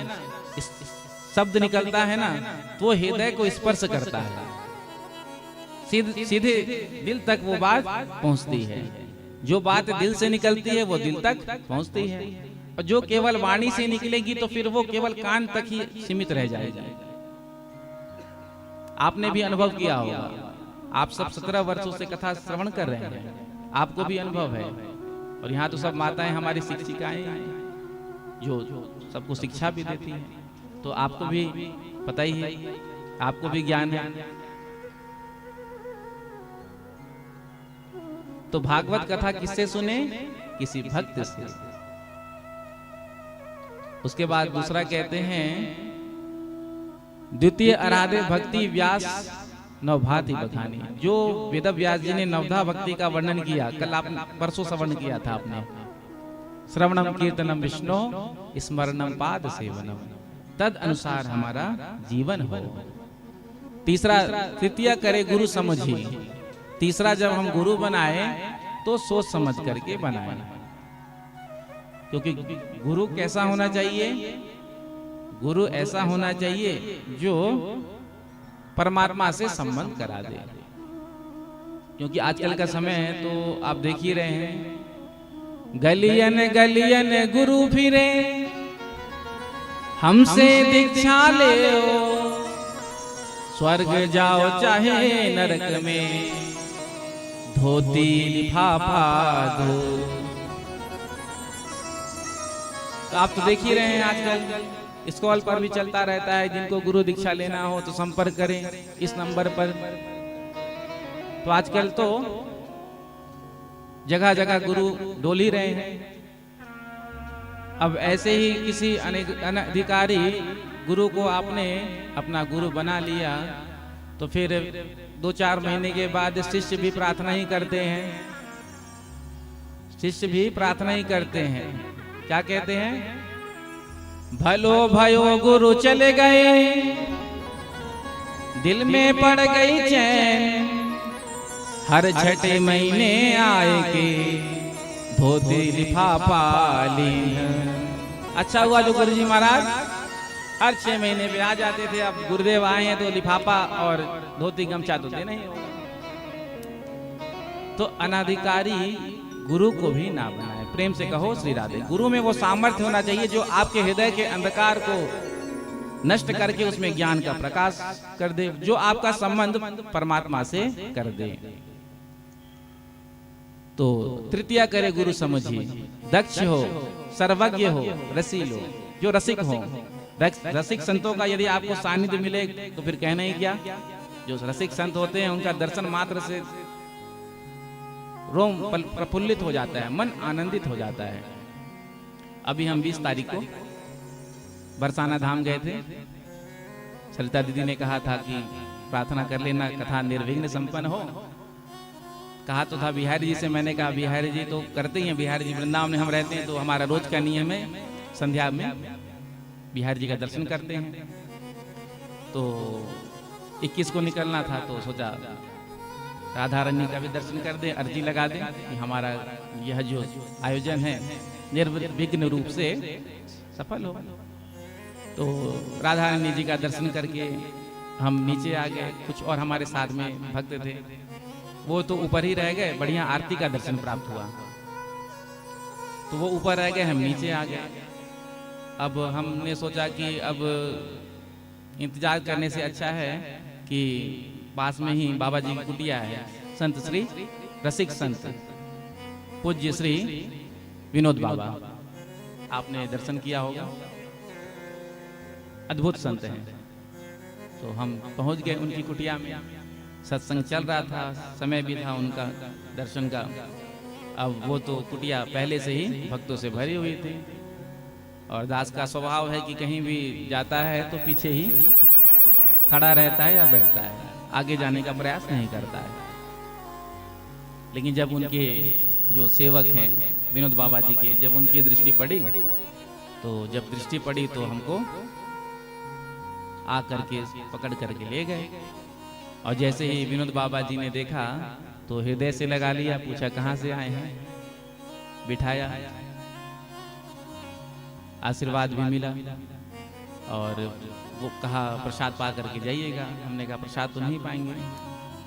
शब्द निकलता है ना, तो हृदय को स्पर्श करता है, सीधे दिल तक वो बात पहुंचती है। जो बात दिल से निकलती है वो दिल तक पहुंचती है, और जो केवल वाणी से निकलेगी तो फिर वो केवल कान तक ही सीमित रह जाएगी। आपने भी अनुभव किया होगा, आप सब 17 वर्षों से कथा श्रवण कर रहे हैं, आपको भी अनुभव है। और यहाँ तो सब माताएं हमारी शिक्षिकाएं जो सबको शिक्षा भी देती हैं, तो आपको भी पता ही है, आपको भी ज्ञान है। तो भागवत कथा किससे सुने? किसी भक्त से। उसके बाद दूसरा कहते हैं, द्वितीय आराधे भक्ति व्यास नवभाति बखानी। जो वेद व्यास जी ने नवधा भक्ति का वर्णन किया, कल आप परसों श्रवण किया था आपने, श्रवणम कीर्तनम विष्णु स्मरणम पाद सेवनम, तद अनुसार हमारा जीवन हो। तीसरा, तृतीय करे गुरु समझी। तीसरा, जब हम गुरु बनाए तो सोच समझ करके बनाए, क्योंकि गुरु कैसा होना चाहिए? गुरु ऐसा होना चाहिए जो परमात्मा से संबंध करा दे। क्योंकि आजकल का समय है तो आप देख ही रहे हैं, गलियन गलियन गुरु फिरे, हमसे दीक्षा ले, स्वर्ग जाओ चाहे नरक में, धोती लिफाफा दो। तो आप तो देख ही रहे हैं आजकल स्कॉल पर भी चलता रहता है, जिनको गुरु दीक्षा लेना हो तो संपर्क करें इस नंबर पर। तो आजकल तो जगह जगह गुरु डोल ही रहे हैं। अब ऐसे ही किसी अनधिकारी गुरु को आपने अपना गुरु बना लिया तो फिर 2-4 महीने के बाद शिष्य भी प्रार्थना ही करते हैं। शिष्य भी प्रार्थना ही करते हैं, क्या कहते हैं? भलो भयो गुरु चले गए, दिल में पड़ गई चैन, हर छठे महीने आए के धोती लिफाफा लीन। अच्छा हुआ जो गुरु जी महाराज हर 6 महीने पे आ जाते थे, अब गुरुदेव आए हैं तो लिफाफा और धोती गमछा तो देना ही होगा। तो अनाधिकारी गुरु को भी ना बनाए। प्रेम से कहो श्री राधे। गुरु में वो सामर्थ्य होना चाहिए जो आपके हृदय के अंधकार को नष्ट करके उसमें ज्ञान का प्रकाश कर दे, जो आपका संबंध परमात्मा से कर दे। तो तृतीय करे गुरु समझिए, दक्ष हो, सर्वज्ञ हो, रसील हो, जो रसिक हो। रसिक संतों का यदि आपको सानिध्य मिले तो फिर कहना ही क्या। जो रसिक संत होते हैं उनका दर्शन मात्र से रोम प्रफुल्लित हो जाता है, मन आनंदित हो जाता है। अभी हम 20 तारीख को बरसाना धाम गए थे। सरिता दीदी ने कहा था कि प्रार्थना कर लेना, कथा निर्विघ्न संपन्न हो। कहा तो था बिहारी जी से, मैंने कहा बिहारी जी तो करते ही हैं, बिहारी जी वृंदावन में हम रहते हैं तो हमारा रोज का नियम है संध्या में बिहारी जी का दर्शन करते हैं। तो 21 को निकलना था तो सोचा राधा रानी का भी दर्शन कर दे, अर्जी लगा दे कि हमारा यह जो आयोजन है निर्विघ्न रूप से सफल हो। तो राधा रानी जी का दर्शन करके हम नीचे आ गए। कुछ और हमारे साथ में भक्त थे, वो तो ऊपर ही रह गए, बढ़िया आरती का दर्शन प्राप्त हुआ। तो वो ऊपर रह गए, हम नीचे आ गए। अब हमने सोचा कि अब इंतजार करने से अच्छा है कि पास में ही बाबा जी की कुटिया है, संत श्री रसिक संत पूज्य श्री विनोद बाबा, आपने दर्शन किया होगा, अद्भुत संत हैं। तो हम पहुंच गए उनकी कुटिया में। सत्संग चल रहा था, समय भी था उनका दर्शन का। अब वो तो कुटिया पहले से ही भक्तों से भरी हुई थी और दास का स्वभाव है कि कहीं भी जाता है तो पीछे ही खड़ा रहता है या बैठता है, आगे जाने का प्रयास नहीं करता है। लेकिन जब उनके जो सेवक हैं विनोद बाबा जी के, जब उनकी दृष्टि पड़ी तो जब दृष्टि पड़ी तो हमको आकर के पकड़ करके ले गए। और जैसे ही विनोद बाबा जी ने देखा तो हृदय से लगा लिया, पूछा कहाँ से आए हैं, बिठाया, आशीर्वाद भी मिला और वो कहा प्रसाद पा करके जाइएगा। हमने कहा प्रसाद तो नहीं पाएंगे।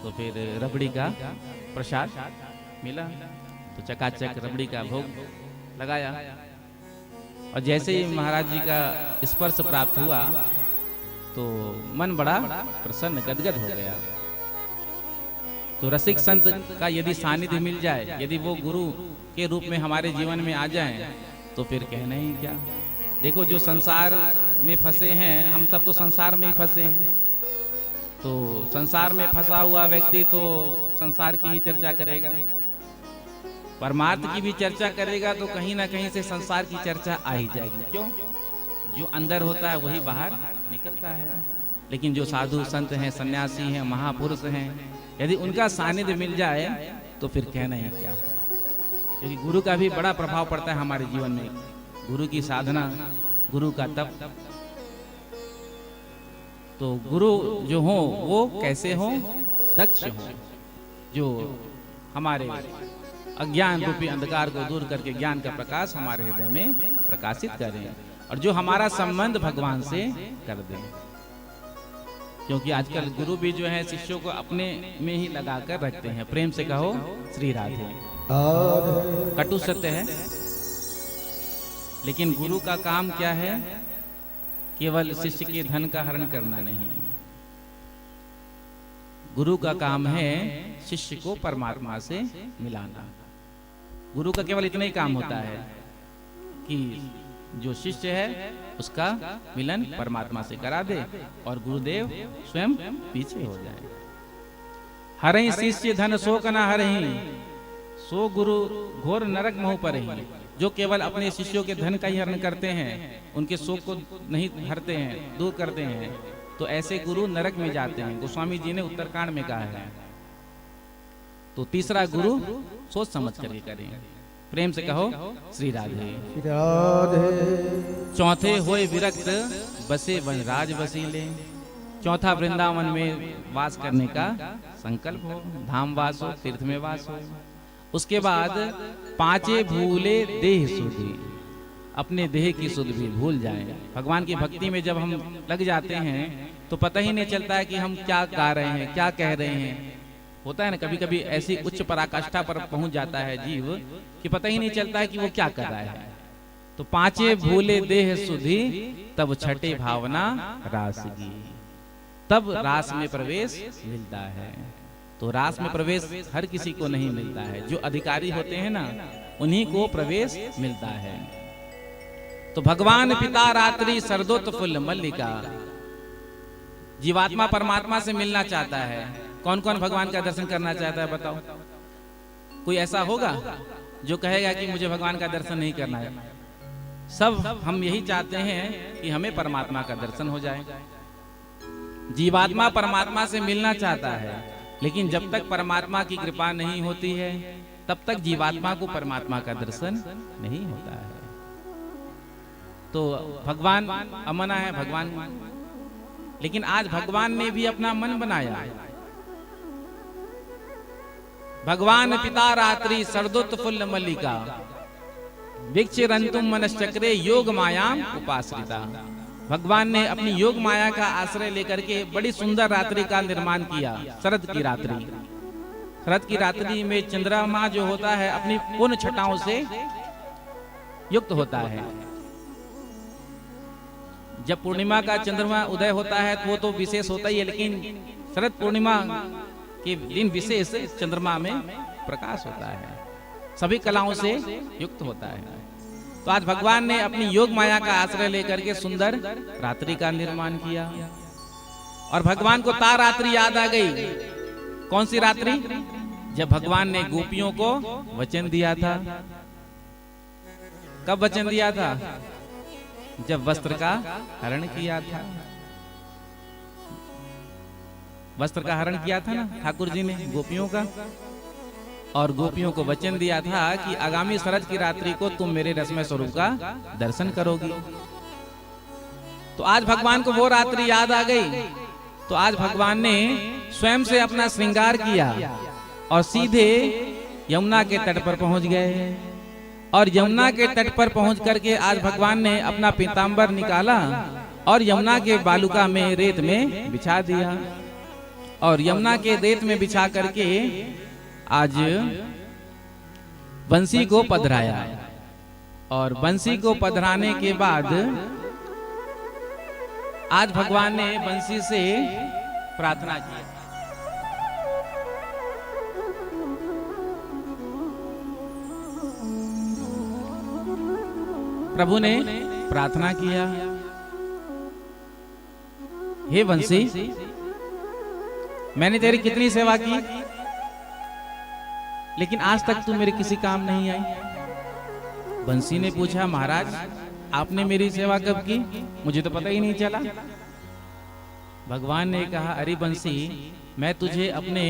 तो फिर रबड़ी का प्रसाद मिला तो चकाचक रबड़ी का भोग लगाया। और जैसे ही महाराज जी का स्पर्श प्राप्त हुआ तो मन बड़ा प्रसन्न गदगद हो गया। तो रसिक संत का यदि सानिध्य मिल जाए, यदि वो गुरु के रूप में हमारे जीवन में आ जाए तो फिर कहना ही क्या। देखो जो संसार में फंसे हैं, हम सब तो संसार में ही फंसे हैं। तो संसार में फंसा हुआ व्यक्ति तो संसार की ही चर्चा करेगा, परमार्थ की भी चर्चा करेगा तो कहीं ना कहीं से संसार की चर्चा आ ही जाएगी। क्यों? जो अंदर होता है वही बाहर निकलता है। लेकिन जो साधु संत हैं, सन्यासी हैं, महापुरुष हैं, यदि उनका सानिध्य मिल जाए तो फिर कहना ही क्या। क्योंकि गुरु का भी बड़ा प्रभाव पड़ता है हमारे जीवन में। गुरु की साधना, गुरु का तप। तो गुरु जो हो वो कैसे हो? दक्ष हो, जो हमारे अज्ञान रूपी अंधकार को दूर करके ज्ञान का प्रकाश हमारे हृदय में प्रकाशित करें और जो हमारा संबंध भगवान से कर दें। क्योंकि आजकल गुरु भी जो है शिष्यों को अपने में ही लगा कर रखते हैं। प्रेम से कहो श्री राधे। कटु सत्य है, लेकिन गुरु का काम क्या है? केवल शिष्य के धन का हरण करना नहीं, गुरु का काम है शिष्य को परमात्मा से मिलाना। गुरु का केवल इतना ही काम होता है कि जो शिष्य है उसका मिलन परमात्मा से करा दे और गुरुदेव स्वयं पीछे हो जाए। हरहि शिष्य धन शोक न हरहि, सो गुरु घोर नरक मोह परहि। जो केवल अपने शिष्यों के धन का ही हरण करते हैं, उनके शोक को नहीं हरते हैं, दूर करते हैं, तो ऐसे गुरु नरक में जाते हैं। गोस्वामी जी ने उत्तरकांड में कहा है। तो तीसरा गुरु सोच समझ करके करें। प्रेम से कहो श्री राधे। राधे चौथे होए विरक्त बसे वनराज वसीले। चौथा वृंदावन में वास करने का संकल्प हो, धाम वास हो, तीर्थ में वास हो। उसके बाद पांचे भूले देह सुधि, अपने देह की सुध भी भूल जाएं। भगवान की भक्ति में जब हम लग जाते हैं तो पता ही नहीं चलता है कि हम क्या गा रहे हैं, क्या कह रहे हैं। होता है ना, कभी कभी ऐसी उच्च पराकाष्ठा पर पहुंच जाता है जीव कि पता ही नहीं चलता है कि वो क्या कर रहा है। तो पांचे भूले देह सुधि, तब छठे भावना रासगी, तब रास में प्रवेश मिलता है। तो रास में प्रवेश हर किसी को नहीं मिलता है, जो अधिकारी होते हैं ना उन्हीं को प्रवेश मिलता है। तो भगवान पिता रात्रि सरदोत फुल मल्लिका, जीवात्मा परमात्मा से मिलना चाहता है। कौन कौन भगवान का दर्शन करना चाहता है बताओ? कोई ऐसा होगा जो कहेगा कि मुझे भगवान का दर्शन नहीं करना है? सब हम यही चाहते हैं कि हमें परमात्मा का दर्शन हो जाए। जीवात्मा परमात्मा से मिलना चाहता है, लेकिन जब तक परमात्मा की कृपा नहीं होती है तब तक जीवात्मा को परमात्मा का दर्शन नहीं होता है। तो भगवान अमना है भगवान, लेकिन आज भगवान ने भी अपना मन बनाया। भगवान पिता रात्रि सरदुत फुल्ल मल्लिका, वृक्ष रंतुम मनश्चक्रे योग मायाम उपाश्रिता। भगवान ने अपनी योग माया का आश्रय लेकर के बड़ी सुंदर रात्रि का निर्माण किया। शरद की रात्रि, शरद की रात्रि में चंद्रमा जो होता है अपनी पूर्ण छटाओं से युक्त होता है। जब पूर्णिमा का चंद्रमा उदय होता है तो वो तो विशेष होता ही है, लेकिन शरद पूर्णिमा के दिन विशेष चंद्रमा में प्रकाश होता है, सभी कलाओं से युक्त होता है। तो आज भगवान ने अपनी योग माया का आश्रय लेकर के सुंदर रात्रि का निर्माण किया। और भगवान को ता रात्रि याद आ गई। कौन सी रात्रि? जब भगवान ने गोपियों को वचन दिया था। कब वचन दिया था? जब वस्त्र का हरण किया था। वस्त्र का हरण किया था ना ठाकुर जी ने गोपियों का, और गोपियों को वचन दिया था कि आगामी शरद की रात्रि को तुम मेरे रसमय स्वरूप का दर्शन करोगी। तो आज भगवान को वो रात्रि याद आ गई। तो आज भगवान ने स्वयं से अपना श्रृंगार किया और सीधे यमुना के तट पर पहुंच गए। और यमुना के तट पर पहुंच करके आज भगवान ने अपना पीतांबर निकाला और यमुना के बालुका में रेत में बिछा दिया। और यमुना के रेत में बिछा करके आज बंसी को पधराया। और बंसी को पधराने के बाद आज भगवान ने बंसी से प्रार्थना की। प्रभु ने प्रार्थना किया, हे बंसी, मैंने तेरी कितनी सेवा की, लेकिन आज तक तू मेरे किसी काम नहीं आई। बंसी ने पूछा, महाराज आपने मेरी सेवा कब की? मुझे तो पता ही नहीं चला। भगवान ने कहा, अरे बंसी, मैं तुझे अपने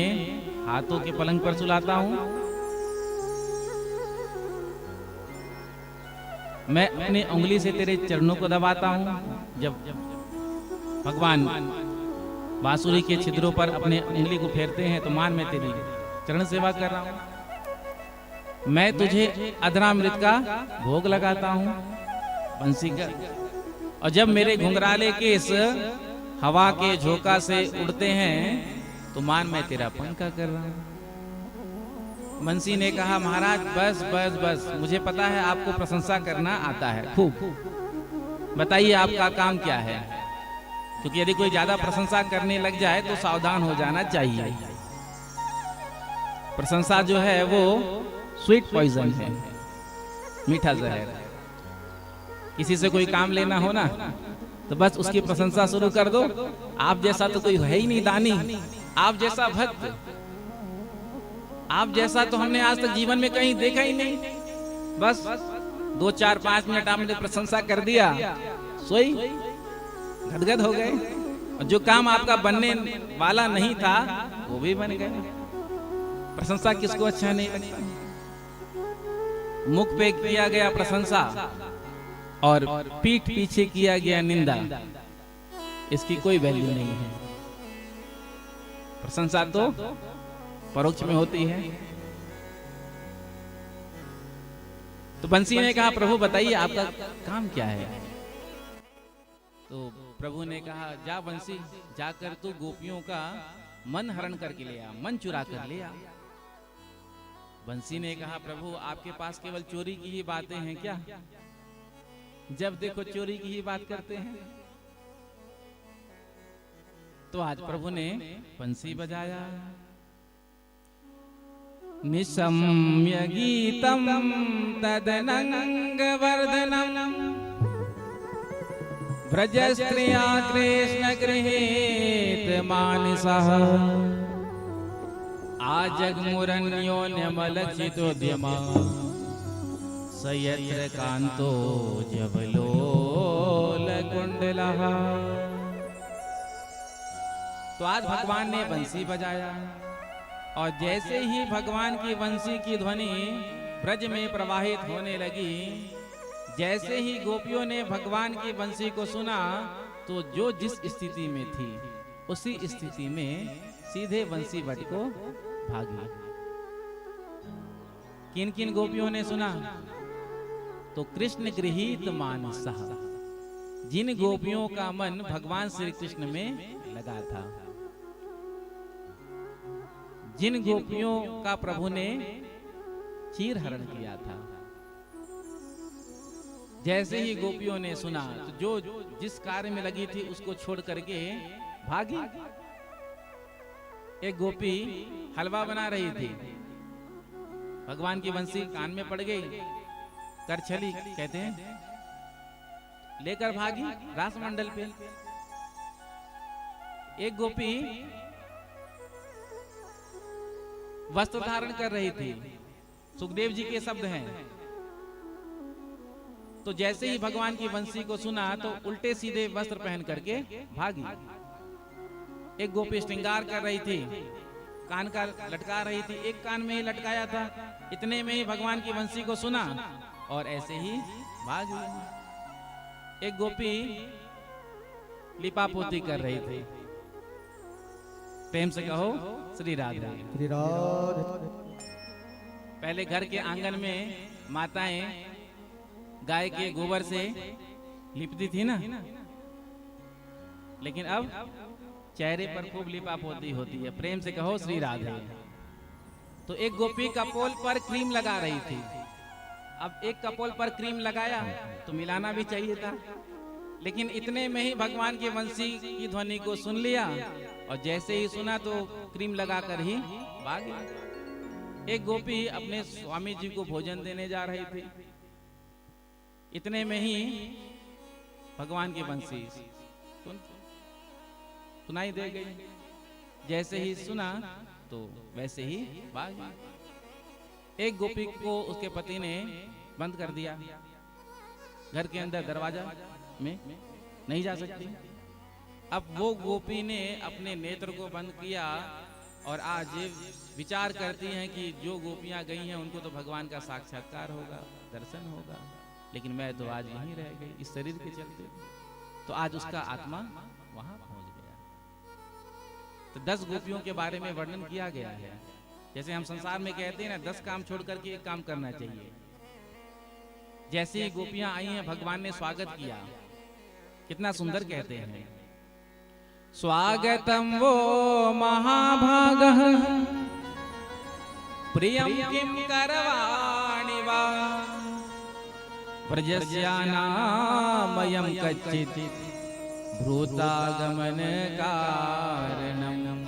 हाथों के पलंग पर सुलाता हूं, मैं अपनी उंगली से तेरे चरणों को दबाता हूं। जब भगवान बांसुरी के छिद्रों पर अपने उंगली को फेरते हैं तो मान मैं तेरी चरण सेवा कर रहा हूं। मैं तुझे अधरामृत का भोग लगाता हूं बंसी का। और जब मेरे घुंघराले केस हवा के झोंका से उड़ते हैं तो मान मैं तेरा पंखा कर रहा हूं। बंसी ने कहा, महाराज बस बस बस, मुझे पता है आपको प्रशंसा करना आता है खूब, बताइए आपका काम क्या है, क्योंकि यदि कोई ज्यादा प्रशंसा करने लग जाए तो सावधान हो जाना चाहिए। प्रशंसा जो है वो स्वीट पॉइजन है, मीठा जहर। किसी से कोई काम लेना हो ना तो बस उसकी प्रशंसा शुरू कर दो। आप जैसा तो कोई है ही नहीं दानी, आप जैसा भक्त, आप जैसा तो हमने आज तक जीवन में कहीं देखा ही नहीं। बस 2 4 5 मिनट आपने प्रशंसा कर दिया, सोई गदगद हो गए, और जो काम आपका बनने वाला नहीं था वो भी बन गए। प्रशंसा किसको अच्छा नहीं लगता? मुख पे किया गया प्रशंसा और पीठ पीछे किया गया निंदा, इसकी कोई वैल्यू नहीं है। प्रशंसा तो परोक्ष में होती है। तो बंसी ने कहा, प्रभु बताइए आपका काम क्या है? तो प्रभु ने कहा, जा बंसी, जाकर तू गोपियों का मन हरण करके ले आ, मन चुरा कर ले आ। बंसी ने कहा, प्रभु आपके पास केवल चोरी की ही बातें हैं क्या? जब देखो चोरी की ही बात करते हैं। तो आज प्रभु ने बंसी बजाया। निशम्य गीतम तदनंग वर्धनम व्रज स्त्रिया कृष्ण गृहीत मानसः आजग्मुरन्योन्यमलक्षितोद्यमा सयत्र कांतो जबलोलकुंडलः। तो आज भगवान ने बंसी बजाया, और जैसे ही भगवान की बंसी की ध्वनि ब्रज में प्रवाहित होने लगी, जैसे ही गोपियों ने भगवान की बंसी को सुना, तो जो जिस स्थिति में थी उसी स्थिति में सीधे बंसी बट को भागी। किन किन गोपियों ने सुना? तो कृष्ण गृहीत मानसः, जिन गोपियों का मन भगवान श्री कृष्ण में लगा था, जिन गोपियों का प्रभु ने चीर हरण किया था, जैसे ही गोपियों ने सुना तो जो जिस कार्य में लगी थी उसको छोड़ करके भागी। एक गोपी हलवा बना रही थी, भगवान की बंसी कान में पड़ गई, करछली कहते हैं, लेकर भागी रास मंडल पे। एक गोपी वस्त्र धारण कर रही थी, सुखदेव जी के शब्द हैं। तो जैसे ही भगवान की बंसी को सुना तो उल्टे सीधे वस्त्र पहन करके भागी। एक गोपी श्रृंगार कर रही थी, कान का लटका रही थी, एक कान में ही लटकाया था, इतने में ही भगवान की बंसी को सुना और ऐसे ही भागी। एक गोपी लिपापोती कर रही थी, प्रेम से कहो श्री राधे। श्री राधे। पहले घर के आंगन में माताएं गाय के गोबर से लिपती थी ना, लेकिन अब चेहरे पर खूब लिपापोती होती है। प्रेम से कहो श्री राधे। तो एक गोपी कपोल पर क्रीम लगा रही थी। अब एक कपोल पर क्रीम लगाया तो मिलाना भी चाहिए था, लेकिन इतने में ही भगवान की बंसी की ध्वनि को सुन लिया, और जैसे ही सुना तो क्रीम लगाकर ही भागी। एक गोपी अपने स्वामी जी को भोजन देने जा रही थी, इतने में ही भगवान की बंसी सुनाई दे गई। जैसे ही सुना तो वैसे ही भागी। एक गोपी को उसके पति ने बंद कर दिया, घर के अंदर दरवाजा में नहीं जा सकती। अब वो गोपी ने अपने नेत्र को बंद किया और आज विचार करती हैं कि जो गोपियां गई हैं उनको तो भगवान का साक्षात्कार होगा, दर्शन होगा, लेकिन मैं तो आज वहीं रह गई इस शरीर के चलते। तो आज उसका आत्मा वहां पहुंच गया। तो 10 गोपियों के बारे में वर्णन किया गया है। जैसे हम संसार में कहते हैं ना, 10 काम छोड़ करके एक काम करना चाहिए। जैसे ही गोपियां आई हैं, भगवान ने स्वागत किया, कितना सुंदर कहते हैं, स्वागतम वो महाभागः प्रियम किम करवाणि वा व्रजस्यानामयं कच्चित् भ्रूतागमन कारणम।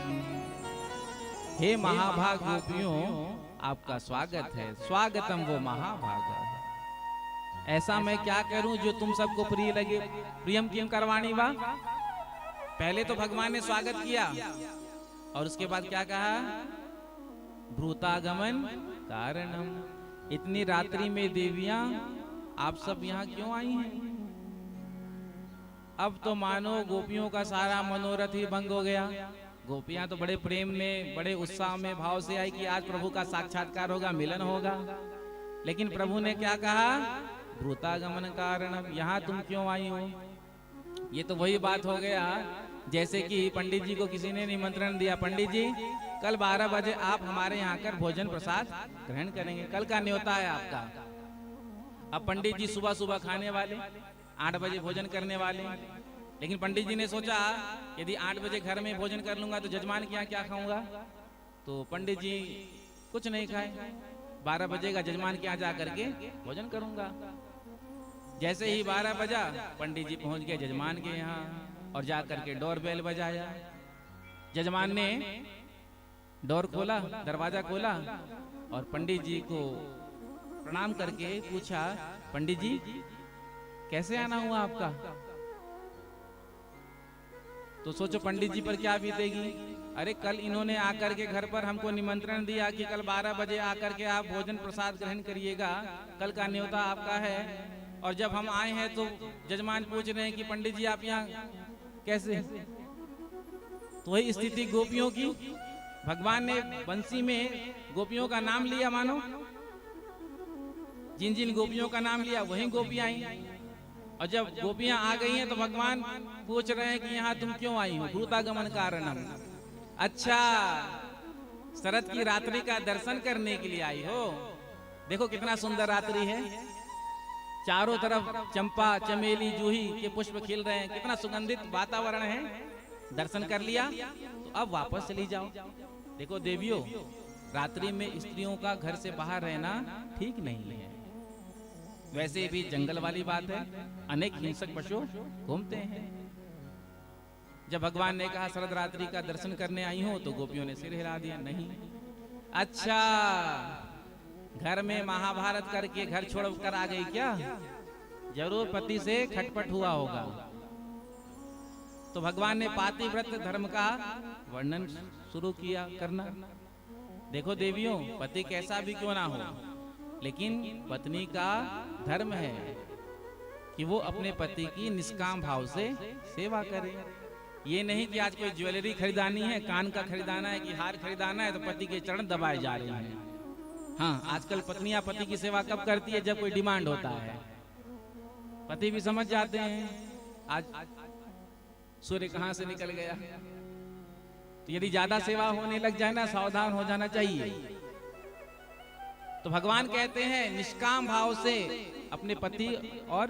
हे महाभाग गोपियों, आपका स्वागत है। स्वागतम वो महाभागा। ऐसा मैं क्या करूं जो तुम सबको प्रिय लगे। प्रियम किम करवाणी वा। पहले तो भगवान ने स्वागत किया और उसके बाद क्या कहा, भ्रूतागमन कारणम। इतनी रात्रि में देवियां आप सब यहाँ क्यों आई हैं? अब तो मानो गोपियों का सारा मनोरथ ही भंग हो गया। गोपियां तो बड़े प्रेम में, बड़े उत्साह में, भाव से आई कि आज प्रभु का साक्षात्कार होगा, मिलन होगा। लेकिन प्रभु ने क्या कहा, भ्रूतागमन कारणम। यहाँ तुम क्यों आई हो? ये तो वही बात हो गया जैसे कि पंडित जी को किसी ने निमंत्रण दिया, पंडित जी कल 12 बजे आप हमारे यहाँ कर भोजन प्रसाद ग्रहण करेंगे, कल का न्योता है आपका। अब पंडित जी सुबह सुबह खाने वाले, 8 बजे भोजन करने वाले। लेकिन पंडित जी ने सोचा यदि 8 बजे घर में भोजन कर लूंगा तो जजमान के यहाँ क्या खाऊंगा। तो पंडित जी कुछ नहीं खाए, 12 बजे का जजमान के यहाँ जा करके भोजन करूंगा। जैसे ही 12 बजा पंडित जी पहुंच गए जजमान के यहाँ और जा करके डोर बेल बजाया। जजमान ने डोर खोला, दरवाजा खोला और पंडित जी को प्रणाम करके पूछा, पंडित जी कैसे आना हुआ आपका? तो सोचो पंडित जी पर क्या बीतेगी। अरे कल इन्होंने आकर के घर पर हमको निमंत्रण दिया कि कल 12 बजे आकर के आप भोजन प्रसाद ग्रहण करिएगा, कल का न्योता आपका है। और जब हम आए हैं तो जजमान पूछ रहे हैं कि पंडित जी आप यहाँ कैसे? तो वही स्थिति गोपियों की। भगवान ने बंसी में गोपियों का नाम लिया, मानो जिन जिन गोपियों का नाम लिया वही गोपियां आई। और जब गोपियां आ गई हैं तो भगवान पूछ रहे हैं कि यहाँ तुम क्यों आई हो? भ्रूतागमन कारणम। अच्छा, शरद की रात्रि का दर्शन करने के लिए आई हो। देखो कितना सुंदर रात्रि है, चारों तरफ चंपा, चमेली, जूही के पुष्प खिल रहे हैं, कितना सुगंधित वातावरण है। दर्शन कर लिया तो अब वापस चली जाओ। देखो देवियों, रात्रि में स्त्रियों का घर से बाहर रहना ठीक नहीं है। वैसे भी जंगल वाली बात है, अनेक हिंसक पशु घूमते हैं। जब भगवान ने कहा शरद रात्रि का दर्शन करने आई हो तो गोपियों ने सिर हिला दिया, नहीं। अच्छा, घर में महाभारत करके घर छोड़ कर आ गई क्या? जरूर पति से खटपट हुआ होगा। तो भगवान ने पातिव्रत धर्म का वर्णन शुरू किया करना। देखो देवियों, पति कैसा भी क्यों ना हो, लेकिन पत्नी का धर्म है कि वो अपने पति की निष्काम भाव से सेवा करे। ये नहीं कि आज कोई ज्वेलरी खरीदानी है, कान का खरीदाना है, कि हार खरीदाना है तो पति के चरण दबाए जा रहे हैं। हाँ, आजकल पत्नियां पति की सेवा कब करती है? जब कोई डिमांड होता है। पति भी समझ जाते हैं आज सूर्य कहां से निकल गया। तो यदि ज्यादा सेवा होने लग जाए ना, सावधान हो जाना चाहिए। तो भगवान कहते हैं निष्काम भाव से अपने पति और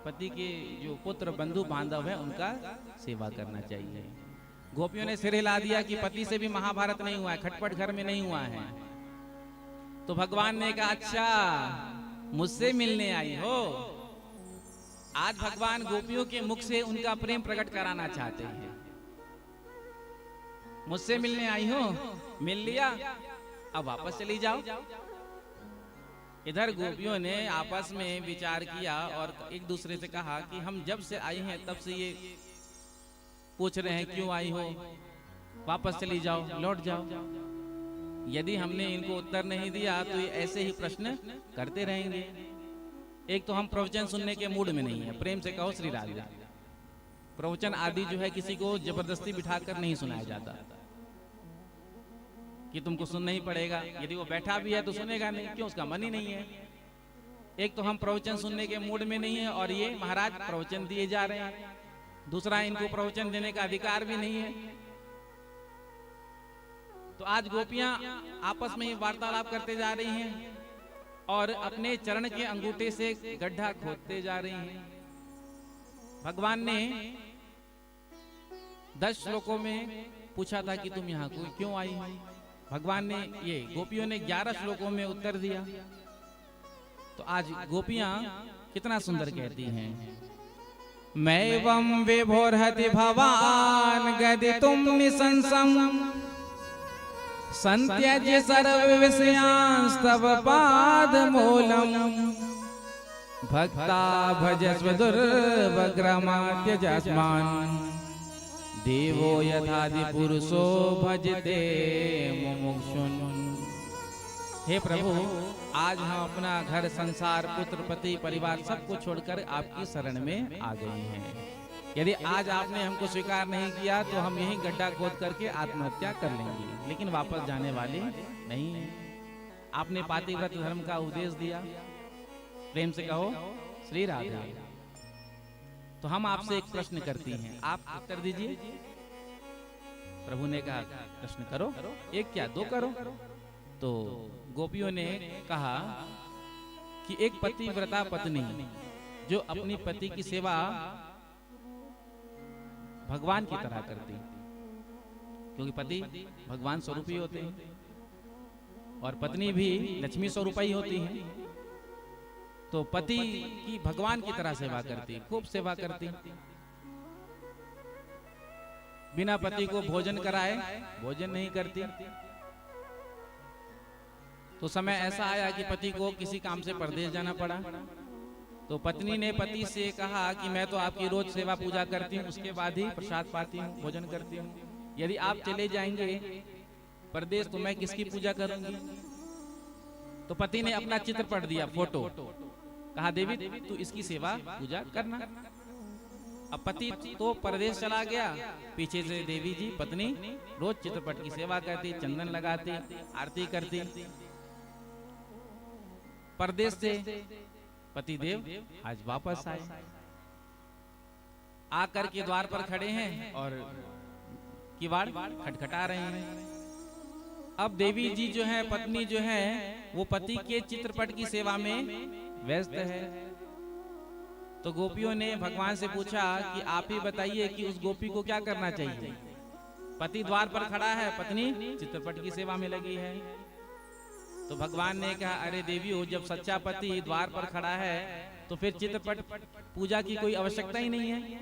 पति के जो पुत्र बंधु बांधव है उनका सेवा करना चाहिए। गोपियों ने सिर हिला दिया कि पति से भी महाभारत नहीं हुआ है, खटपट घर में नहीं हुआ है। तो भगवान ने कहा अच्छा, मुझसे मिलने आई हो। आज भगवान गोपियों के मुख से उनका प्रेम प्रकट कराना चाहते हैं। मुझसे मिलने आई हो, मिल लिया, अब वापस चली जाओ। इधर गोपियों ने आपस में विचार किया और एक दूसरे से कहा कि हम जब से आई हैं तब से ये पूछ रहे हैं क्यों आई हो, वापस चली जाओ, लौट जाओ। यदि हमने इनको उत्तर नहीं दिया तो ये ऐसे ही प्रश्न करते रहेंगे। एक तो हम प्रवचन सुनने के मूड में नहीं है, प्रेम से कहो श्री राधे। प्रवचन आदि जो है किसी को जबरदस्ती बिठाकर नहीं सुनाया जाता कि तुमको सुनना ही पड़ेगा। यदि वो बैठा भी है तो सुनेगा नहीं, क्यों? उसका मन ही नहीं है। एक तो हम प्रवचन सुनने के मूड में नहीं है और ये महाराज प्रवचन दिए जा रहे हैं। दूसरा, इनको प्रवचन देने का अधिकार भी नहीं है। तो आज गोपियां आपस में वार्तालाप करते जा रही हैं और अपने चरण के अंगूठे से गड्ढा खोदते जा रही हैं। भगवान ने 10 श्लोकों में पूछा था कि तुम यहाँ क्यों आई हो। भगवान ने ये गोपियों ने 11 श्लोकों में उत्तर दिया। तो आज गोपियां कितना सुंदर कहती हैं, मैवं विभोर्हति भवान गदितुं निशंसं संत्यज्य सर्व विषयांस्तव पादमूलम् भक्ता भजस्व दुर्भग्रमात्यजस्मान् देवो यथादि पुरुषो भजते मुमुक्षुन्। हे प्रभु, आज हम अपना घर संसार पुत्र पति परिवार सबको छोड़कर आपकी शरण में आ गए हैं। यदि आज आपने हमको स्वीकार नहीं किया तो हम यहीं गड्ढा खोद करके आत्महत्या कर लेंगे, लेकिन वापस जाने वाले नहीं। आपने पातिव्रत धर्म का उपदेश दिया, प्रेम से कहो श्री राधे। तो हम आपसे एक प्रश्न करती हैं, आप उत्तर दीजिए। प्रभु ने कहा प्रश्न करो, एक क्या दो करो। तो गोपियों ने कहा कि एक पतिव्रता पत्नी जो अपनी पति की सेवा भगवान की तरह करती, क्योंकि पति भगवान स्वरूप ही होते हैं और पत्नी भी लक्ष्मी स्वरूप ही होती है। तो पति की भगवान की तरह सेवा करती, खूब सेवा करती। बिना पति को भोजन कराए भोजन नहीं करती। तो समय ऐसा आया कि पति को किसी काम से परदेश जाना पड़ा। तो पत्नी ने पति से कहा कि मैं तो आपकी रोज सेवा पूजा करती हूँ, उसके बाद ही प्रसाद पाती हूँ, भोजन करती हूँ। यदि आप चले जाएंगे परदेश तो मैं किसकी पूजा करूंगी। तो पति ने अपना चित्र पढ़ दिया, फोटो, कहा देवी तू इसकी सेवा पूजा करना। अब पति तो परदेश चला गया, पीछे से देवी जी पत्नी रोज चित्रपट की सेवा करती, चंदन लगाती, आरती करती। परदेश से पति देव आज वापस आए, आकर के द्वार पर खड़े हैं और किवाड़ खटखटा रहे हैं। अब देवी जी जो है, पत्नी जो है, वो पति के चित्रपट की सेवा में व्यस्त है। तो गोपियों ने भगवान से पूछा कि आप ही बताइए कि उस गोपी को क्या करना चाहिए। पति द्वार पर खड़ा है, पत्नी चित्रपट की सेवा में लगी है। तो भगवान ने कहा अरे देवियों, जब सच्चा पति द्वार पर खड़ा है तो फिर चित्रपट पूजा की कोई आवश्यकता ही नहीं है।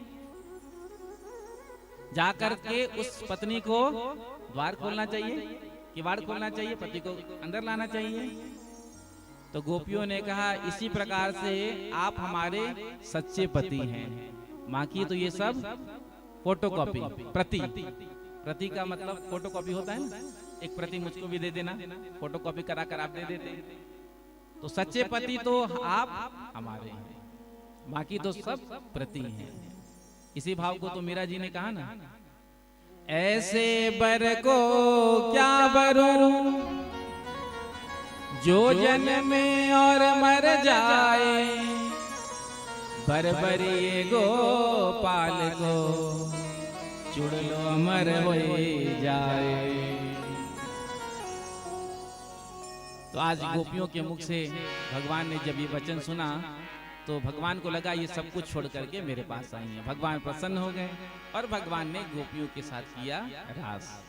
जाकर के उस पत्नी को द्वार खोलना चाहिए, किवाड़ खोलना चाहिए, पति को अंदर लाना चाहिए। तो गोपियों ने कहा इसी प्रकार से आप हमारे सच्चे पति हैं। माँ की तो ये सब फोटोकॉपी, प्रति का मतलब फोटोकॉपी होता है ना, एक प्रति मुझको भी दे देना, फोटोकॉपी करा कर आप दे देते। तो सच्चे पति तो आप हमारे हैं, बाकी तो सब प्रति हैं। इसी भाव को तो मीरा जी ने कहा ना, ऐसे बर को क्या बरूं जो जन्मे और मर जाए, बरबरी गोपाल को चुड़लो अमर हो जाए। तो आज गोपियों के मुख से भगवान ने जब ये वचन सुना तो भगवान को लगा ये सब कुछ छोड़ करके मेरे पास आई हैं। भगवान प्रसन्न हो गए और भगवान ने गोपियों के साथ किया रास।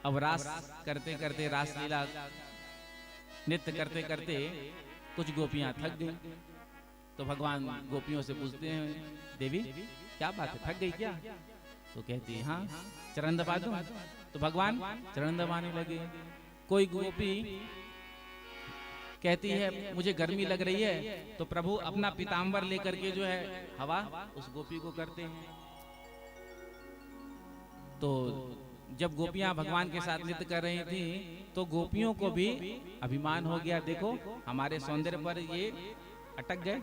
अब रास करते करते, रास लीला नृत्य करते करते कुछ गोपियां थक गई। तो भगवान गोपियों से पूछते हैं देवी क्या बात है, थक गई क्या? तो कहती है हाँ, चरण दबा दूं? तो भगवान चरण दबाने लगे। कोई गोपी कहती है मुझे गर्मी लग रही है, तो प्रभु अपना पीताम्बर लेकर के जो है हवा उस गोपी को करते हैं। तो जब गोपियां भगवान के साथ नृत्य कर रही थी तो गोपियों को भी अभिमान हो गया, देखो हमारे सौंदर्य पर ये अटक गए,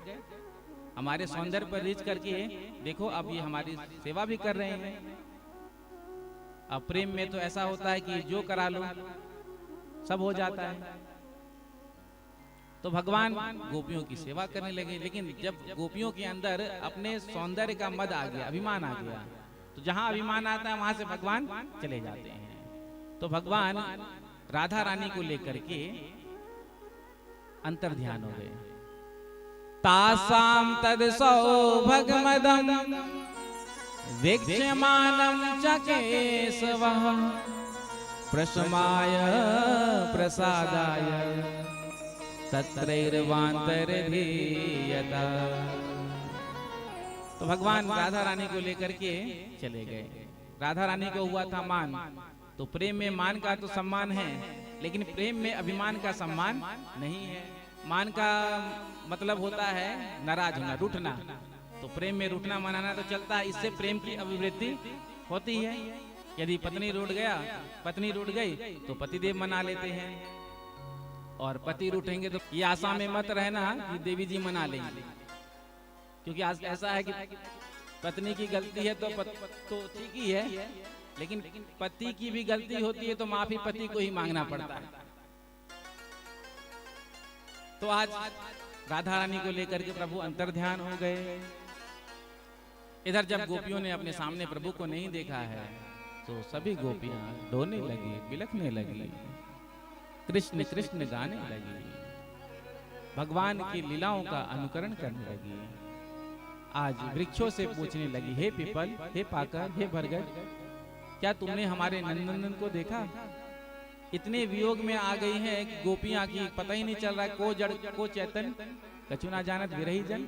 हमारे सौंदर्य पर रीच करके देखो अब ये हमारी सेवा भी कर रहे हैं। अब प्रेम में तो ऐसा होता है कि जो करा लो सब हो जाता है। तो भगवान गोपियों की सेवा करने लगे, लेकिन जब गोपियों के अंदर अपने सौंदर्य का मद आ गया, अभिमान आ गया, तो जहां अभिमान आता है वहां से भगवान चले जाते हैं। तो भगवान राधा रानी को लेकर के अंतर ध्यान हो गए। तासाम तद सौभगमदम वीक्ष्यमानं च केशवः प्रशमाय प्रसादाय तत्रैर्वान्तरधीयता। तो तो भगवान राधा रानी को लेकर के चले गए। राधा रानी को हुआ था मान, तो प्रेम में मान का तो सम्मान है, लेकिन प्रेम में अभिमान का सम्मान नहीं है। मान का मतलब होता है नाराज होना, रूठना, तो प्रेम में रूठना मनाना तो चलता है, इससे प्रेम की अभिवृद्धि होती है। यदि पत्नी रूठ गई तो पतिदेव मना लेते हैं, और पति रूठेंगे तो ये आशा में मत रहना कि देवी जी मना लेंगे, क्योंकि आज ऐसा है कि पत्नी की गलती है तो ठीक ही है, लेकिन पति की भी गलती होती है तो माफी पति को ही मांगना पड़ता है। तो आज राधा रानी को लेकर के प्रभु अंतर्ध्यान हो गए। इधर जब गोपियों ने अपने सामने प्रभु को नहीं देखा है तो सभी गोपियां रोने लगी, बिलखने लगी, कृष्ण कृष्ण गाने लगी, भगवान की लीलाओं का अनुकरण करने लगी। आज वृक्षों से पूछने लगी, हे पीपल, हे पाकर, हे बरगद, क्या तुमने हमारे नंदनंदन को देखा? इतने वियोग में आ गई हैं गोपियां की पता ही नहीं चल रहा है को जड़ को चेतन, कछु ना जानत विरही जन।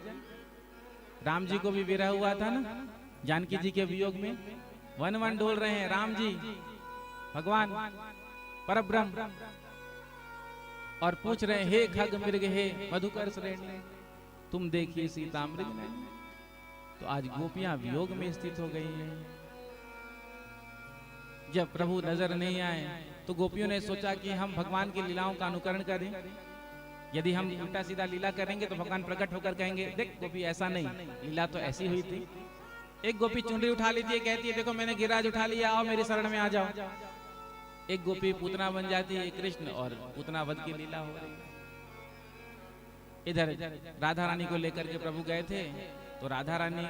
राम जी को भी विरह हुआ था ना, जानकी जी के वियोग में वन वन डोल रहे हैं राम जी, भगवान परब्रह्म, और पूछ रहे हैं, हे खग मृग, हे मधुकर श्रेणी, तुम देखिए सीता मृग नहीं। तो आज गोपियां वियोग में स्थित हो गई हैं। जब प्रभु नजर नहीं आए तो गोपियों ने सोचा कि हम भगवान की लीलाओं का अनुकरण करें। यदि हम उल्टा सीधा लीला करेंगे तो भगवान प्रकट होकर कहेंगे, देख गोपी ऐसा नहीं, लीला तो ऐसी हुई थी। एक गोपी चुनरी उठा लेती है, कहती है देखो मैंने गिरिराज उठा लिया, आओ मेरी शरण में आ जाओ। एक गोपी पूतना बन जाती है कृष्ण, और पूतना वध की लीला हो रही। इधर राधा रानी को लेकर के प्रभु गए थे, तो राधा रानी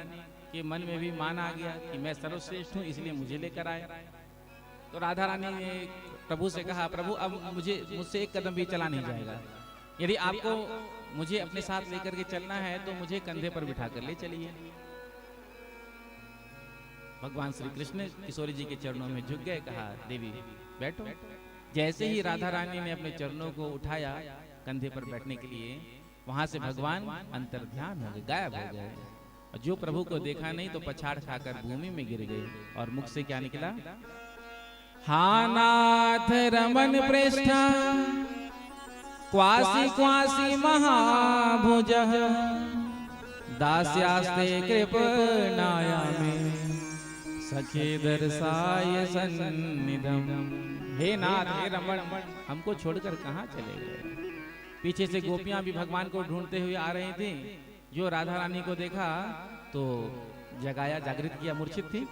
के मन में भी मान आ गया कि मैं सर्वश्रेष्ठ हूँ, इसलिए मुझे लेकर आए। तो राधा रानी ने प्रभु से कहा, प्रभु अब मुझसे एक कदम भी चला नहीं जाएगा, यदि आपको मुझे अपने साथ लेकर के चलना है तो मुझे कंधे पर बिठा कर ले चलिए। भगवान श्री कृष्ण किशोरी जी के चरणों में झुक गए, कहा देवी बैठो। जैसे ही राधा रानी ने अपने चरणों को उठाया कंधे पर बैठने के लिए, वहां से भगवान अंतर्ध्यान हो गए, गायब हो गए। और जो प्रभु को देखा नहीं तो पछाड़ खाकर भूमि में गिर गए, और मुख से क्या निकला, हा नाथ रमन प्रेष्ठा क्वासी क्वासी महाभुज दास्यास्ते कृपणाया में सखे दर्शाय सन्निधम। हे नाथ, हे रमण, हमको छोड़कर कहाँ चले गए? पीछे से गोपियां भी भगवान को ढूंढते हुए आ रही थी। जो राधा रानी को देखा तो जगाया, जागृत किया, मूर्छित थी।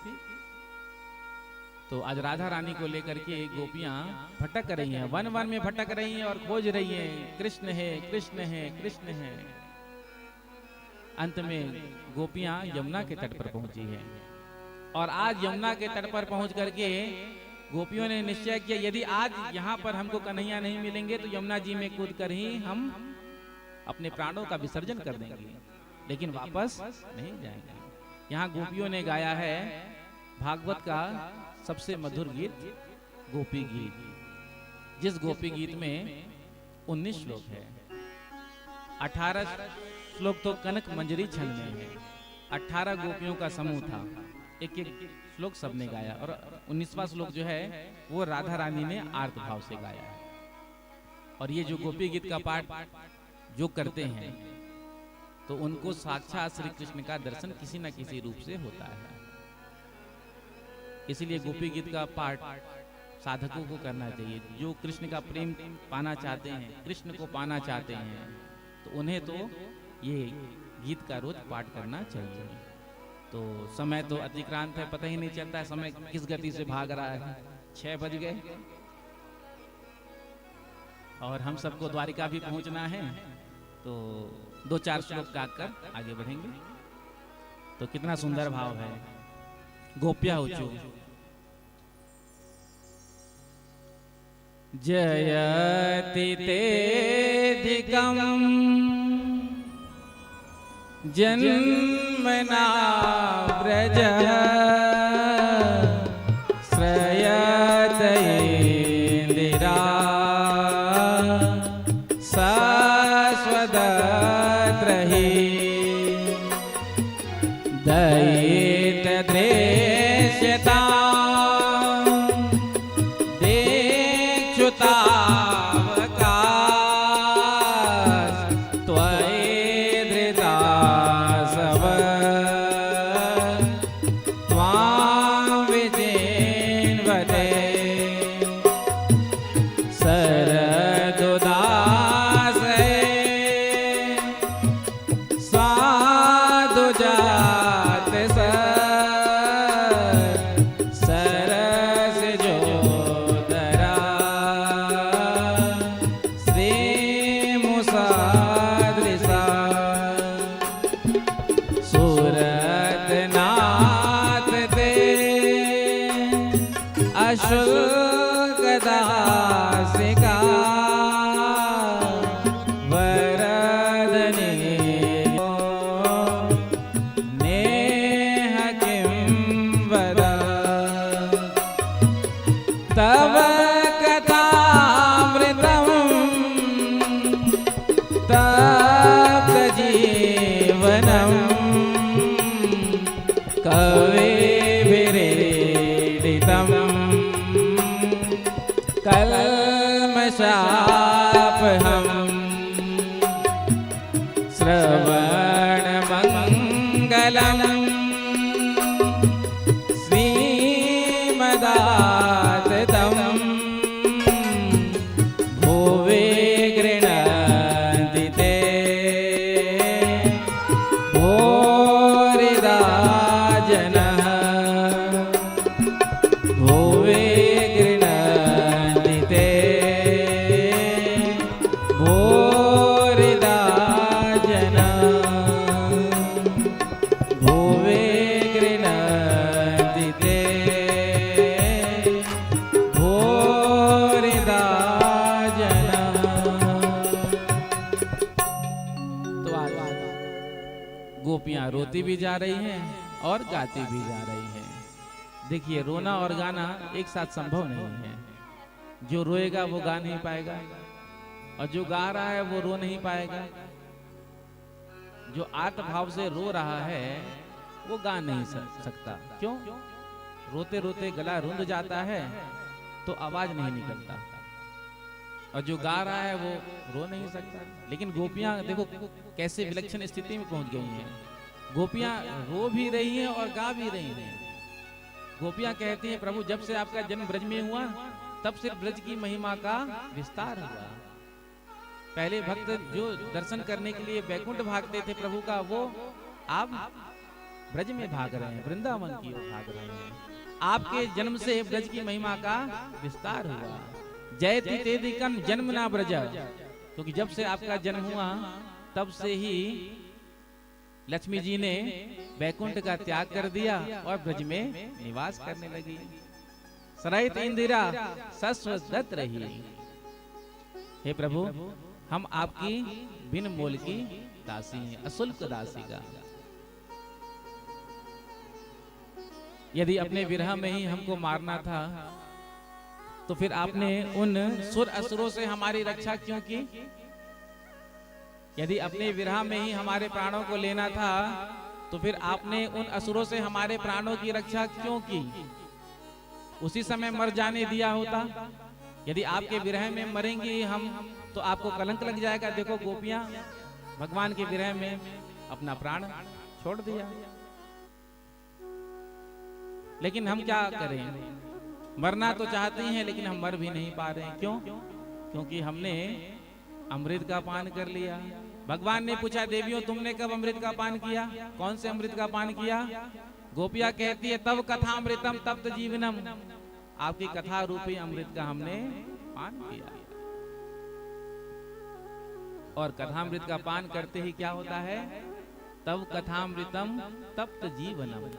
तो आज राधा रानी को लेकर के गोपियां भटक रही हैं, वन वन में भटक रही हैं और खोज रही हैं, कृष्ण है, कृष्ण है, कृष्ण है। अंत में गोपियां यमुना के तट पर पहुंची हैं, और आज यमुना के तट पर पहुंच करके गोपियों ने निश्चय किया, यदि आज यहाँ पर हमको कन्हैया नहीं मिलेंगे तो यमुना जी में कूद कर ही हम अपने प्राणों का विसर्जन कर देंगे, लेकिन वापस नहीं जाएंगे। यहाँ गोपियों ने गाया है भागवत का सबसे मधुर गीत, गोपी गीत, जिस गोपी गीत में 19 श्लोक है। 18 श्लोक तो कनक मंजरी छंद में है। 18 गोपियों का समूह था, एक एक श्लोक सबने गाया, और 19वां श्लोक जो है वो राधा रानी ने आर्त भाव से गाया है। और ये जो गोपी गीत का पाठ जो करते हैं तो उनको साक्षात श्री कृष्ण का दर्शन किसी न किसी रूप से होता है। इसलिए गोपी गीत का पाठ साधकों को करना चाहिए। जो कृष्ण का प्रेम पाना चाहते हैं, कृष्ण को पाना चाहते हैं, तो उन्हें तो ये गीत का रोज पाठ करना चाहिए। तो समय तो अतिक्रांत है, पता ही नहीं चलता है समय किस गति से भाग रहा है। 6 बज गए और हम सबको द्वारिका भी पहुंचना है, तो 2-4 श्लोक गाकर आगे बढ़ेंगे। तो कितना सुंदर भाव है, गोप्या उचु जयति तेधिकम् जन्मना व्रजः श्रयत इंदिरा शाश्वतत्रहि गोपियां रोती भी जा रही हैं और गाती भी जा रही हैं। देखिए, रोना और गाना एक साथ संभव नहीं है। जो रोएगा वो गा नहीं पाएगा, और जो गा रहा है वो रो नहीं पाएगा। जो आत्मभाव से रो रहा है वो गा नहीं सकता। क्यों? रोते रोते गला रुंध जाता है तो आवाज नहीं निकलता, और जो गा रहा है वो रो नहीं सकता। लेकिन गोपियां देखो कैसे विलक्षण स्थिति में पहुंच गई हैं। गोपियां रो भी रही हैं और गा भी रही हैं। गोपियां कहती हैं, प्रभु जब से आपका जन्म ब्रज में हुआ तब से ब्रज की महिमा का विस्तार हुआ। पहले भक्त जो दर्शन करने के लिए बैकुंठ भागते थे प्रभु का, वो आप ब्रज में भाग रहे हैं, वृंदावन की ओर भाग रहे हैं। आपके जन्म से ब्रज की महिमा का विस्तार हुआ। जयति तेदिकन जन्म ना ब्रज, क्योंकि जब से आपका जन्म हुआ तब से ही लक्ष्मी जी ने बैकुंठ का त्याग कर दिया और ब्रज में निवास करने लगी। सरायत इंदिरा सस्वदत्त रही। हे प्रभु, हम आपकी बिन मोल की दासी हैं, अशुल्क दासी का। यदि अपने विरह में ही हमको मारना था तो फिर आपने उन सुर असुरों से हमारी रक्षा क्यों की? यदि अपने विरह में ही हमारे प्राणों को लेना था तो फिर आपने उन असुरों से हमारे प्राणों की रक्षा क्यों की? उसी समय मर जाने दिया होता। यदि आपके विरह में मरेंगे हम तो आपको कलंक लग जाएगा। देखो, गोपियां भगवान के विरह में अपना प्राण छोड़ दिया। लेकिन हम क्या करें? मरना तो चाहते हैं लेकिन हम मर भी नहीं पा रहे हैं। क्यों? क्योंकि हमने अमृत का पान कर लिया। भगवान ने पूछा, देवियों तुमने कब अमृत का पान किया? कौन से अमृत का पान किया? गोपिया कहती है, तब कथामृतम तप्त जीवनम, आपकी कथा रूपी अमृत का हमने पान किया। और कथामृत का पान करते ही क्या होता है? तब कथामृतम तप्त जीवनम।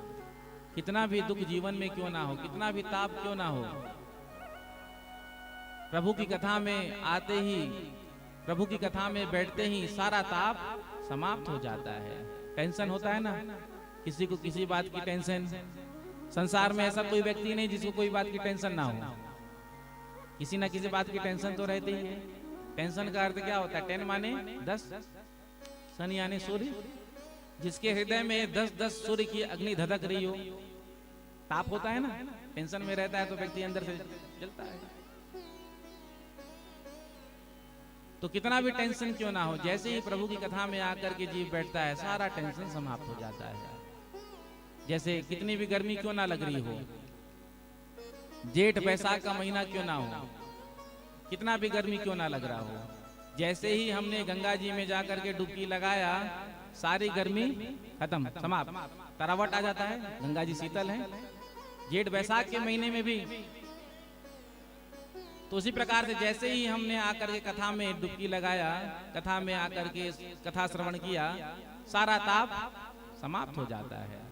कितना भी दुख जीवन में क्यों ना हो, कितना भी ताप क्यों ना हो, प्रभु की कथा में आते ही, प्रभु की कथा में बैठते ही सारा ताप समाप्त हो जाता है। टेंशन होता है ना, किसी को किसी बात की टेंशन। संसार में ऐसा कोई व्यक्ति नहीं जिसको कोई बात की टेंशन ना हो। किसी ना किसी बात की टेंशन तो रहती ही है। टेंशन का अर्थ क्या होता है? 10 माने 10, सन यानी सूर्य। जिसके हृदय में 10-10 सूर्य की अग्नि धधक रही हो, ताप होता है ना। टेंशन में रहता है तो व्यक्ति अंदर से जलता है। तो कितना भी टेंशन क्यों ना हो, जैसे ही प्रभु की कथा में आकर के जीव बैठता है सारा टेंशन समाप्त हो जाता है। जैसे कितनी भी गर्मी क्यों ना लग रही हो, जेठ बैसाख का महीना क्यों ना हो, कितना भी गर्मी क्यों ना लग रहा हो, जैसे ही हमने गंगा जी में जाकर के डुबकी लगाया सारी गर्मी खत्म, समाप्त, तरावट आ जाता है। गंगा जी शीतल है। जेठ बैसाख के महीने में भी तो उसी प्रकार से जैसे ही हमने आकर के कथा में डुबकी लगाया, कथा में आकर के कथा श्रवण किया, सारा ताप समाप्त हो जाता है।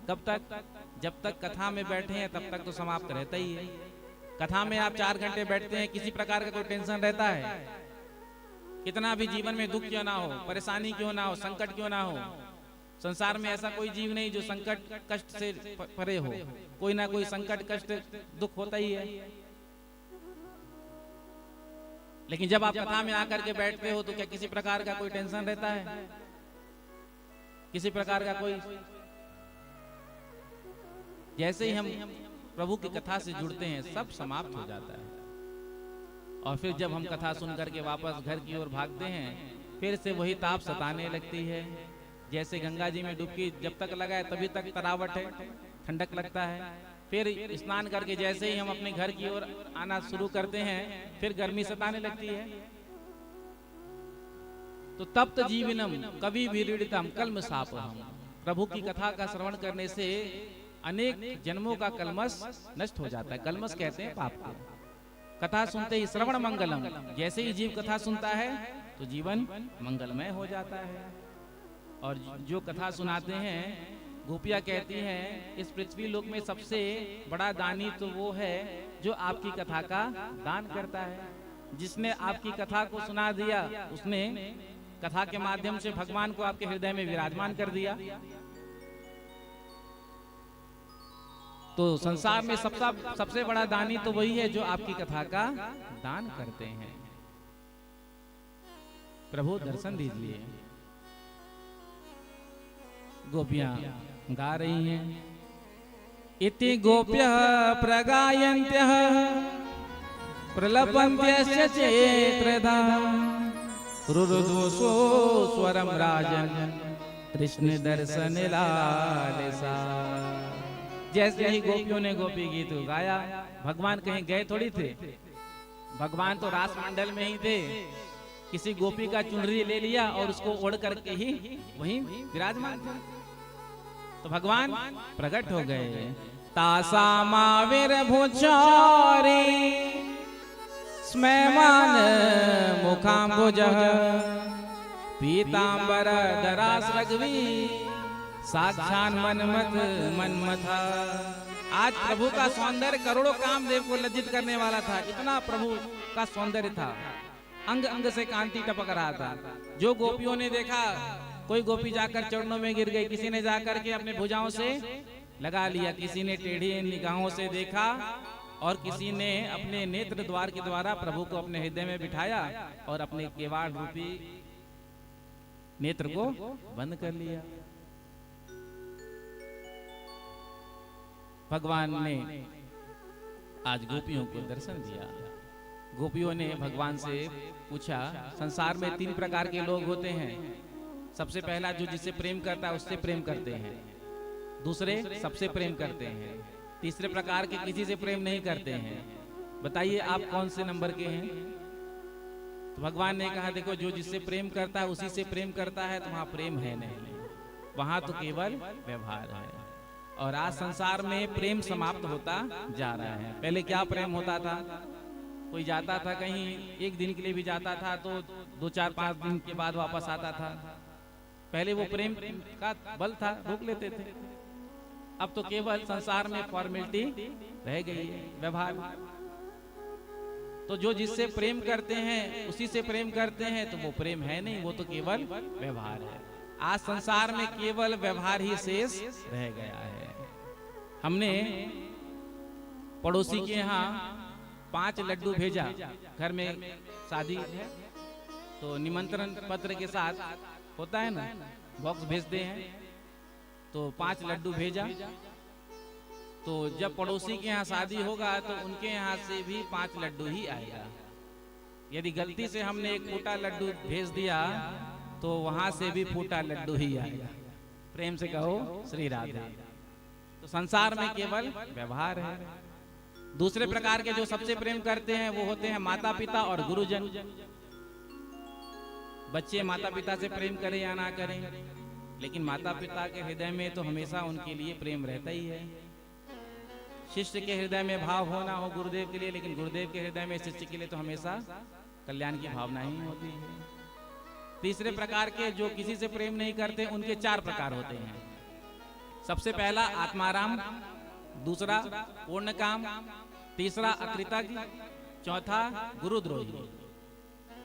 कब तक? जब तक कथा में बैठे हैं तब तक तो समाप्त रहता ही है। कथा में आप 4 घंटे बैठते हैं, किसी प्रकार का कोई टेंशन रहता है? कितना भी जीवन में दुख क्यों ना हो, परेशानी क्यों ना हो, संकट क्यों ना हो, संसार में ऐसा कोई जीव नहीं जो संकट कष्ट से परे हो। कोई ना कोई संकट कष्ट दुख होता ही है। लेकिन जब आप कथा में आकर के बैठते हो तो क्या किसी प्रकार का कोई टेंशन रहता है? किसी प्रकार का कोई? जैसे ही हम प्रभु की कथा से जुड़ते हैं सब समाप्त हो जाता है। और फिर जब हम कथा सुन करके वापस घर की ओर भागते हैं फिर से वही ताप सताने लगती है। जैसे गंगा जी में डुबकी जब तक लगाए तभी तक तरावट है, ठंडक लगता है। फिर स्नान करके जैसे ही हम अपने घर की ओर आना शुरू करते हैं फिर गर्मी सताने लगती है। तो तप्त जीवनम कवि विरीडितम कल्म सापहम, प्रभु की कथा का श्रवण करने से अनेक जन्मों का कलमश नष्ट हो जाता है। कलमश कहते हैं पाप को। कथा सुनते ही श्रवण मंगलम, जैसे ही जीव कथा सुनता है तो जीवन मंगलमय हो जाता है। और जो कथा सुनाते हैं, गोपिया कहती हैं इस पृथ्वी लोक में सबसे बड़ा दानी तो वो है जो आपकी कथा का दान करता है। जिसने आपकी कथा को सुना दिया उसने कथा के माध्यम से भगवान को आपके हृदय में विराजमान कर दिया। तो संसार में सबसे बड़ा दानी तो वही है जो आपकी कथा का दान करते हैं। प्रभु दर्शन दीजिए। गोपियां गा रही हैं, इति गोप्यः प्रगायन्त्यः प्रलपन्त्यस्य चेत्रधा रुरुदुषो स्वरम राजन कृष्ण दर्शन लालसा। जैसे ही गोपियों ने गोपी गीत गाया, भगवान कहीं गए थोड़ी थे, भगवान तो रास मंडल में ही थे। किसी गोपी का चुनरी ले लिया और उसको ओढ़ करके ही वहीं विराजमान थे। तो भगवान प्रकट हो गए। तासामाविर भुचारी स्मयमान मुखाम्बुजः पीतांबर दरास रघवी साक्षान मनमथा। आज प्रभु का सौंदर्य करोड़ों कामदेव को लज्जित करने वाला था। इतना प्रभु का सौंदर्य था, अंग अंग से कांति टपक रहा था। जो गोपियों ने देखा, कोई गोपी जाकर चरणों में गिर गई, किसी ने जाकर के अपने भुजाओं से लगा लिया, किसी ने टेढ़ी निगाहों से देखा और किसी ने अपने नेत्र द्वार के द्वारा प्रभु को अपने हृदय में बिठाया और अपने केवाड़ रूपी नेत्र को बंद कर लिया। भगवान ने आज गोपियों को दर्शन दिया। गोपियों ने भगवान से पूछा, संसार में 3 प्रकार के लोग होते हैं। सबसे पहला जो जिससे प्रेम करता है उससे प्रेम करते हैं, दूसरे सबसे प्रेम करते हैं, तीसरे प्रकार के किसी से प्रेम नहीं करते हैं। बताइए आप कौन से नंबर के हैं? तो भगवान ने कहा, देखो जो जिससे प्रेम करता है उसी से प्रेम करता है, तो वहां प्रेम है नहीं, वहां तो केवल व्यवहार है। और आज संसार में प्रेम समाप्त होता जा रहा है। पहले क्या प्रेम होता था? कोई जाता था कहीं, 1 दिन के लिए भी जाता था तो 2, 4, 5 दिन के बाद वापस आता था। पहले वो प्रेम का बल था, रोक लेते थे। अब तो केवल संसार में फॉर्मेलिटी रह गई है, व्यवहार। तो जो जिससे प्रेम करते हैं उसी से प्रेम करते हैं, तो वो प्रेम है नहीं, वो तो केवल व्यवहार है। आज संसार में केवल व्यवहार ही शेष रह गया है। हमने पड़ोसी के यहाँ 5 लड्डू भेजा, घर में शादी है तो निमंत्रण पत्र के साथ होता है ना, बॉक्स भेजते हैं, तो 5 लड्डू भेजा। तो जब पड़ोसी के यहाँ शादी होगा तो उनके यहाँ से भी 5 लड्डू ही आएगा। यदि गलती से हमने एक फूटा लड्डू भेज दिया तो वहां से भी फूटा लड्डू ही आएगा। प्रेम से कहो श्री राधे। तो संसार में केवल व्यवहार है। दूसरे प्रकार के जो सबसे प्रेम करते हैं वो होते हैं माता पिता और गुरुजन। बच्चे माता पिता से प्रेम करें या ना करें, लेकिन माता पिता के हृदय में तो हमेशा उनके लिए प्रेम रहता ही है। शिष्य के हृदय में भाव हो ना हो गुरुदेव के लिए, लेकिन गुरुदेव के हृदय में शिष्य के लिए तो हमेशा कल्याण की भावना ही होती है। तीसरे प्रकार के जो किसी से प्रेम नहीं करते, उनके 4 प्रकार होते हैं। सबसे पहला आत्माराम, दूसरा पूर्ण काम, तीसरा अकृतज्ञ, चौथा गुरुद्रोही।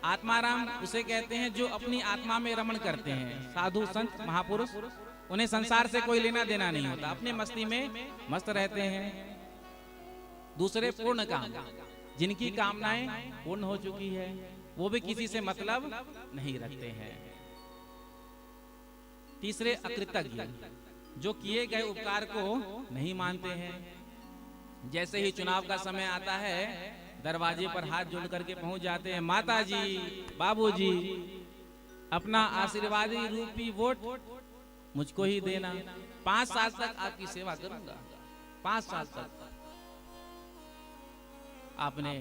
आत्माराम उसे कहते हैं जो अपनी आत्मा में रमण करते हैं। साधु संत महापुरुष, उन्हें संसार से कोई लेना देना नहीं होता, अपने मस्ती में मस्त रहते हैं। दूसरे पूर्ण काम, जिनकी कामनाएं पूर्ण हो चुकी है, वो भी किसी से मतलब नहीं रखते हैं। तीसरे अकृतज्ञ, जो किए गए उपकार को नहीं मानते हैं। जैसे ही चुनाव का समय आता है, दरवाजे पर हाथ जोड़ करके पहुंच जाते हैं, माता जी, बाबूजी, अपना आशीर्वादी रूपी वोट मुझको ही देना, 5 साल तक आपकी सेवा करूंगा। 5 साल तक आपने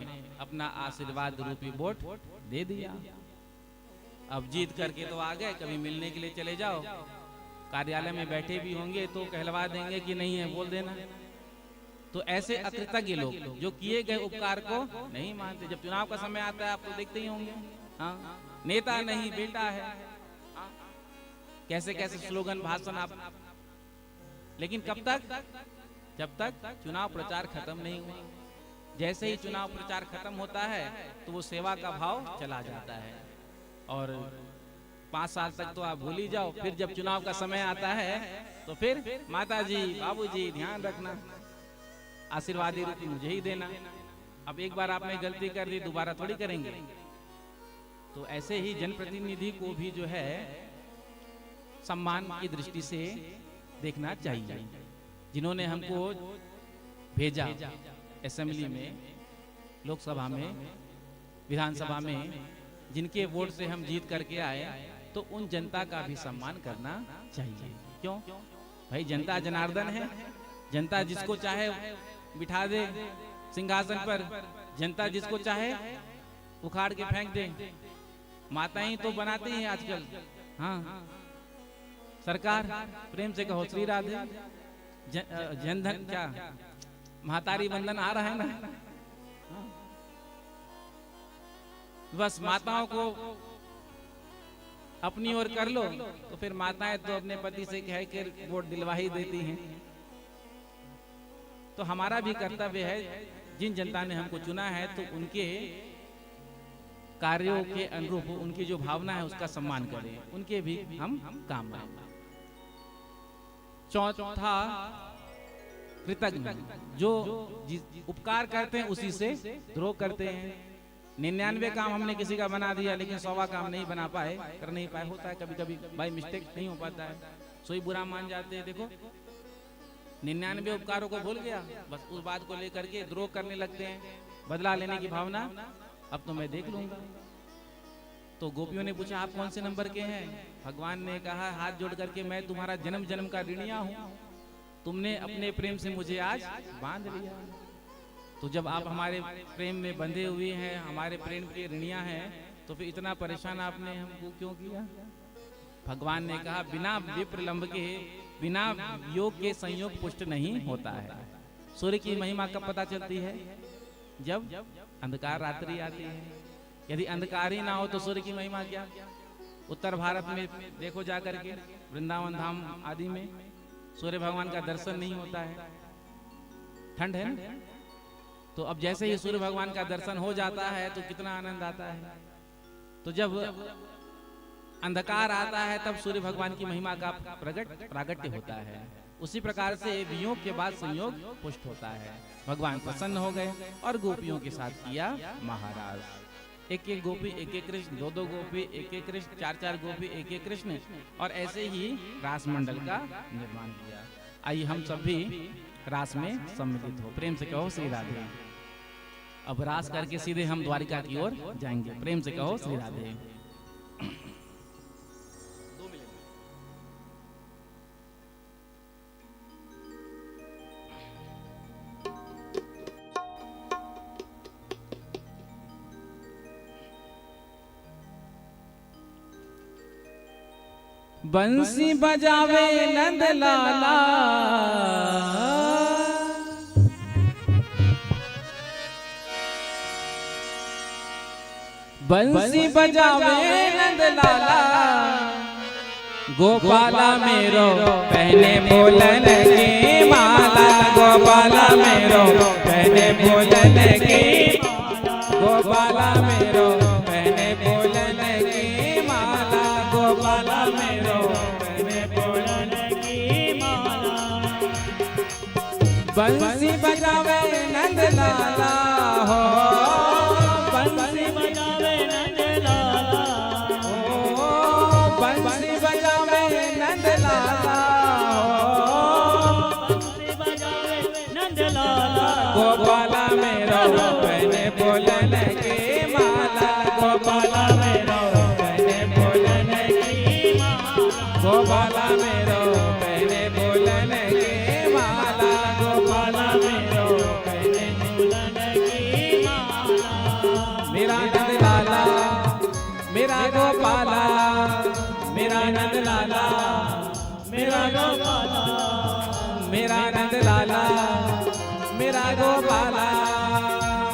अपना आशीर्वाद रूपी वोट दे दिया। अब जीत करके तो आ गए, कभी मिलने के लिए चले जाओ, कार्यालय में बैठे भी होंगे तो कहलवा देंगे कि नहीं है, बोल देना। तो ऐसे अकृतज्ञ लोग जो किए गए उपकार को नहीं मानते। जब चुनाव का समय आता है आप तो देखते ही होंगे, हाँ, नेता नहीं बेटा है, कैसे कैसे स्लोगन भाषण आप। लेकिन कब तक? जब तक चुनाव प्रचार खत्म नहीं हुआ। जैसे ही चुनाव प्रचार खत्म होता है तो वो सेवा का भाव चला जाता है। और 5 साल तक तो आप भूल ही जाओ, फिर जब चुनाव का समय आता है तो फिर माता जी बाबूजी ध्यान रखना, आशीर्वादी रूपी मुझे ही देना। अब एक बार आपने गलती कर दी, दोबारा थोड़ी करेंगे। तो ऐसे ही जनप्रतिनिधि को भी जो है सम्मान की दृष्टि से देखना चाहिए। जिन्होंने हमको भेजा असेंबली में, लोकसभा में, विधानसभा में, जिनके वोट से हम जीत करके आए, तो उन जनता का भी सम्मान करना चाहिए। क्यों भाई, जनता जनार्दन है। जनता जिसको चाहे बिठा दे सिंहासन पर, जनता जिसको चाहे उखाड़ के फेंक दे। माताएं तो बनाती हैं आजकल। हाँ, सरकार प्रेम से कहो श्री राधे। जनधन क्या महतारी बंधन आ रहा है ना, बस माताओं को अपनी ओर कर लो तो फिर माताएं तो अपने पति से कह कर वोट दिलवा ही देती हैं। तो हमारा भी कर्तव्य है, जिन जनता ने हमको चुना है तो उनके कार्यों के अनुरूप उनकी जो भावना है उसका सम्मान करें, उनके भी हम काम आए। चौथा कृतज्ञ, जो उपकार करते हैं उसी से द्रोह करते हैं। 99 काम हमने किसी का बना दिया, लेकिन 100वां काम नहीं बना पाए, कर नहीं पाए। होता है कभी कभी बाय मिस्टेक, नहीं हो पाता है, सोई बुरा मान जाते हैं। देखो 99 उपकारों को भूल गया, बस उस बात को लेकर के द्रोह करने लगते हैं, बदला लेने की भावना, अब तो मैं देख लूंगा। तो गोपियों ने पूछा आप कौन से नंबर के हैं? भगवान ने कहा हाथ जोड़ करके मैं तुम्हारा जन्म जन्म का ऋणिया हूँ, तुमने अपने प्रेम से मुझे आज बांध लिया। तो जब आप हमारे प्रेम में बंधे हुए हैं, हमारे प्रेम के ऋणिया हैं, तो फिर इतना परेशान आपने हमको क्यों किया? भगवान ने कहा बिना विप्रलंब के, बिना योग के संयोग पुष्ट नहीं होता है। सूर्य की महिमा कब पता चलती है? जब अंधकार रात्रि आती है। यदि अंधकार ही ना हो तो सूर्य की महिमा क्या? उत्तर भारत में देखो जाकर के, वृंदावन धाम आदि में सूर्य भगवान का दर्शन नहीं होता है, ठंड है ना। तो अब जैसे ही सूर्य भगवान का दर्शन हो जाता है तो कितना आनंद आता है। तो जब अंधकार आता है तब सूर्य भगवान की महिमा का प्रागट्य होता है। उसी प्रकार से वियोग के बाद संयोग पुष्ट होता है। भगवान प्रसन्न हो गए और गोपियों के साथ किया महाराज। एक एक गोपी एक एक कृष्ण, दो दो गोपी एक एक कृष्ण, चार चार गोपी एक एक कृष्ण, और ऐसे ही रास मंडल का निर्माण किया। आइए हम सब भी रास में सम्मिलित हो, प्रेम से कहो श्री राधे। अब रास करके सीधे हम द्वारिका की ओर जाएंगे। प्रेम से कहो श्री राधे। बंसी बजावे नंद लाला, बंसी बजावे नंद लाला, गोपाला मेरो पहने बोलन की माला, गोपाला मेरो पहने बोलन की, गोपाला मेरो पहने बोलन की माला, गोपाला मेरो पहने बोलन की माला। बंसी बजावे नंद लाला हो, बंसी बजावे नंद लाला हो, बंसी बजावे नंद लाला हो, बंसी बजावे नंद लाला, गोपाला मेरो पहने बोलन की माला, गोपाला मेरो पहने बोलन की माला, गोपाला मेरो पहने बोलन की माला, गोपाला मेरो पहने बोलन की माला। मेरा नंद लाला मेरा गोपाला, मेरा नंद लाला मेरा गोपाला, मेरा नंद लाला मेरा गोपाला,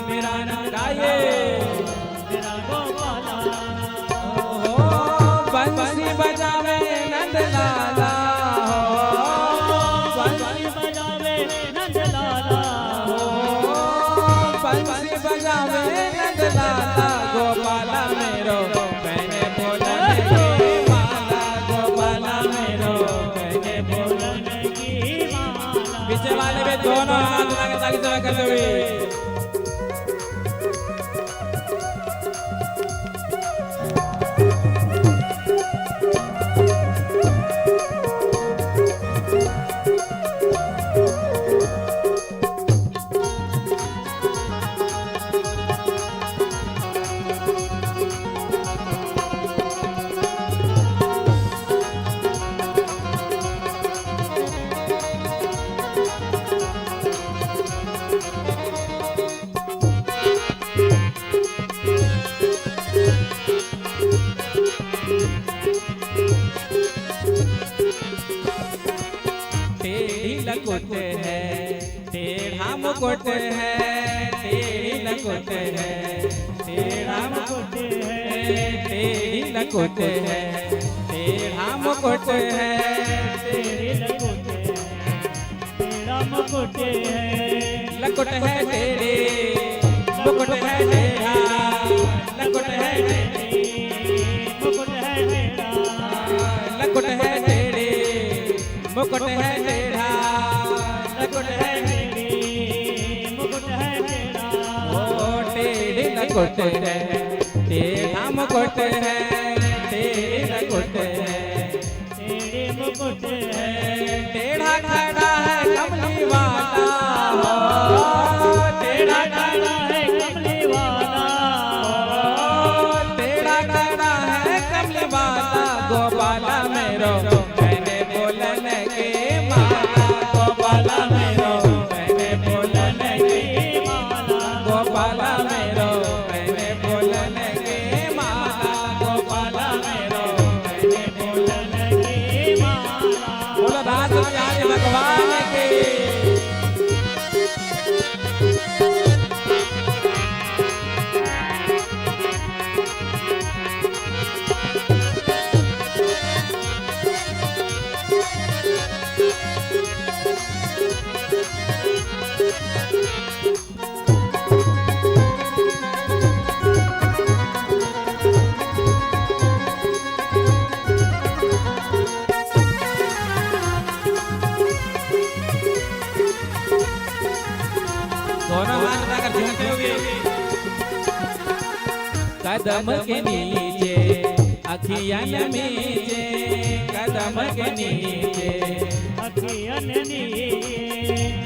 मेरा नंद गाइए मेरा गोपाला। हो बंसी बजावे नंद लाला हो, बंसी बजावे नंद लाला हो, बंसी बजावे नंद लाला, गोपाला मेरो पहने बोलन की माला, की सेवा करते हुए लकुट है टेढ़ा मुकुट है, टेढ़ी लकुट है टेढ़ा मुकुट है, टेढ़ी लकुट है टेढ़ा मुकुट है, टेढ़ी लकुट है टेढ़ा मुकुट है, लकुट है टेढ़ी मुकुट है टेढ़ा, लकुट है टेढ़ी मुकुट है टेढ़ा, लकुट है टेढ़ी मुकुट है टेढ़ा, लकुट है टेढ़ी मुकुट है टेढ़ा, ओ टेढ़ी लकुट है टेढ़ा मुकुट है, टेढ़ी लकुट है टेढ़ी मुकुट है, टेढ़ा खड़ा है कमली वाला, टेढ़ा खड़ा है कमली वाला, टेढ़ा खड़ा है कमली वाला, गोपाला मेरो मैंने बोलने के माला, गोपाला मेरो मैंने बोलने के माला, गोपाला मेरो मैंने बोलने के माला, गोपाला मेरो मैंने बोलने के माला। बोलो रात प्यारे भगवान के। दोनों हाथ उठाकर झूमते हुए कदम के नीचे अखियन मीचे, कदम के नीचे अखियन नीचे,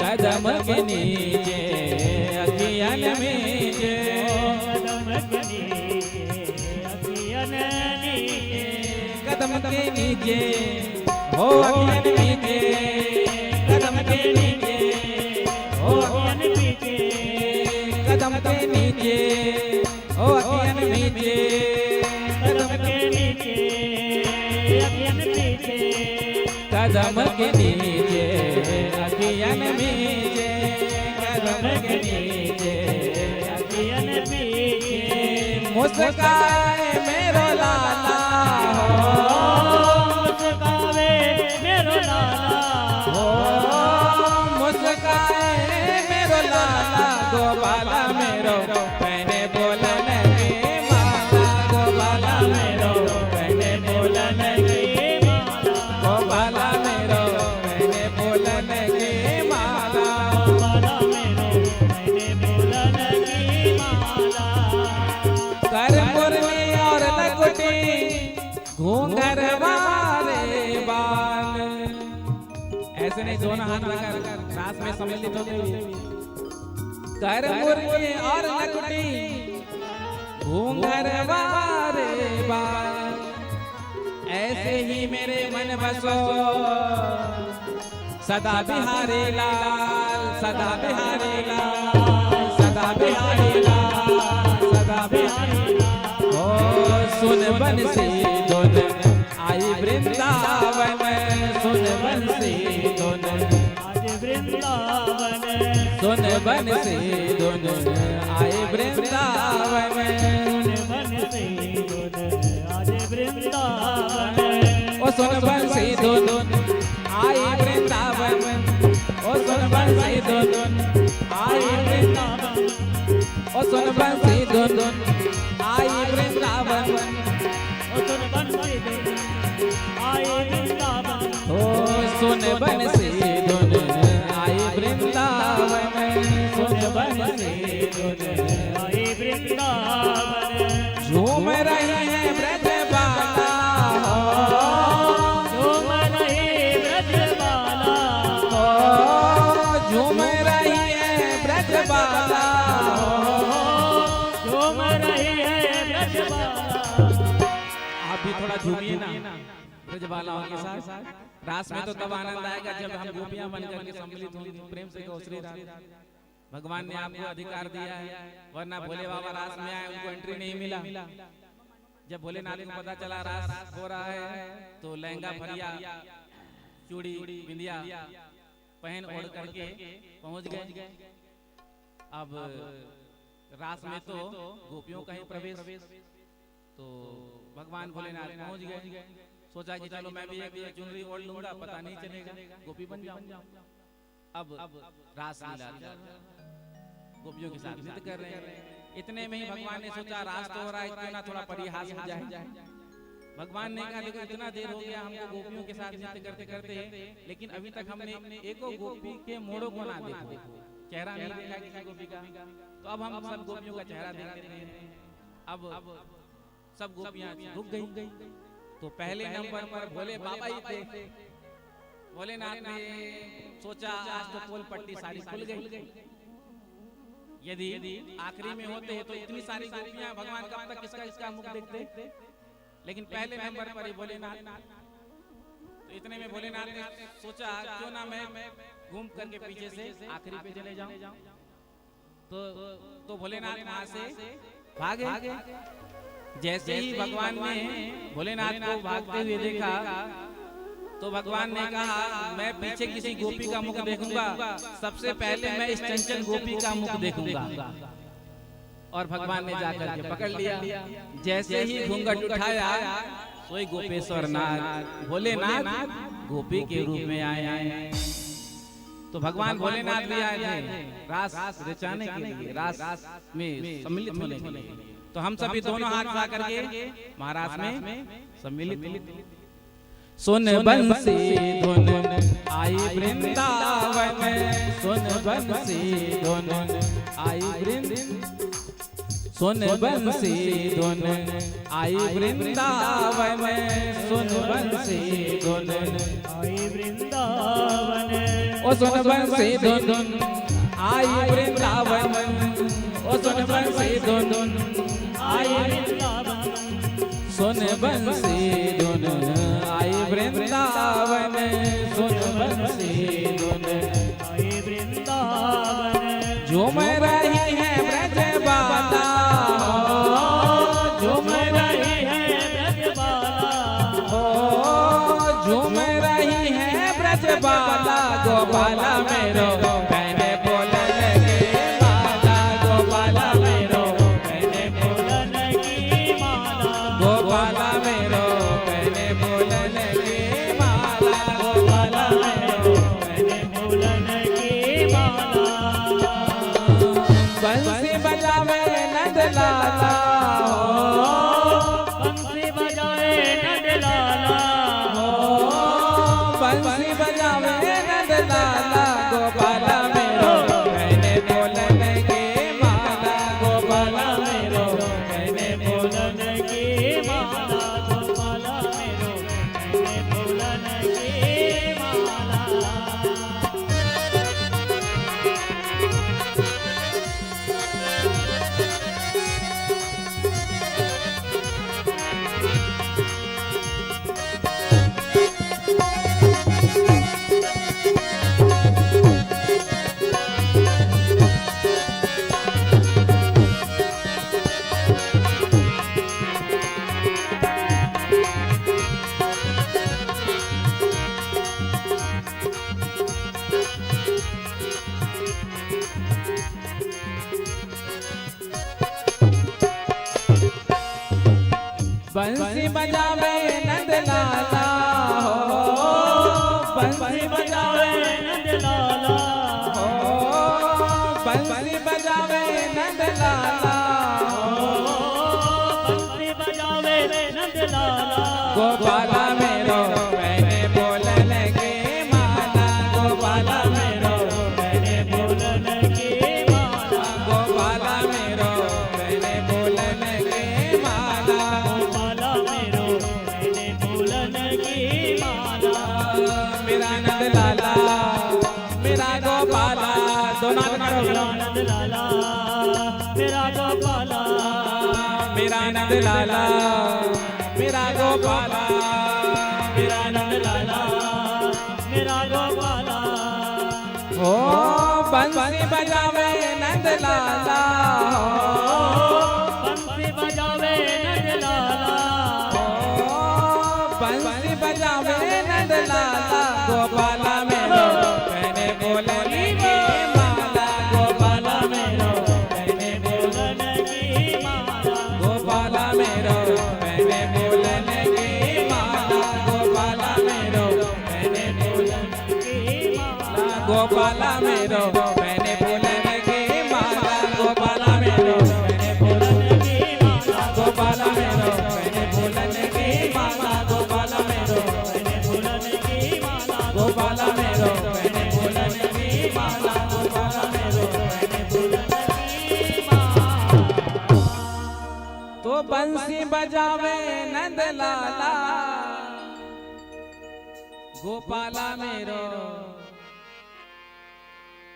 कदम के नीचे अखियन मीचे, कदम के नीचे अखियन नीचे, कदम के नीचे हो अखियन नीचे, कदम के नीचे हो अखियन नीचे, कदम के नीचे ओ अखियन नीचे, कदम के नीचे अखियन नीचे, कदम के नीचे अखियन नीचे, कदम के नीचे अखियन नीचे, मुस्काए मेरो लाला हो, मुस्काए मेरो लाला हो, मुस्काए मेरो लाला, गोपाला मेरो मैंने बोलने के माला, गोपाला मेरो मैंने बोलने के माला, गोपाला मेरो मैंने बोलने के माला, गोपाला मेरो मैंने बोलने की माला, कर मुरली और लकुटी घूंघर वाले बाल, ऐसे नहीं दोनों हाथ लगाकर रात में सम्मिलित होते हुए कर मुरली और लकुटी घूंघर वाले बाल, ऐसे ही मेरे मन बसो सदा बिहारी लाल, सदा बिहारी लाल, सदा बिहारी लाल, सदा बिहारी लाल, ओ सुन बंसी धुन आई वृंदावन, सुन बंसी धुन आई वृंदावन, सुन बंसी धुन आई वृंदावन, सुन बंसी धुन आई वृंदावन, ओ सुन बंसी धुन आई वृंदावन, ओ सुन बंसी धुन आई वृंदावन, ओ सुन बंसी धुन आई वृंदावन, ओ सुन बंसी धुन आई वृंदावन, ओ सुन बंसी धुन आई वृंदावन। भी थोड़ा झूमिए ना ब्रजबालाओं के साथ। रास में तो तब आनंद आएगा जब हम गोपियां बनकर के सम्मिलित होंगे। प्रेम से कहो श्री राधे। भगवान ने आपको अधिकार दिया है, वरना भोले बाबा रास में आए उनको एंट्री नहीं मिला। जब भोलेनाथ को पता चला रास हो रहा है तो लहंगा फरिया चूड़ी बिंदिया पहन ओढ़ करके पहुंच गए। अब रास में तो गोपियों का ही प्रवेश, तो भगवान भोलेनाथ पहुंच गए। सोचा कि चलो मैं भी एक चुनरी ओढ़ लूंगा, पता नहीं चलेगा, गोपी बन जाऊंगा। अब रास लीला गोपियों के साथ नृत्य कर रहे हैं। इतने में ही भगवान ने सोचा रास तो हो रहा है, क्यों ना थोड़ा परिहास हो जाए। भगवान ने कहा देखो इतना देर हो गया हमको गोपियों के साथ नृत्य करते करते, लेकिन अभी तक हमने एको गोपी के मोड़ों को ना देखा, चेहरा नहीं देखा किसी गोपी का। तो अब हम सब गोपियों का चेहरा देख रहे हैं। अब सब गोपियां रुक गई। तो पहले नंबर पर भोले बाबा ही थे। भोलेनाथ ने सोचा आज तो पोल पट्टी सारी खुल गई। यदि आखिरी में होते तो इतनी सारी गोपियां भगवान कब तक किसका मुख देखते। लेकिन पहले नंबर पर ही भोलेनाथ। तो इतने में भोलेनाथ ने सोचा क्यों ना मैं घूम करके पीछे से आखिरी पे चले जाऊं। तो भोलेनाथ वहां से भागे। जैसे ही भगवान ने भोलेनाथ को भागते हुए देखा तो भगवान ने कहा मैं पीछे किसी गोपी का मुख देखूंगा, सबसे पहले मैं इस चंचल गोपी का मुख देखूंगा। और भगवान ने जाकर के पकड़ लिया। जैसे ही घूंघट उठाया सोई गोपेश्वर नाथ भोलेनाथ गोपी के रूप में आए। तो भगवान भोलेनाथ भी आए थे रास रचाने के लिए, रास में सम्मिलित होने के लिए। तो हम सभी दोनों हाथ उठा करके महाराज में सम्मिलित। सुन बंसी धुन आई वृंदावन, सुन बंसी धुन आई सुन बंसी धुन आई वृंदावन, सुन बंसी धुन आई वृंदावन। ओ सुन बंसी धुन आई वृंदावन, ओ सुन बंसी धुन आई वृंदावन, सुन बंसी धुन आई वृंदावन, सुन बंसी धुन आई वृंदावन। झूम रही है ब्रजबाला, झूम रही है ब्रजबाला, झूम रही है ब्रजबाला। गोपाला मेरो कहने बोलन की माला, गोपाला मेरो कहने बोलन की माला, गोपाला मेरो कहने बोलन की माला, गोपाला मेरो कहने बोलन की माला। बंसी बजावे नंद लाला, बंसी बजाए नंद लाला, बंसी बजावे नंद लाला। गोपाला मेरो कहने बोलन की माला, गोपाला मेरो कहने बोलन की माला, गोपाला मेरो कहने बोलन की माला। बंसी बजावे नंद लाला, हो बंसी बजावे नंद लाला, हो बंसी बजावे नंद लाला, बंसी बजावे नंद लाला। गोपाला मेरो कहने बोलन की माला, गोपाला मेरो कहने बोलन की माला, गोपाला मेरो कहने बोलन की माला, गोपाला मेरो कहने बोलन की माला। मेरा नंद लाला मेरा गोपाला, दोनों हाथ करो। मेरा नंद लाला, मेरा गोपाला, मेरा नंद लाला मेरा गोपाला मेरा नंद लाला मेरा गोपाला ओ बंसी बजावे नंद लाला बंसी बजावे नंद लाला बंसी बजावे नंद लाला गोपाला मेरो मैंने बोलने की माला गोपाला मेरो मैंने बोलने की माला गोपाला मेरो मैंने बोलने की माला गोपाला मेरो मैंने बोलने की माला गोपाला मेरो मैंने बोलने की माला गोपाला मेरो मैंने बोलने की माला गोपाला मेरो मैंने बोलने की माला गोपाला मेरो मैंने बोलने की माला गोपाला मेरो मैंने बोलने की माला गोपाला मेरो मैंने बोलने की माला तो बंसी बजावे नंद लाला गोपाला मेरो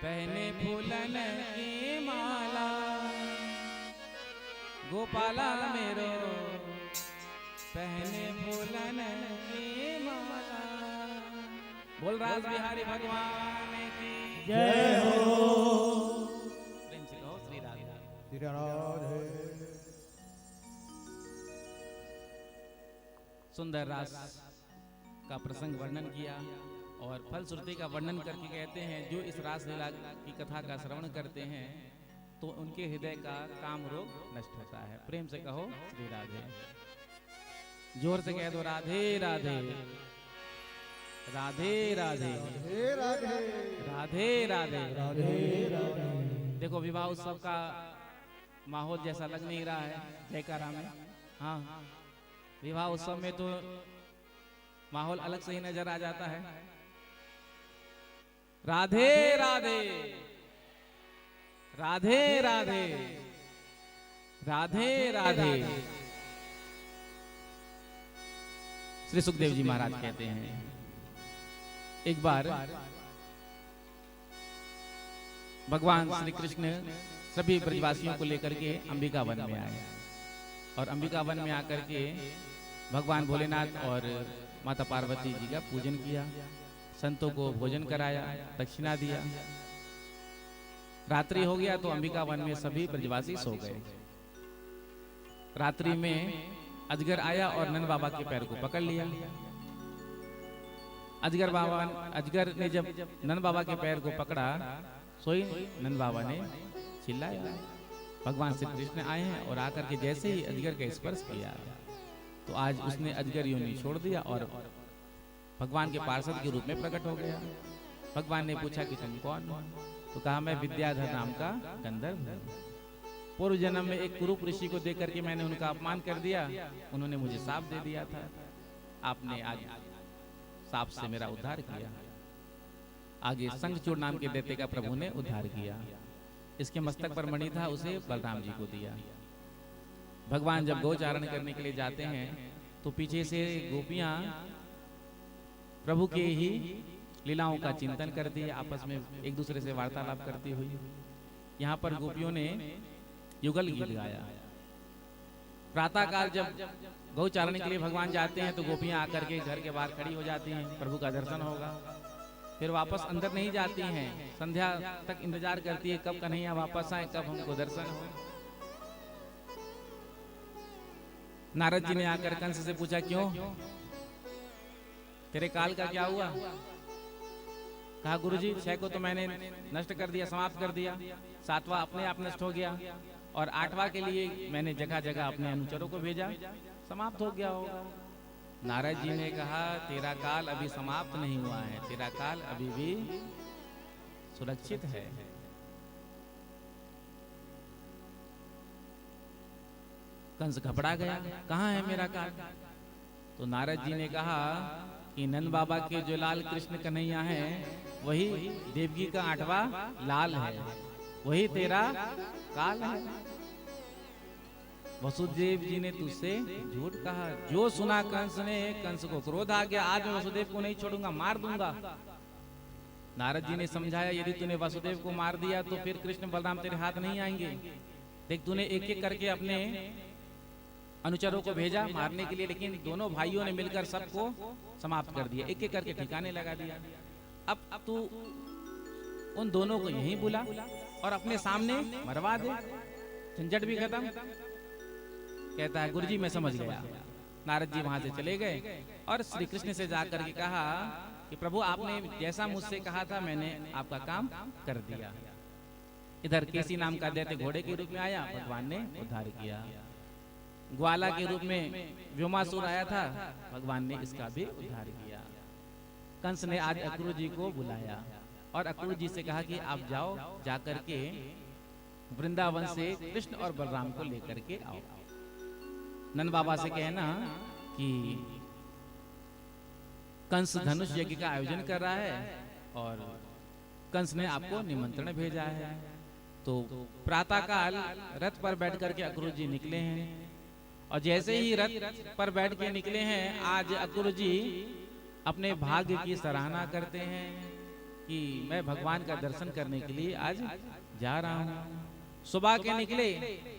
पहने फूलन की माला गोपाला मेरो पहने फूलन की माला बोल राज बिहारी भगवान की जय हो प्रेम से कहो श्री राधे श्री राधे सुंदर रास का प्रसंग वर्णन किया और फलश्रुति का वर्णन करके कहते हैं जो इस रास लीला की कथा का श्रवण करते हैं तो उनके हृदय का काम रोग नष्ट होता है। प्रेम से कहो श्री राधे जोर से कह दो राधे राधे राधे राधे हे राधे राधे राधे राधे राधे देखो विवाह उत्सव का माहौल जैसा लग नहीं रहा है जयकारा में। हाँ विवाह उत्सव में तो माहौल अलग से ही नजर आ जाता है। राधे राधे राधे राधे राधे राधे श्री सुखदेव जी महाराज कहते हैं एक बार भगवान श्री कृष्ण सभी ब्रजवासियों को लेकर के अंबिका वन में आए और अंबिका वन में आकर के भगवान भोलेनाथ और माता पार्वती जी का पूजन किया, संतों को भोजन कराया, दक्षिणा दिया। रात्रि हो गया तो अंबिका वन में सभी ब्रजवासी सो गए। रात्रि में अजगर आया और नंद बाबा के पैर को पकड़ लिया। अजगर ने जब नंद बाबा के पैर को पकड़ा सोई नंद बाबा ने चिल्लाया। भगवान श्री कृष्ण आए हैं और आकर के जैसे ही अजगर का स्पर्श किया तो आज उसने अजगर योनि छोड़ दिया और भगवान के पार्षद के रूप में प्रकट हो गया। भगवान ने पूछा कि तुम कौन हो? तो कहा मैं विद्याधर नाम का गंधर्व हूं। पूर्व जन्म में एक कुरूप ऋषि को देख करके मैंने उनका अपमान कर दिया, उन्होंने मुझे शाप दे दिया था। आपने आज शाप से मेरा उद्धार किया। आगे शंखचूड़ नाम के दैत्य का प्रभु ने उद्धार किया। इसके मस्तक पर मणि था, उसे बलराम जी को दिया। भगवान जब गोचारण करने के लिए जाते हैं तो पीछे से गोपियां प्रभु के ही लीलाओं का चिंतन करती है, आपस में एक दूसरे से वार्तालाप करती हुई। यहाँ पर गोपियों ने युगल गीत गाया। प्रातः काल जब गौचारण के लिए भगवान जाते हैं तो गोपियां आकर के घर के बाहर खड़ी हो जाती हैं, प्रभु का दर्शन होगा। फिर वापस अंदर नहीं जाती हैं, संध्या तक इंतजार करती है कब कन्हैया वापस आए, कब हमको दर्शन हो। नारद जी ने आकर कंस से पूछा, क्यों तेरे काल का क्या हुआ? कहा गुरुजी 6 को तो मैंने नष्ट कर दिया, समाप्त कर दिया, 7वां अपने आप नष्ट हो गया और 8वां के लिए मैंने जगह जगह अपने अनुचरों को भेजा, समाप्त हो गया होगा। नारद जी ने कहा तेरा काल अभी समाप्त नहीं हुआ है, तेरा काल अभी भी सुरक्षित है। कंस घबरा गया, कहाँ है मेरा काल? तो नारद जी ने कहा कि नंद बाबा के जो लाल कृष्ण कन्हैया हैं वही देवकी का 8वां लाल है, वही तेरा काल है। वसुदेव जी ने तुझसे झूठ कहा। जो सुना कंस ने, कंस को क्रोध आ गया, आज मैं वसुदेव को नहीं छोड़ूंगा, मार दूंगा। नारद जी ने समझाया यदि तूने वसुदेव को मार दिया तो फिर कृष्ण बलराम तेरे हाथ नहीं आएंगे। देख तूने एक एक करके अपने अनुचरों को भेजा मारने के लिए, लेकिन दोनों भाइयों ने मिलकर सबको समाप्त कर दिया, एक एक करके ठिकाने लगा दिया। अब तू उन दोनों को यहीं बुला और अपने सामने मरवा दे, झंझट भी खत्म। कहता है गुरुजी मैं समझ गया। नारद जी वहां से चले गए और श्री कृष्ण से जाकर के कहा कि प्रभु आपने जैसा मुझसे कहा था मैंने आपका काम कर दिया। इधर केसी नाम का दैत्य घोड़े के रूप में आया, भगवान ने उद्धार किया। ग्वाला के रूप में व्योमासुर आया था, भगवान ने इसका भी उद्धार किया। कंस ने आज अक्रूर जी को बुलाया और अक्रूर जी से कहा कि आप जाओ, जाकर के वृंदावन से कृष्ण और बलराम को लेकर के आओ। नंद बाबा से कहना कि कंस धनुष यज्ञ का आयोजन कर रहा है और कंस ने आपको निमंत्रण भेजा है। तो प्रातःकाल रथ पर बैठ करके अक्रूर जी निकले हैं और जैसे ही रथ पर बैठ के निकले हैं, आज अक्रूर जी अपने भाग्य की सराहना करते हैं कि मैं भगवान का दर्शन करने के लिए आज जा रहा हूँ। सुबह के निकले,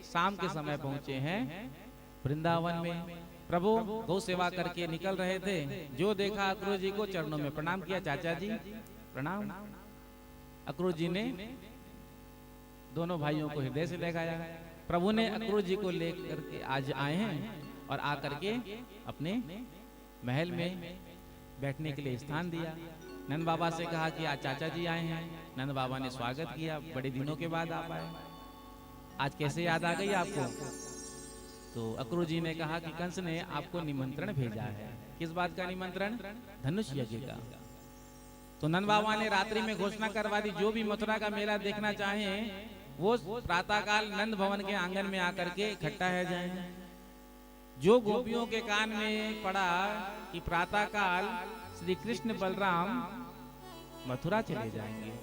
शाम के समय पहुंचे हैं वृंदावन में। प्रभु गौ सेवा करके निकल रहे थे, जो देखा अक्रूर जी को चरणों में प्रणाम किया, चाचा जी प्रणाम। अक्रूर जी ने दोनों भाइयों को हृदय से लगाया। प्रभु ने अक्रूर जी को लेकर के आज आए हैं और आकर के अपने महल में बैठने के लिए स्थान दिया। नंद बाबा से कहा कि आज चाचा जी आए हैं। नंद बाबा ने स्वागत किया, बड़े दिनों के बाद आप आए, आज कैसे याद आ गई आपको? तो अक्रूर जी ने कहा कि कंस ने आपको निमंत्रण भेजा है। किस बात का निमंत्रण? धनुष यज्ञ का। तो नंद बाबा ने रात्रि में घोषणा करवा दी, जो भी मथुरा का मेला देखना चाहें वो प्रातःकाल नंद भवन के आंगन में आकर के इकट्ठा है जाएं। जो गोपियों के कान में पड़ा कि प्रातःकाल श्री कृष्ण बलराम मथुरा चले जाएंगे,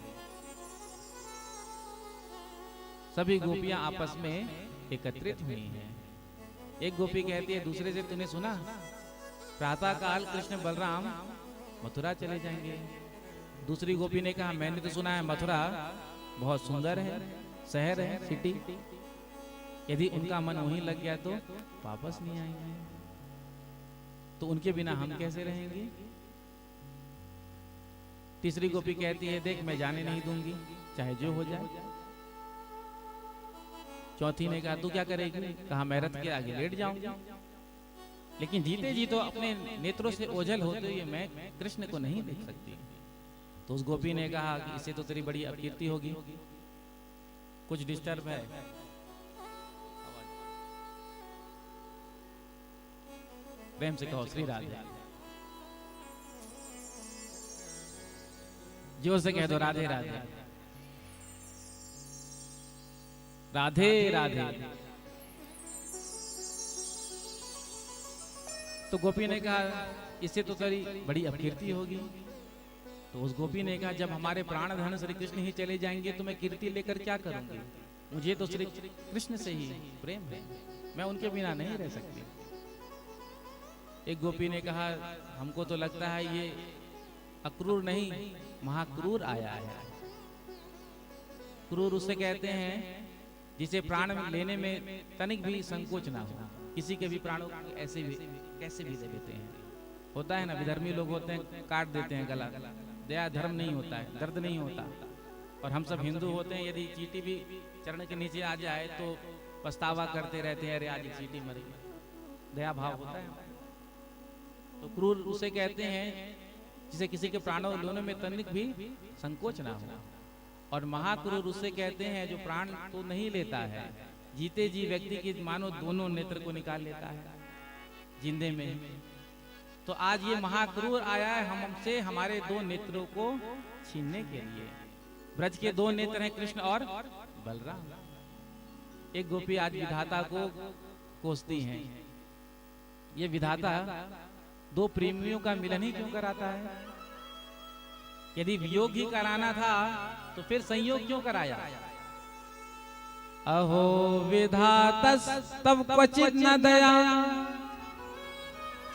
सभी गोपियां आपस में एकत्रित हुई हैं। एक गोपी कहती है दूसरे से, तूने सुना प्रातःकाल कृष्ण बलराम मथुरा चले जाएंगे? दूसरी गोपी ने कहा मैंने तो सुना है मथुरा बहुत सुंदर है, शहर है, सिटी, यदि उनका मन वहीं लग गया तो वापस नहीं आएंगे, तो उनके बिना हम कैसे रहेंगे? तीसरी गोपी कहती है देख मैं जाने नहीं दूंगी, चाहे जो हो जाए। चौथी ने कहा तू क्या करेगी? कहा मैं रथ के आगे लेट जाऊंगी, लेकिन जीते जी तो अपने नेत्रों से ओझल होते हुए मैं कृष्ण को नहीं देख सकती। तो उस गोपी ने कहा कि इससे तो तेरी बड़ी अपकीर्ति होगी, कुछ डिस्टर्ब है। प्रेम से कहो श्री राधे, जोर से कह दो राधे राधे, राधे राधे। तो गोपी ने कहा इससे तो तेरी बड़ी अपकीर्ति होगी। तो उस गोपी ने कहा जब हमारे प्राण धन श्री कृष्ण ही चले जाएंगे तो मैं कीर्ति लेकर क्या करूंगी? मुझे तो श्री कृष्ण से ही प्रेम है, मैं उनके बिना नहीं रह सकती। एक गोपी ने कहा हमको तो लगता है ये अक्रूर नहीं महाक्रूर आया है। क्रूर उसे कहते हैं जिसे प्राण लेने में तनिक भी संकोच ना हो, किसी के भी प्राणों को ऐसे भी कैसे भी दे देते हैं। होता है ना, विधर्मी लोग होते हैं काट देते हैं गला, दया धर्म नहीं होता है, दर्द नहीं होता। और हम सब हिंदू होते हैं, यदि चींटी भी चरण के नीचे आ जाए तो पछतावा करते रहते हैं, अरे आज चींटी मर गई, दया भाव होता है। तो क्रूर उसे कहते हैं जिसे किसी के प्राणों लेने में तनिक भी संकोच ना हो। और महाक्रूर उसे कहते हैं जो प्राण तो नहीं लेता है, जीते जी व्यक्ति की मानो दोनों नेत्र को निकाल लेता है जिंदे में। तो आज ये महाक्रूर आया है हमसे हमारे दो नेत्रों को छीनने के लिए। ब्रज के दो नेत्र हैं कृष्ण और बलराम। एक गोपी आज विधाता को कोसती हैं, ये विधाता दो प्रेमियों का मिलन ही क्यों कराता है? यदि वियोग ही कराना था तो फिर संयोग क्यों कराया? अहो विधातस तब क्वचित न दया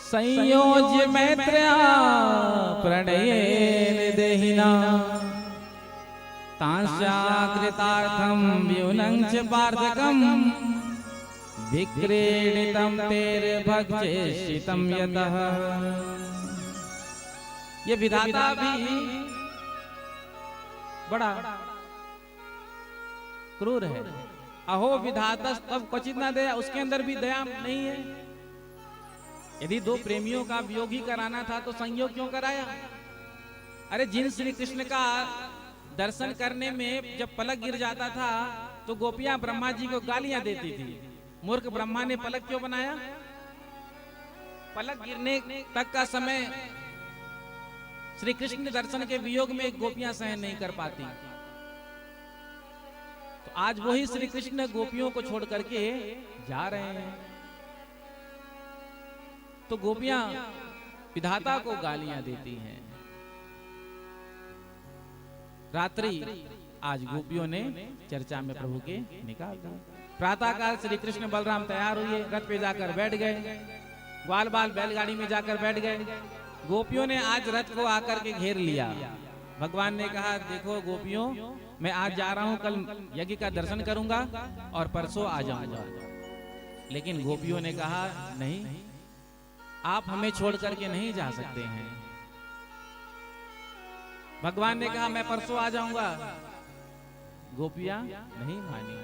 संयोज्य मैत्र्या प्रणयेन देहिना तांस्या कृतार्थम व्युनं च पार्थकम विक्रीडितं तेर्भक्षितं यतः। ये विधाता भी बड़ा क्रूर है। अहो विधाता तब क्वचित न दया, उसके अंदर भी दया नहीं है। यदि दो प्रेमियों का वियोग ही कराना था तो संयोग क्यों कराया? अरे जिन श्री कृष्ण का दर्शन करने में जब पलक गिर जाता था तो गोपियां ब्रह्मा जी को गालियां देती थी। मूर्ख ब्रह्मा ने पलक क्यों बनाया? पलक गिरने तक का समय श्री कृष्ण दर्शन के वियोग में गोपियां सहन नहीं कर पाती। तो आज वही श्री कृष्ण गोपियों को छोड़ करके जा रहे हैं, तो गोपियां विधाता को गालियां देती हैं। रात्रि आज गोपियों ने चर्चा में प्रभु के निकाल दी। प्रातःकाल श्री कृष्ण बलराम तैयार हुए, रथ पे जाकर बैठ गए, ग्वाल बाल बैलगाड़ी में जाकर बैठ गए। गोपियों ने आज रथ को आकर के घेर लिया। भगवान ने कहा देखो गोपियों, मैं आज जा रहा हूं, कल यज्ञ का दर्शन करूंगा और परसों आ जाऊंगा। लेकिन गोपियों ने कहा नहीं, आप हमें छोड़ करके नहीं जा सकते हैं। भगवान ने कहा मैं परसों आ जाऊंगा। गोपियां नहीं मानी।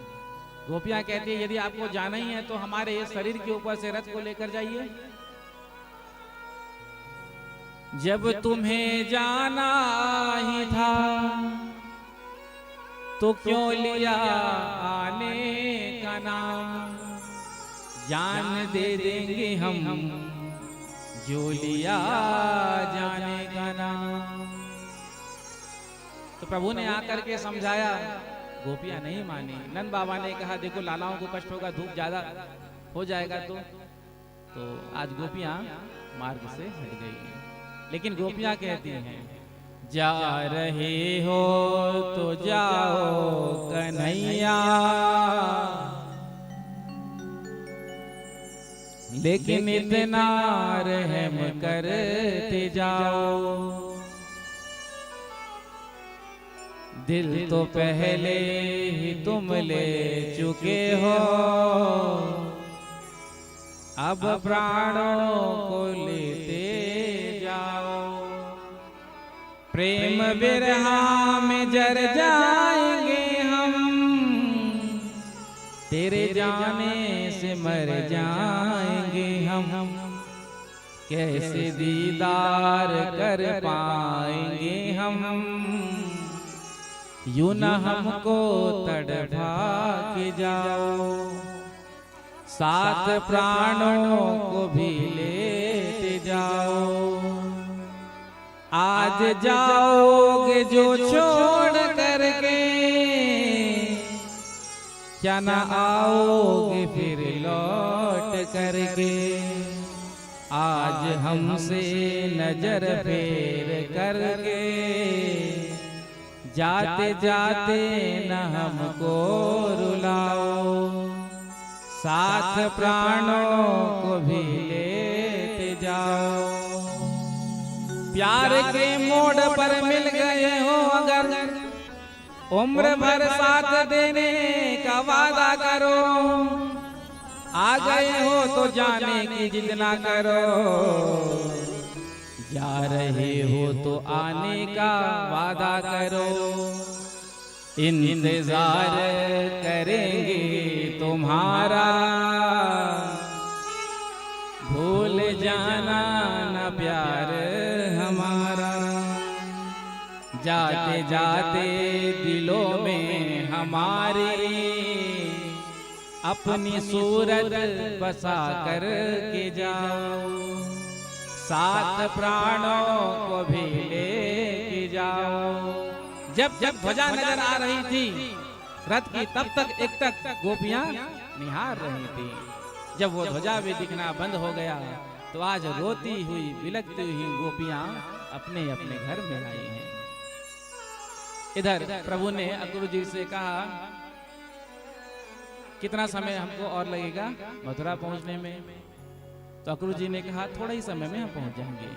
गोपियां कहती है यदि आपको जाना ही है तो हमारे शरीर के ऊपर से रथ को लेकर जाइए। जब तुम्हें जाना ही था तो क्यों लिया आने का नाम, जान दे देंगे हम जो लिया जाने का नाम। तो प्रभु ने आकर के समझाया, गोपियां नहीं मानी। नंद बाबा ने कहा देखो लालाओं को कष्ट होगा, धूप ज्यादा हो जाएगा। तो आज गोपियां मार्ग से हट गई। लेकिन गोपियां कहती हैं जा रहे हो तो जाओ कन्हैया, लेकिन इतना रहम करते जाओ। दिल तो पहले ही तुम ले चुके हो, अब प्राणों को लेते जाओ। प्रेम विरहा में जर जाएंगे हम, तेरे जाने से मर जाएंगे हम। कैसे दीदार कर पाएंगे हम, यूं न हमको तड़पा के जाओ। साथ प्राणों को भी लेते जाओ। आज जाओगे जो छोड़ करके, क्या न आओगे फिर लौट करके। आज हमसे नजर फेर करके, जाते जाते न हमको रुलाओ। साथ प्राणों को भी लेते जाओ। प्यार के मोड़ पर मिल गए हो अगर, उम्र भर साथ देने का वादा करो। आ गए हो तो जाने की जिद ना करो, जा रहे हो तो आने का वादा करो। इंतजार करेंगे तुम्हारा, भूल जाना न प्यार हमारा। जाते जाते दिलों में हमारे, अपनी सूरत बसा कर के जाओ। साथ प्राणों को भी लेके जाओ। जब जब ध्वजा नजर आ रही थी रथ की, तब तक एक तक गोपियां निहार रही थी। जब वो ध्वजा भी दिखना बंद हो गया तो आज रोती हुई बिलखती हुई गोपियां अपने अपने घर में आई हैं। इधर प्रभु ने अक्रूर जी से कहा कितना समय हमको और लगेगा मथुरा पहुंचने में? तो अक्रूर जी ने कहा थोड़ा ही समय में हम पहुंच जाएंगे।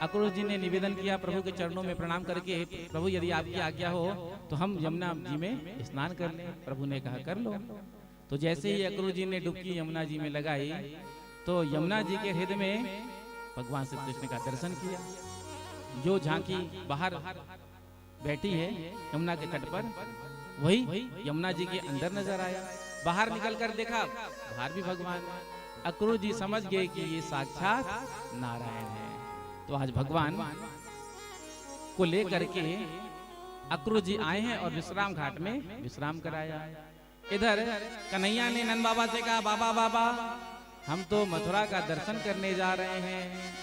अक्रूर जी ने निवेदन किया प्रभु के चरणों में प्रणाम करके, प्रभु यदि आपकी आज्ञा हो तो हम यमुना जी में स्नान कर लें। प्रभु ने कहा कर लो। तो जैसे ही अक्रूर जी ने डुबकी यमुना जी में लगाई तो यमुना जी के हृदय में भगवान श्री कृष्ण का दर्शन किया। जो झांकी बाहर बैठी है यमुना के तट पर, वही यमुना जी के अंदर नजर आया। बाहर निकलकर देखा, बाहर भी भगवान। अक्रूर जी समझ गए कि ये साक्षात नारायण है। तो आज भगवान को लेकर के अक्रूर जी आए हैं और विश्राम घाट में विश्राम कराया। इधर कन्हैया ने नंद बाबा से कहा, बाबा बाबा हम तो मथुरा का दर्शन करने जा रहे हैं।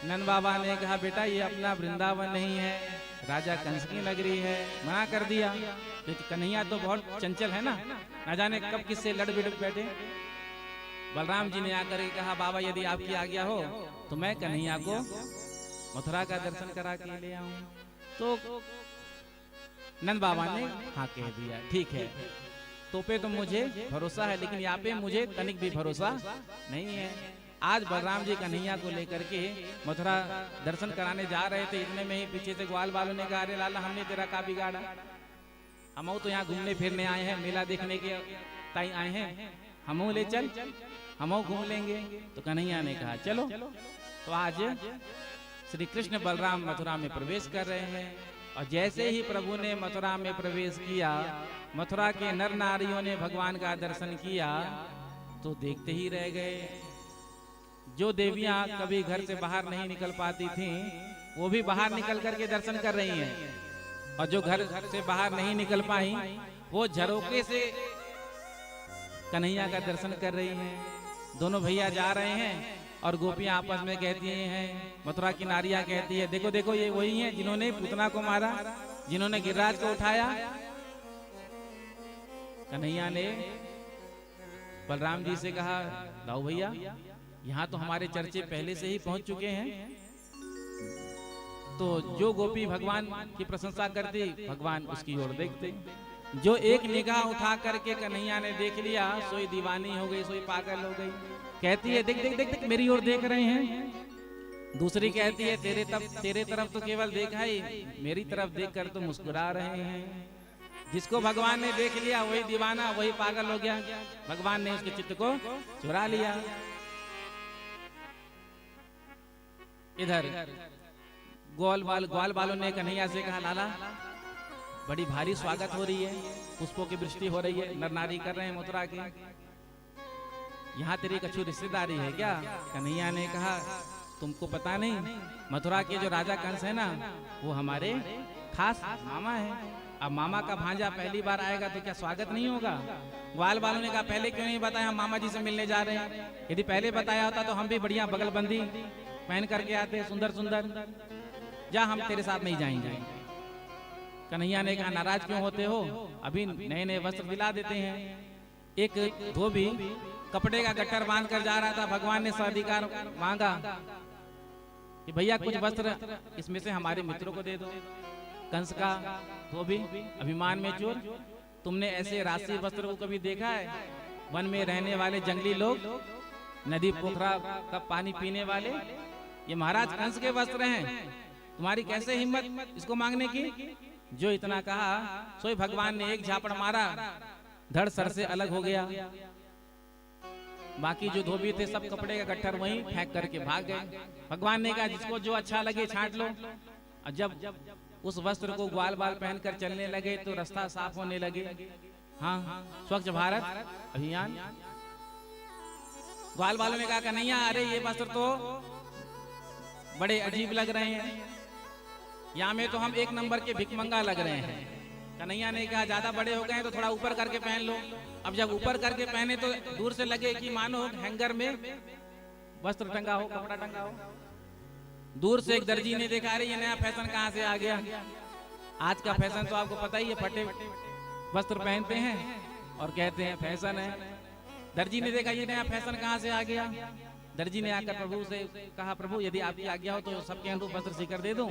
नंद बाबा ने कहा, बेटा ये अपना वृंदावन नहीं है, राजा कंस की नगरी है। मना कर दिया, क्योंकि कन्हैया तो बहुत चंचल है ना जाने कब किससे लड़ भिड़ बैठे। बलराम जी ने आकर के कहा, बाबा यदि आपकी आज्ञा हो तो मैं कन्हैया को मथुरा का दर्शन करा के ले आऊं। तो नंद बाबा ने हाँ कह दिया, ठीक है। तो पे तो मुझे भरोसा है, लेकिन यहाँ पे मुझे तनिक भी भरोसा नहीं है। आज बलराम जी कन्हैया को लेकर के मथुरा दर्शन कराने जा रहे थे, इतने में ही पीछे से ग्वाल वालों ने कहा, अरे लाला हमने तेरा का बिगाड़ा, हम तो यहाँ घूमने फिरने आए हैं, मेला देखने के ताई आए हैं, हम ले चल, हम घूम लेंगे। तो कन्हैया ने कहा चलो। तो आज श्री कृष्ण बलराम मथुरा में प्रवेश कर रहे हैं, और जैसे ही प्रभु ने मथुरा में प्रवेश किया, मथुरा के नर नारियों ने भगवान का दर्शन किया तो देखते ही रह गए। जो देवियां कभी घर से बाहर नहीं निकल पाती थीं, वो भी बाहर निकल करके दर्शन कर रही हैं, और जो घर से बाहर नहीं निकल पाई वो झरोके से कन्हैया का दर्शन कर रही हैं। दोनों भैया जा रहे हैं और गोपियां आपस में कहती हैं, मथुरा की नारियां कहती है, देखो देखो ये वही हैं जिन्होंने पूतना को मारा, जिन्होंने गिरिराज को उठाया। कन्हैया ने बलराम जी से कहा, लाओ भैया यहाँ तो हमारे चर्चे पहले से ही पहुंच चुके हैं। तो जो गोपी भगवान की प्रशंसा करती, भगवान उसकी ओर देखते। जो एक निगाह उठा करके कन्हैया ने देख लिया, सोई दीवानी हो गई, सोई पागल हो गई। कहती है, देख देख देख देख मेरी ओर देख रहे हैं। दूसरी कहती है, तेरे तरफ तो केवल देखा ही, मेरी तरफ देखकर तो मुस्कुरा रहे हैं। जिसको भगवान ने देख लिया वही दीवाना, वही पागल हो गया। भगवान ने उसके चित्त को चुरा लिया। इधर ग्वाल वालों ने कन्हैया से कहा, लाला बड़ी भारी स्वागत हो रही है, पुष्पों की वृष्टि हो रही है, नर नारी कर रहे हैं मथुरा के, यहाँ तेरी कछु रिश्तेदारी है क्या? कन्हैया ने कहा, तुमको पता नहीं, मथुरा के जो राजा कंस है ना, वो हमारे खास मामा है। अब मामा का भांजा पहली बार आएगा तो क्या स्वागत नहीं होगा? ग्वाल वालों ने कहा, पहले क्यों नहीं बताया, हम मामा जी से मिलने जा रहे हैं। यदि पहले बताया होता तो हम भी बढ़िया बगलबंदी पहन करके आते, सुंदर सुंदर। जा, हम तेरे साथ नहीं जाएंगे। कन्हैया ने कहा, नाराज क्यों होते हो, अभी नए नए वस्त्र दिला देते हैं। एक धोबी कपड़े का गट्टर बांध कर जा रहा था, भगवान ने स्वाधिकार मांगा कि भैया कुछ वस्त्र इसमें से हमारे मित्रों को दे दो। कंस का धोबी अभिमान में चोर, तुमने ऐसे राशि वस्त्र को कभी देखा है? वन में रहने वाले जंगली लोग, नदी पोखरा का पानी पीने वाले, ये महाराज कंस के वस्त्र हैं, तुम्हारी कैसे हिम्मत इसको मांगने की? जो इतना कहा, सोई भगवान ने एक झापड़ मारा, धड़ सर से अलग हो गया। बाकी जो धोबी थे सब कपड़े का गट्ठर वहीं फेंक करके भाग गए। भगवान ने कहा, जिसको जो अच्छा लगे छांट लो। और जब उस वस्त्र को ग्वाल बाल पहनकर चलने लगे तो रास्ता साफ होने लगे। हाँ, स्वच्छ भारत अभियान। ग्वाल वालों ने कहा, कन्हैया अरे ये वस्त्र तो बड़े अजीब लग रहे हैं, यहाँ में तो हम एक नंबर के भिखमंगा लग रहे हैं। कन्हैया ने कहा, ज्यादा बड़े हो गए तो थोड़ा ऊपर करके पहन लो। अब जब ऊपर करके पहने तो दूर से लगे कि मानो हैंगर में वस्त्र टंगा हो, कपड़ा टंगा हो। दूर से एक दर्जी ने देखा, अरे ये नया फैशन कहाँ से आ गया। आज का फैशन तो आपको पता ही है, फटे वस्त्र पहनते हैं और कहते हैं फैशन है। दर्जी ने देखा, ये नया फैशन कहाँ से आ गया। दर्जी ने आकर प्रभु से कहा, प्रभु यदि आपकी आज्ञा हो तो सबके अनुरूप वस्त्र सीकर दे दूं।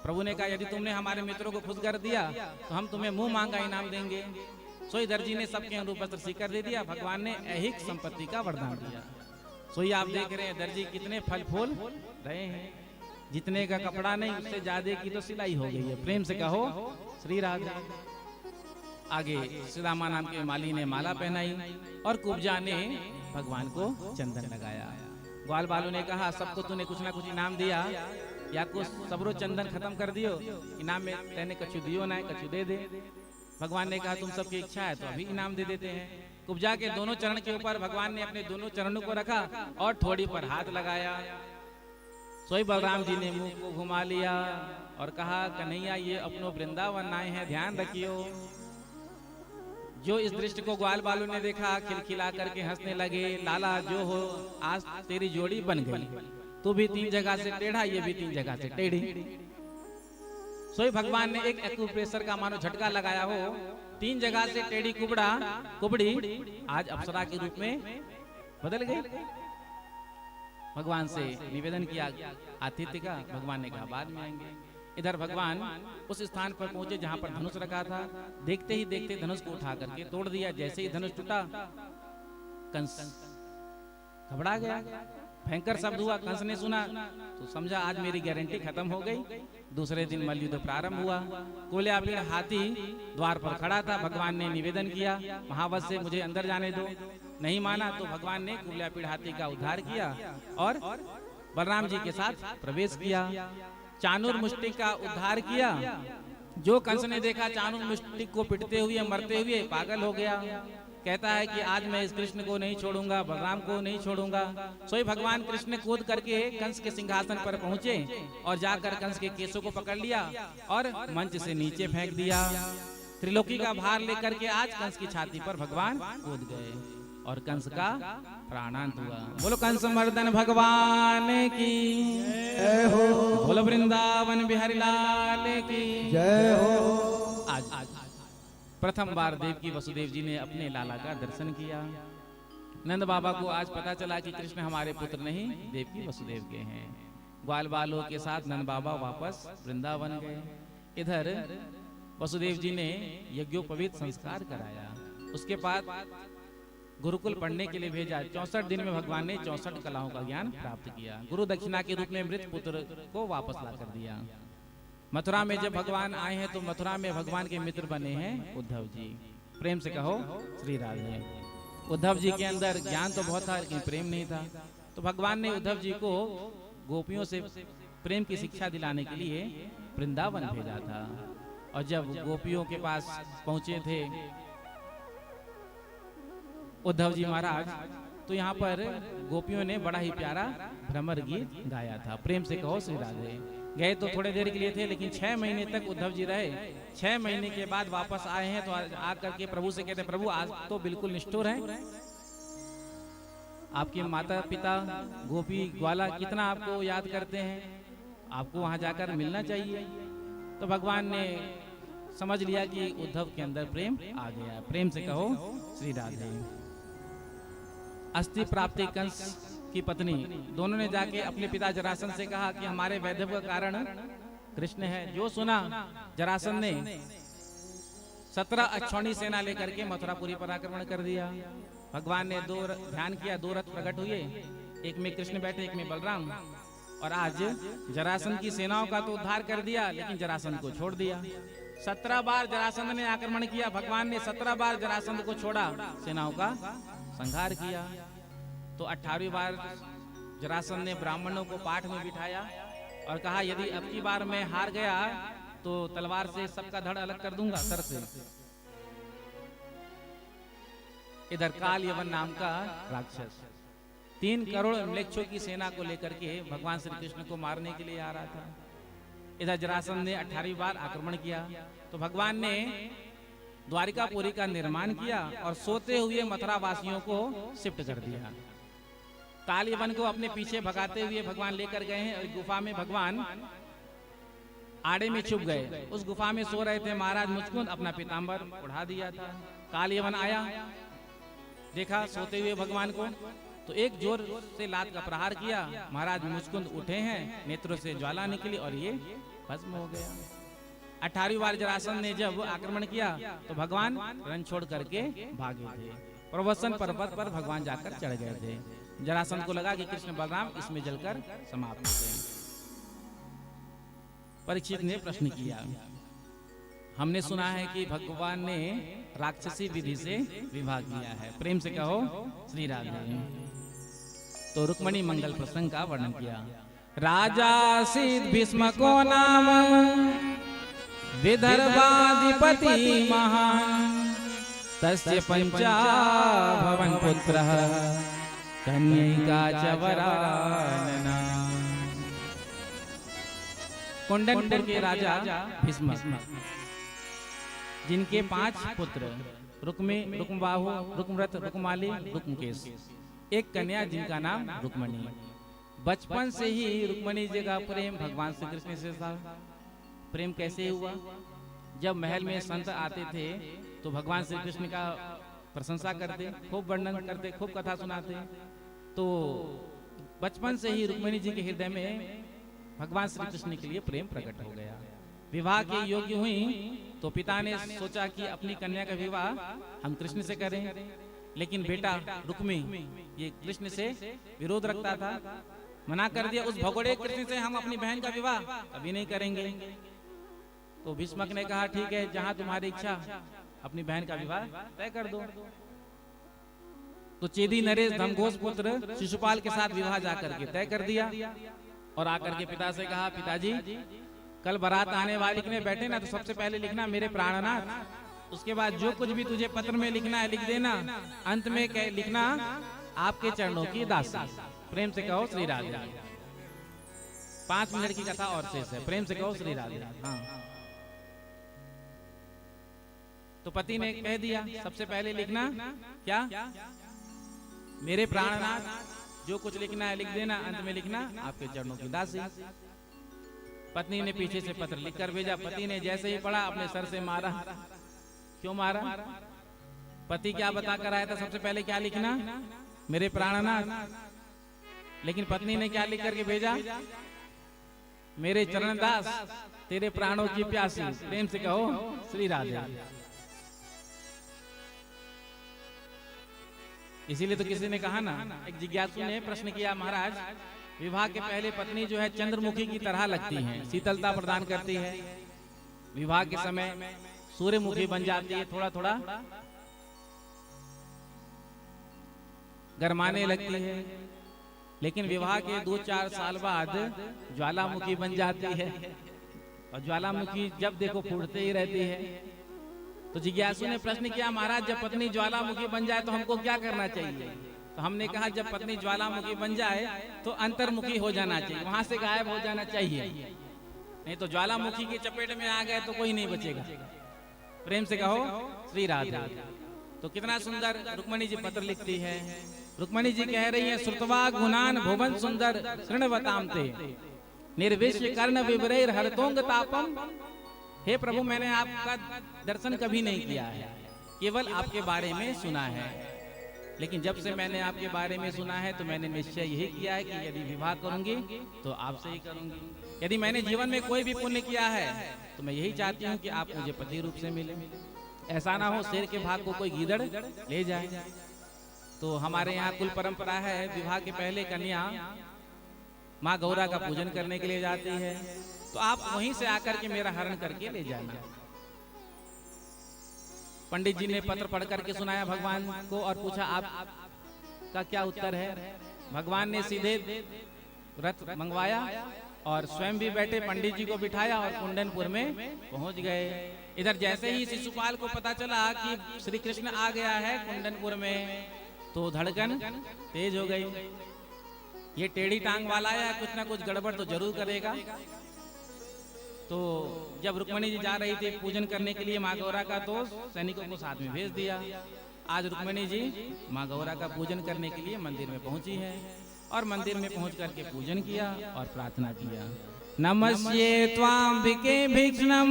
प्रभु ने कहा, यदि तुमने हमारे मित्रों को खुश कर दिया तो हम तुम्हें मुंह मांगा इनाम देंगे। सोई दर्जी ने सबके अनुरूप वस्त्र सीकर दे दिया। भगवान ने ऐहिक संपत्ति का वरदान दिया। सोई आप देख रहे हैं दर्जी कितने फल फूल रहे हैं। जितने का कपड़ा नहीं, उससे ज्यादा की तो सिलाई हो गई है। प्रेम से कहो श्री राधे। आगे सुदामा नाम के माली ने माला पहनाई और कुब्जा ने भगवान को चंदन लगाया। ग्वाल बालू ने कहा सबको तूने कुछ ना कुछ इनाम दिया, या कुछ सबरो चंदन खत्म कर दियो, इनाम में तेने कछु दियो ना है, कछु दे दे। भगवान ने कहा तुम सबकी इच्छा है तो अभी इनाम दे देते हैं। कुब्जा के दोनों चरण के ऊपर भगवान ने अपने दोनों चरणों को रखा और ठोड़ी पर हाथ लगाया। सोई बलराम जी ने मुंह को घुमा लिया और कहा कन्हैया ये अपनो वृंदावन आए हैं, ध्यान रखियो। जो इस दृश्य को ग्वाल बालू ने देखा खिलखिला करके हंसने लगे, लाला जो हो आज तेरी जोड़ी बन गई, तू भी 3 जगह से टेढ़ा, ये भी 3 जगह से टेढ़ी। सोई भगवान ने एक एक्यूप्रेशर का मानो झटका लगाया हो, 3 जगह से टेढ़ी कुबड़ी आज अप्सरा के रूप में बदल गई। भगवान से निवेदन किया आतिथ्य का, भगवान ने कहा बाद में आएंगे। इधर भगवान उस स्थान पर पहुंचे जहां पर धनुष रखा था। देखते ही देखते धनुष को उठा करके तोड़ दिया। जैसे ही धनुष टूटा कंस घबरा गया, भयंकर शब्द हुआ। कंस ने सुना तो समझा आज मेरी गारंटी खत्म हो गई। दूसरे दिन मल्लयुद्ध प्रारंभ हुआ। कुल्यापीड़ हाथी द्वार पर खड़ा था। भगवान ने निवेदन किया महावत से मुझे अंदर जाने दो। नहीं माना तो भगवान ने कुल्यापीड़ हाथी का उद्धार किया और बलराम जी के साथ प्रवेश किया। चाणूर मुष्टिक का उद्धार किया। जो कंस ने देखा चाणूर मुष्टिक को पिटते हुए मरते हुए पागल हो गया। कहता है कि आज मैं इस कृष्ण को नहीं छोड़ूंगा, बलराम को नहीं छोड़ूंगा। सोई भगवान कृष्ण कूद करके कंस के सिंहासन पर पहुंचे और जाकर कंस के केसों को पकड़ लिया और मंच से नीचे फेंक दिया। त्रिलोकी का भार लेकर के आज कंस की छाती पर भगवान कूद गए और कंस का प्राणांत हुआ। बोलो कंस मर्दन भगवान की जय हो, बोलो वृंदावन बिहारी लाल की जय हो। आज प्रथम बार देवकी वसुदेव जी ने अपने लाला का दर्शन किया। नंद बाबा को आज पता चला कि कृष्ण हमारे पुत्र नहीं देवकी वसुदेव के हैं। ग्वाल बालों के साथ नंद बाबा वापस वृंदावन गए। इधर वसुदेव जी ने यज्ञोपवीत संस्कार कराया। उसके बाद गुरुकुल पढ़ने के लिए भेजा। 64 दिन में भगवान ने 64 कलाओं का ज्ञान प्राप्त किया। गुरु दक्षिणा के रूप में मृत पुत्र को वापस ला कर दिया। मथुरा में जब भगवान आए हैं तो मथुरा में भगवान के मित्र बने हैं उद्धव जी। प्रेम से कहो श्री राधे। उद्धव जी के अंदर ज्ञान तो बहुत था लेकिन प्रेम नहीं था। तो भगवान ने उद्धव जी को गोपियों से प्रेम की शिक्षा दिलाने के लिए वृंदावन भेजा था। और जब गोपियों के पास पहुंचे थे उद्धव जी महाराज तो यहाँ पर गोपियों ने बड़ा ही प्यारा भ्रमर गीत गाया था। प्रेम से कहो श्री राधे। गए तो थोड़े देर के लिए थे लेकिन 6 महीने तक उद्धव जी रहे। 6 महीने के बाद वापस आए हैं तो आकर के प्रभु से कहते प्रभु आज तो बिल्कुल निष्ठुर हैं। आपके माता पिता गोपी ग्वाला कितना आपको याद करते हैं, आपको वहां जाकर मिलना चाहिए। तो भगवान ने समझ लिया कि उद्धव के अंदर प्रेम आ गया। प्रेम से कहो श्री राधे। अस्थि प्राप्ति कंस की पत्नी दोनों ने जाके अपने पिता जरासंध से कहा कि हमारे वैधव का कारण कृष्ण है। जो सुना जरासंध ने 17 अक्षौणी सेना लेकर के मथुरापुरी पर आक्रमण कर दिया। भगवान ने ध्यान किया, 2 रथ प्रकट हुए, एक में कृष्ण बैठे एक में बलराम। और आज जरासंध की सेनाओं का तो उद्धार कर दिया लेकिन जरासंध को छोड़ दिया। 17 बार जरासंध ने आक्रमण किया। भगवान ने 17 बार जरासंध को छोड़ा, सेनाओं का संहार किया। तो 18वीं बार जरासंध ने ब्राह्मणों को पाठ में बिठाया और कहा यदि अब की बार मैं हार गया तो तलवार से सबका धड़ अलग कर दूंगा सर से। इधर काल यवन नाम का राक्षस 3 करोड़ म्लेच्छों की सेना को लेकर के भगवान श्री कृष्ण को मारने के लिए आ रहा था। इधर जरासंध ने 18वीं बार आक्रमण किया तो भगवान ने द्वारिकापुरी का निर्माण किया और सोते हुए मथुरा वासियों को शिफ्ट कर दिया। कालीवन को अपने पीछे भगाते हुए भगवान लेकर गए हैं। गुफा में भगवान आड़े में छुप गए। उस गुफा में सो रहे थे महाराज मुचकुंद, अपना पीताम्बर उड़ा दिया था। कालीवन आया, देखा सोते हुए भगवान को तो एक जोर से लात का प्रहार किया। महाराज मुचकुंद उठे हैं, नेत्रों से ज्वाला निकली और ये भस्म हो गया। 18वीं बार जरासंध ने जब आक्रमण किया तो भगवान रण छोड़ करके भागे थे। प्रवसन पर्वत पर भगवान जाकर चढ़ गए थे। जरासंध को लगा कि कृष्ण बलराम इसमें जलकर समाप्त हो गए। परीक्षित ने प्रश्न किया हमने सुना है कि भगवान ने राक्षसी विधि से विवाह किया है। प्रेम से कहो श्री राधे। तो रुक्मणी मंगल प्रसंग का वर्णन किया। राजा सिद्ध भीष्म को नाम विदर्भाधिपति महान, तस्य पंचा भवन पुत्र कन्यका च वरानना। कुंडनपुर के राजा भीष्म, जिनके 5 पुत्र रुक्मी, रुक्मबाहु, रुक्मरथ, रुक्माली, रुक्मकेश, एक कन्या जिनका नाम रुक्मणी। बचपन से ही रुक्मणी जी का प्रेम भगवान श्री कृष्ण से था। प्रेम कैसे हुआ? जब महल में संत आते थे तो भगवान श्री कृष्ण का प्रशंसा करते, खूब वर्णन करते, खूब कथा सुनाते। तो बचपन से ही रुक्मणी जी के हृदय में भगवान श्री कृष्ण के लिए प्रेम प्रकट हो गया। विवाह के योग्य हुई तो पिता ने सोचा कि अपनी कन्या का विवाह हम कृष्ण से करें, लेकिन बेटा रुक्मी ये कृष्ण से विरोध रखता था, मना कर दिया। उस भगोड़े कृष्ण से हम अपनी बहन का विवाह कभी नहीं करेंगे। तो भीष्मक ने कहा ठीक है, जहां तुम्हारी इच्छा, अपनी बहन का विवाह तय कर दो। तो चेदी नरेश धमघोष पुत्र शिशुपाल के साथ विवाह जाकर के तय कर दिया और आकर के पिता से कहा, पिताजी कल बारात आने वाले लिखने बैठे ना, तो सबसे पहले लिखना मेरे प्राणनाथ, उसके बाद जो कुछ भी तुझे पत्र में लिखना है लिख देना, अंत में लिखना आपके चरणों की दासी। प्रेम से कहो श्री राधे। 5 मिनट की कथा और शेष है। प्रेम से कहो श्री राधे। हाँ। तो पति ने कह दिया सबसे पहले लिखना क्या, मेरे प्राणनाथ, जो कुछ लिखना है लिख देना, अंत में लिखना आपके चरणों की दासी। पत्नी ने पीछे से पत्र लिखकर भेजा। पति ने जैसे ही पढ़ा अपने सर से मारा। क्यों मारा? पति क्या बता कर आया था सबसे पहले क्या लिखना, मेरे प्राणनाथ, लेकिन पत्नी ने क्या लिख करके भेजा, मेरे चरणदास, तेरे प्राणों की प्यासी। प्रेम से कहो श्री राधे। इसीलिए तो किसी ने कहा ना, एक जिज्ञासु ने प्रश्न किया, महाराज विवाह के पहले पत्नी जो है चंद्रमुखी की तरह लगती है, शीतलता प्रदान करती है, विवाह के समय सूर्यमुखी बन जाती है, थोड़ा थोड़ा गरमाने लगती है, लेकिन विवाह के 2-4 साल बाद ज्वालामुखी बन जाती है, और ज्वालामुखी जब देखो फूटते ही रहती है। तो जिज्ञासु ने प्रश्न किया, महाराज जब पत्नी ज्वालामुखी बन जाए तो हमको क्या करना चाहिए? तो हमने कहा जब पत्नी ज्वालामुखी बन जाए तो अंतर्मुखी हो जाना चाहिए, वहां से गायब हो जाना चाहिए, नहीं तो ज्वालामुखी की चपेट में आ गए तो कोई नहीं बचेगा। प्रेम से कहो श्री राधे। तो कितना सुंदर रुक्मणी जी पत्र लिखती है। रुक्मणी जी कह रही है, श्रुतवा गुणान भुवन सुंदर शृण्वताम ते निर्विश्य कर्ण विवरैर हरतोंग तापम। हे प्रभु, मैंने आपका दर्शन कभी नहीं किया है, केवल आपके बारे में सुना है, लेकिन जब से मैंने आपके बारे में सुना है तो मैंने निश्चय यही किया है कि यदि विवाह करूंगी तो आपसे ही करूंगी। यदि मैंने जीवन में कोई भी पुण्य किया है तो मैं यही चाहती हूँ कि आप मुझे पति रूप से मिले, ऐसा ना हो शेर के भाग को कोई गीदड़ ले जाए। तो हमारे यहाँ कुल परंपरा है, विवाह के पहले कन्या माँ गौरा का पूजन करने के लिए जाती है, तो आप वहीं से आकर के मेरा हरण करके ले जाना। पंडित जी ने पत्र पढ़ करके सुनाया भगवान को और पूछा आपका क्या उत्तर है। भगवान ने सीधे रथ मंगवाया और स्वयं भी बैठे, पंडित जी को बिठाया और कुंडनपुर में पहुंच गए। इधर जैसे ही शिशुपाल को पता चला कि श्री कृष्ण आ गया है कुंडनपुर में, तो धड़कन तेज हो गई। ये टेढ़ी टांग वाला है, कुछ ना कुछ गड़बड़ तो जरूर करेगा। तो जब रुक्मणी जी जा रही थी पूजन करने के लिए माँ गौरा का, तो सैनिकों को साथ में भेज दिया। आज रुक्मणी जी माँ गौरा का पूजन करने के लिए मंदिर में पहुंची है और मंदिर में पहुंच करके पूजन किया और प्रार्थना किया। नमस्ये त्वाम्बिके भीक्ष्णं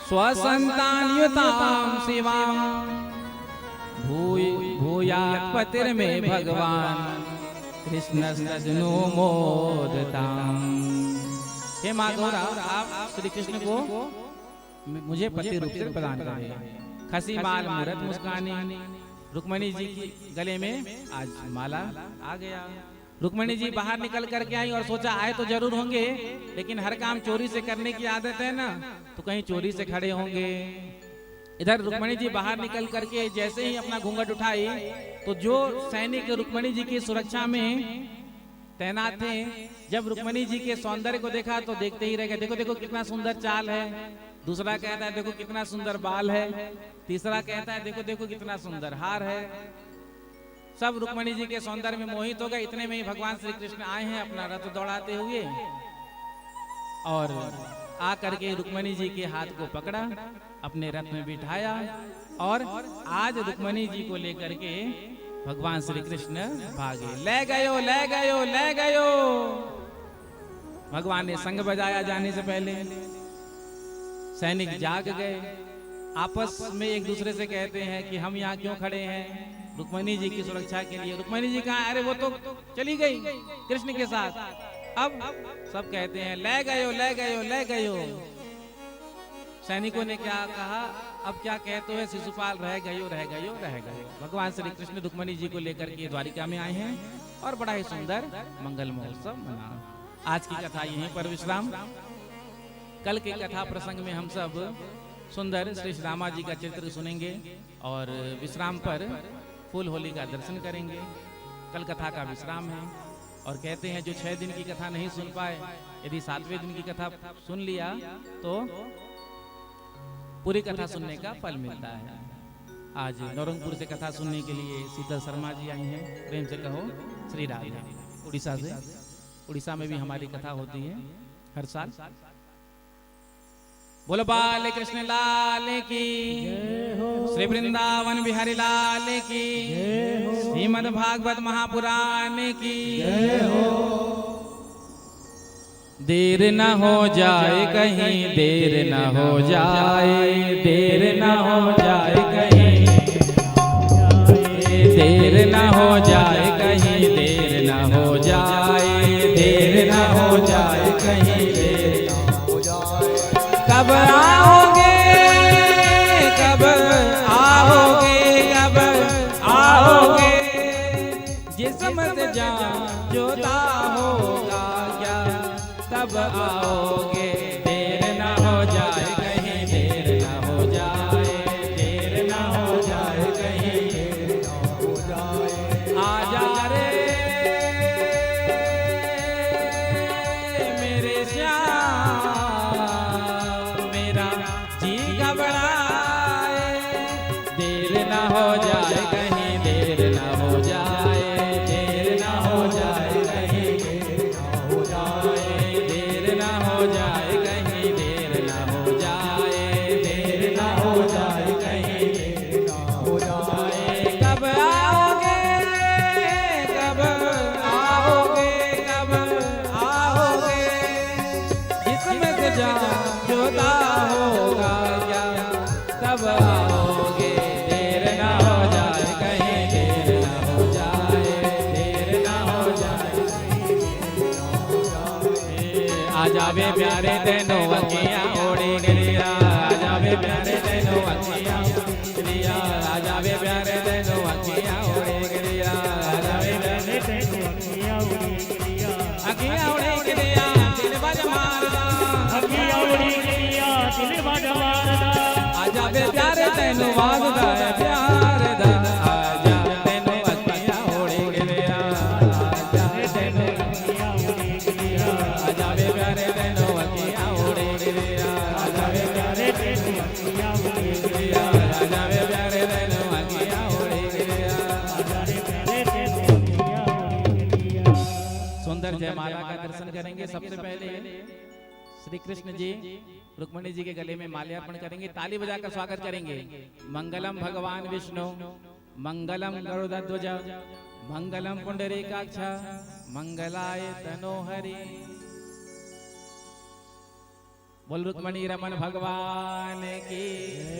स्वसंतानयुतां शिवां भूयात् पतिर्मे भगवान कृष्णस्तनु मोदताम्। हे माँ गौरा, आप श्री कृष्ण को मुझे पति रूप से प्रदान करें। खसी माल मूरत मुस्कानी। रुक्मणी जी की गले में आज माला आ गया। रुक्मिणी जी बाहर निकल करके आई और सोचा आए तो जरूर होंगे, लेकिन हर काम चोरी से करने की आदत है ना, तो कहीं चोरी से खड़े होंगे। इधर रुक्मिणी जी बाहर निकल करके जैसे ही अपना घूंघट उठाई तो जो सैनिक रुक्मिणी जी की सुरक्षा में तैनात थे, जब रुक्मिणी जी के सौंदर्य को देखा तो देखते ही रह गए। देखो देखो कितना सुंदर चाल है, दूसरा कहता है देखो कितना सुंदर बाल है, तीसरा कहता है देखो देखो कितना सुंदर हार है। सब रुक्मिणी जी के सौंदर्य में मोहित हो गए। इतने में ही भगवान श्री कृष्ण आए हैं अपना रथ दौड़ाते हुए और आकर के रुक्मिणी जी के हाथ को पकड़ा, अपने रथ में बिठाया और आज रुक्मिणी जी को लेकर के भगवान श्री कृष्ण भागे। ले गयो ले गयो ले गयो। भगवान ने संग बजाया जाने से पहले। सैनिक जाग गए, आपस में एक दूसरे से कहते हैं कि हम यहाँ क्यों खड़े हैं, रुक्मिणी जी की सुरक्षा के लिए। रुक्मिणी जी कहाँ? अरे वो तो चली गई कृष्ण के साथ। अब सब कहते हैं ले गयो ले गयो ले गयो। सैनिकों ने क्या कहा? अब क्या कहते हैं शिशुपाल, रह गयो रह गयो रह गयो। भगवान श्री कृष्ण रुक्मिणी जी को लेकर के द्वारिका में आए हैं और बड़ा ही सुंदर मंगल महोत्सव मना। आज की कथा यहीं पर विश्राम। कल के कथा प्रसंग में हम सब सुंदर श्री रामा जी का चित्र सुनेंगे और विश्राम पर फूल होली का दर्शन करेंगे। कल कथा का विश्राम है और कहते हैं जो 6 दिन की कथा नहीं सुन पाए, यदि 7वें दिन की कथा सुन लिया तो पूरी कथा सुनने का फल मिलता है। आज नौरंगपुर से कथा सुनने के लिए शीतल शर्मा जी आई हैं। प्रेम से कहो श्री राधे। उड़ीसा से, उड़ीसा में भी हमारी कथा होती है हर साल। बोलो बाल कृष्ण लाल की, श्री वृंदावन बिहारी लाल की, श्रीमद् भागवत महापुराण की। देर न हो जाए कहीं, देर न हो जाए, देर न हो जाए कहीं, देर न हो जाए कहीं, देर न हो जाए, देर न हो जाए कहीं, देर न हो जाए। कब आओगे, कब आओगे, कब आओगे, जिस्म से जान जुदा होगा क्या, तब आओगे। देर ना हो जाए कहीं, देर ना हो जाए, देर ना हो जाए कहीं, देर ना हो जाए। आजा रे मेरे श्याम, मेरा जी घबराए। देर ना हो जाए कहीं, देर ना हो जाए, देर ना हो जाए कहीं, देर ना हो जाए, देर ना हो जाए कहीं, देर ना हो जाए, देर ना हो जाए कहीं, देर ना हो जाए। कब आओगे, कब आओगे, कब आओगे, जिसमें से जान जुदा होगा क्या, तब आओगे। देर ना हो जाए कहीं, देर ना हो जाए, देर ना हो जाए कहीं, देर ना हो जाए। आ जावे प्यारे तेनो अखियां ओढ़ी गिरिया, आ जावे प्यारे तेनो अखियां गिरिया, आ जावे प्यारे तेनो अखियां ओढ़ी गिरिया, आ जावे प्यारे तेनो अखियां ओढ़ी गिरिया, अखियां ओढ़ी गिरिया, दिल बज मारदा, अखियां ओढ़ी गिरिया, दिल बज मारदा। आ जावे प्यारे तेनो वागदा है प्यार दा, आ जा तेनो अखियां ओढ़ी गिरिया, आ जावे तेनो अखियां ओढ़ी गिरिया, आ जावे प्यारे तेनो अखियां ओढ़ी गिरिया, आ जावे प्यारे तेनो अखियां ओढ़ी गिरिया, आ जावे प्यारे तेनो अखियां ओढ़ी गिरिया, आ जावे प्यारे तेनो अखियां ओढ़ी गिरिया। सुंदर जयमाला का दर्शन करेंगे। सबसे पहले श्री कृष्ण जी रुक्मिणी जी के गले में माल्यार्पण करेंगे। ताली बजाकर स्वागत करेंगे। मंगलम भगवान विष्णु, मंगलम गरुड़ध्वज, मंगलम पुंडरीकाक्ष, मंगलाय तनोहरि। बोल रुक्मिणी रमन भगवान की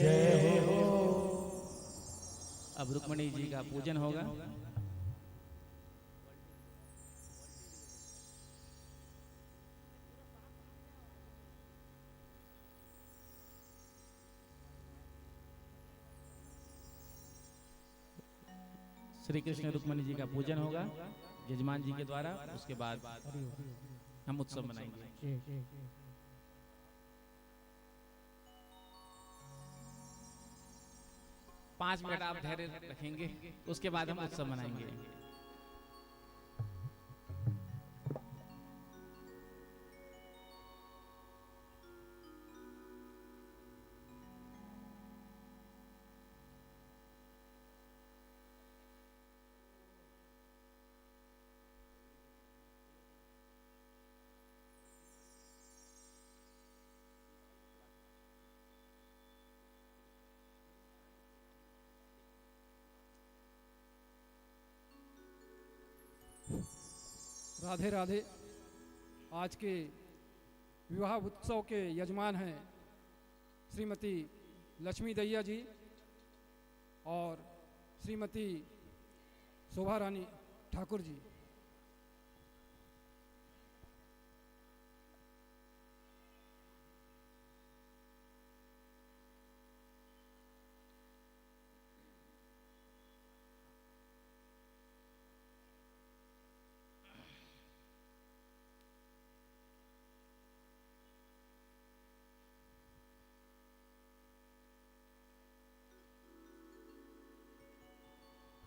जय हो। अब रुक्मिणी जी का पूजन होगा। श्री कृष्ण रुक्मिणी जी का पूजन होगा। यजमान जी के द्वारा, उसके बाद हम उत्सव मनाएंगे। 5 मिनट आप धैर्य रखेंगे, उसके बाद हम उत्सव मनाएंगे। राधे राधे। आज के विवाह उत्सव के यजमान हैं श्रीमती लक्ष्मी दैया जी और श्रीमती शोभा रानी ठाकुर जी।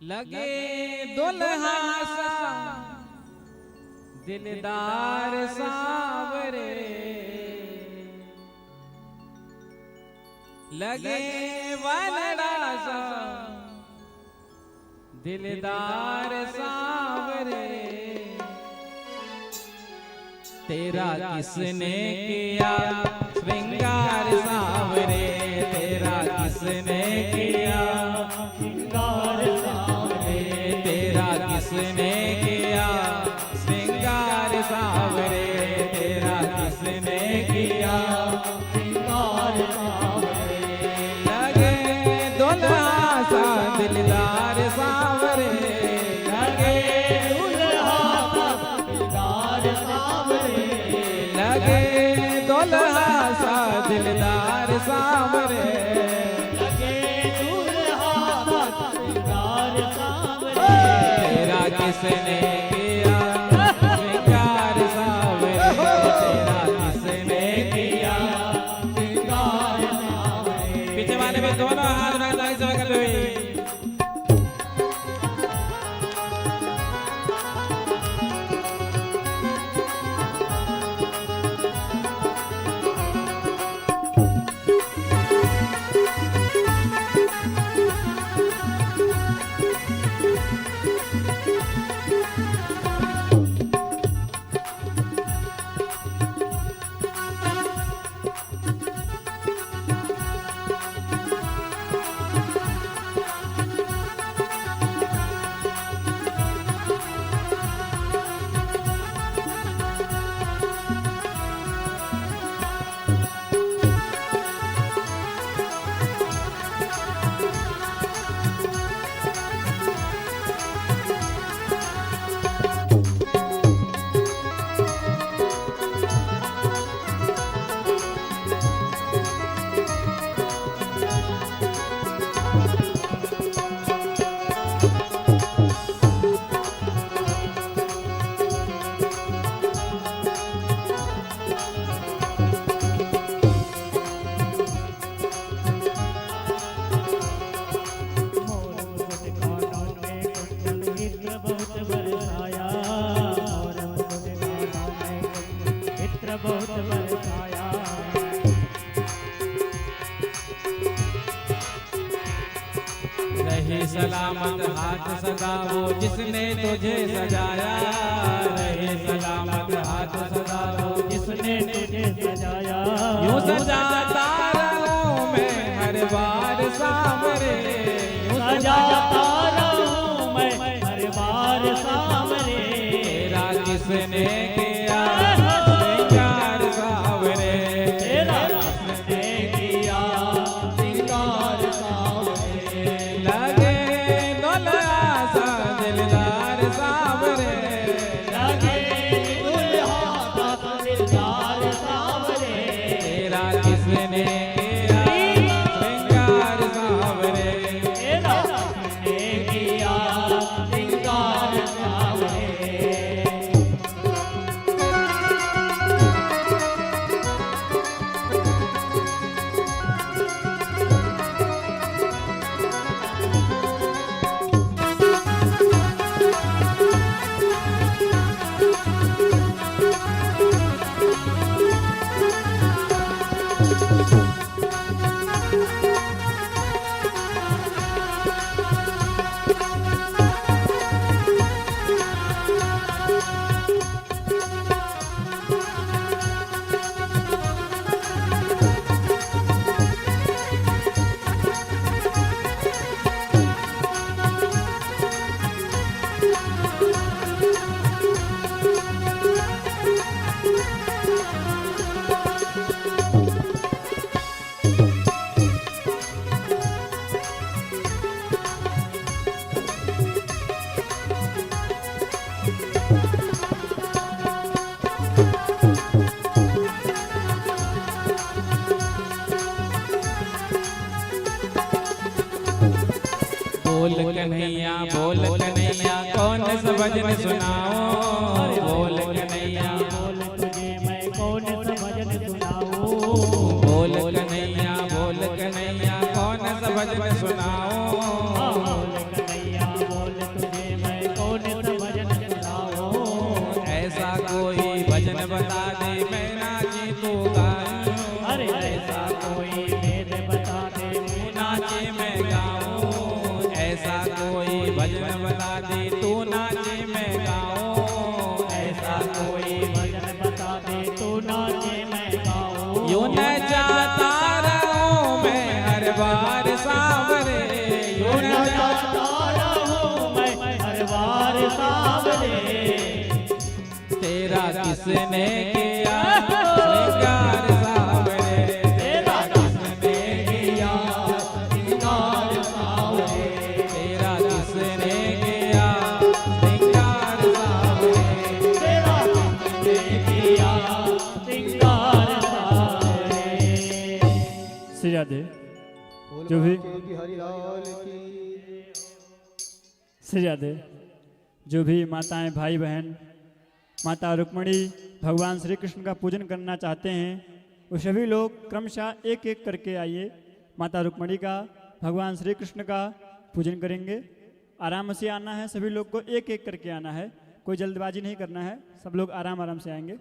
लगे दुल्हा सा दिलदार सावरे, लगे वनड़ा सा दिलदार सावरे, तेरा किसने किया श्रृंगार सावरे, तेरा किसने किया श्रृंगार सावरे, तेरा किसने किया श्रृंगार सावरे, तेरा किसने किया श्रृंगार सावरे, लगे दुल्हा सा दिलदार सावरे, लगे दुल्हा सा दिलदार सावरे, लगे दुल्हा सा दिलदार सावरे, लगे दुल्हा सा दिलदार सावरे, तेरा किसने किया श्रृंगार सावरे, तेरा किसने किया श्रृंगार सावरे। पीछे वाले में दोनों हाथ उठाकर सेवा करते हुए रहे सलामत हाथ सदा वो जिसने तुझे सजाया, रहे सलामत हाथ सदा वो जिसने तुझे सजाया, यूं सजाता रहूं मैं हर बार सावरे, यूं सजाता रहूं मैं हर बार सावरे, तेरा किसने किया श्रृंगार सावरे, तेरा किसने किया श्रृंगार सावरे, लगे दुल्हा सा दिलदार सावरे, लगे दुल्हा सा कन्हैया बोल कन्हैया कौन सा भजन सुनाओ बोल कन्हैया तुझे मैं कौन सा भजन सुनाऊं बोल कन्हैया कौन सा भजन सुनाओ बोल कन्हैया बोल तुझे मैं कौन सा भजन सुनाऊं ऐसा कोई भजन बता दे मैं नाची तो गाऊं अरे ऐसा कोई वेद बता दे तू नाचे मैं गाऊं ऐसा कोई भजन बता दे तू नाचे मैं गाऊं ऐसा कोई भजन बता दे तू नाचे मैं गाऊं यूं न चाहता रहूं मैं हर बार सांवरे यूं न चाहता रहूं मैं हर बार सांवरे तेरा किसने किया श्रृंगार सांवरे तेरा किसने किया श्रृंगार सांवरे तेरा किसने किया श्रृंगार सांवरे तेरा किसने किया श्रृंगार सांवरे श्री राधे जो भी बिहारी लाल की श्री राधे जो भी माताएं भाई बहन माता रुक्मणी भगवान श्री कृष्ण का पूजन करना चाहते हैं वो सभी लोग क्रमशः एक एक करके आइए माता रुक्मणी का भगवान श्री कृष्ण का पूजन करेंगे। आराम से आना है, सभी लोग को एक एक करके आना है, कोई जल्दबाजी नहीं करना है, सब लोग आराम आराम से आएंगे।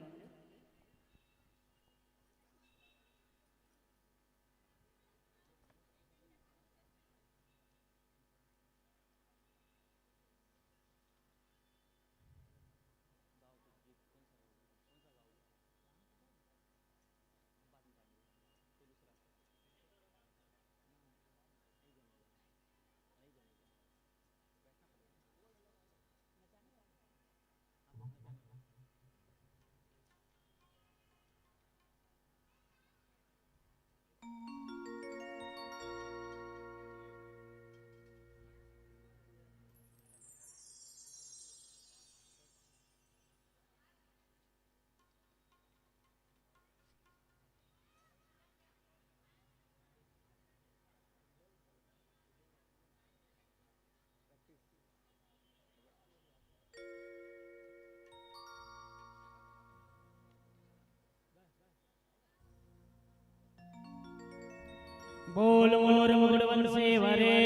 बोल मोर मुकुट वंशी वरे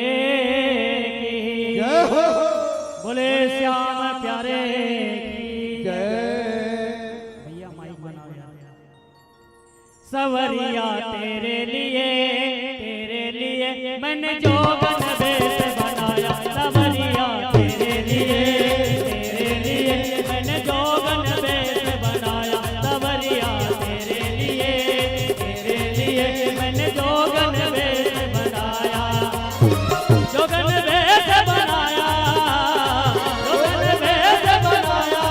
की जय हो बोले श्याम प्यारे की जय भैया माइक बनाओ यार। सवरिया तेरे लिए मैंने जोगन वेश बनाया सवरिया तेरे लिए मैंने जोगन वेश बनाया सवरिया तेरे लिए मैंने जोगन वेश बनाया जोगन वेश बनाया जोगन वेश बनाया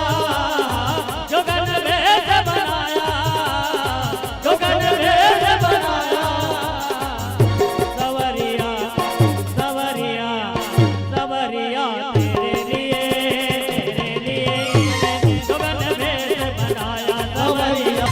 जोगन वेश बनाया जोगन वेश बनाया सवरिया सवरिया सवरिया तेरे लिए जोगन वेश बनाया सवरिया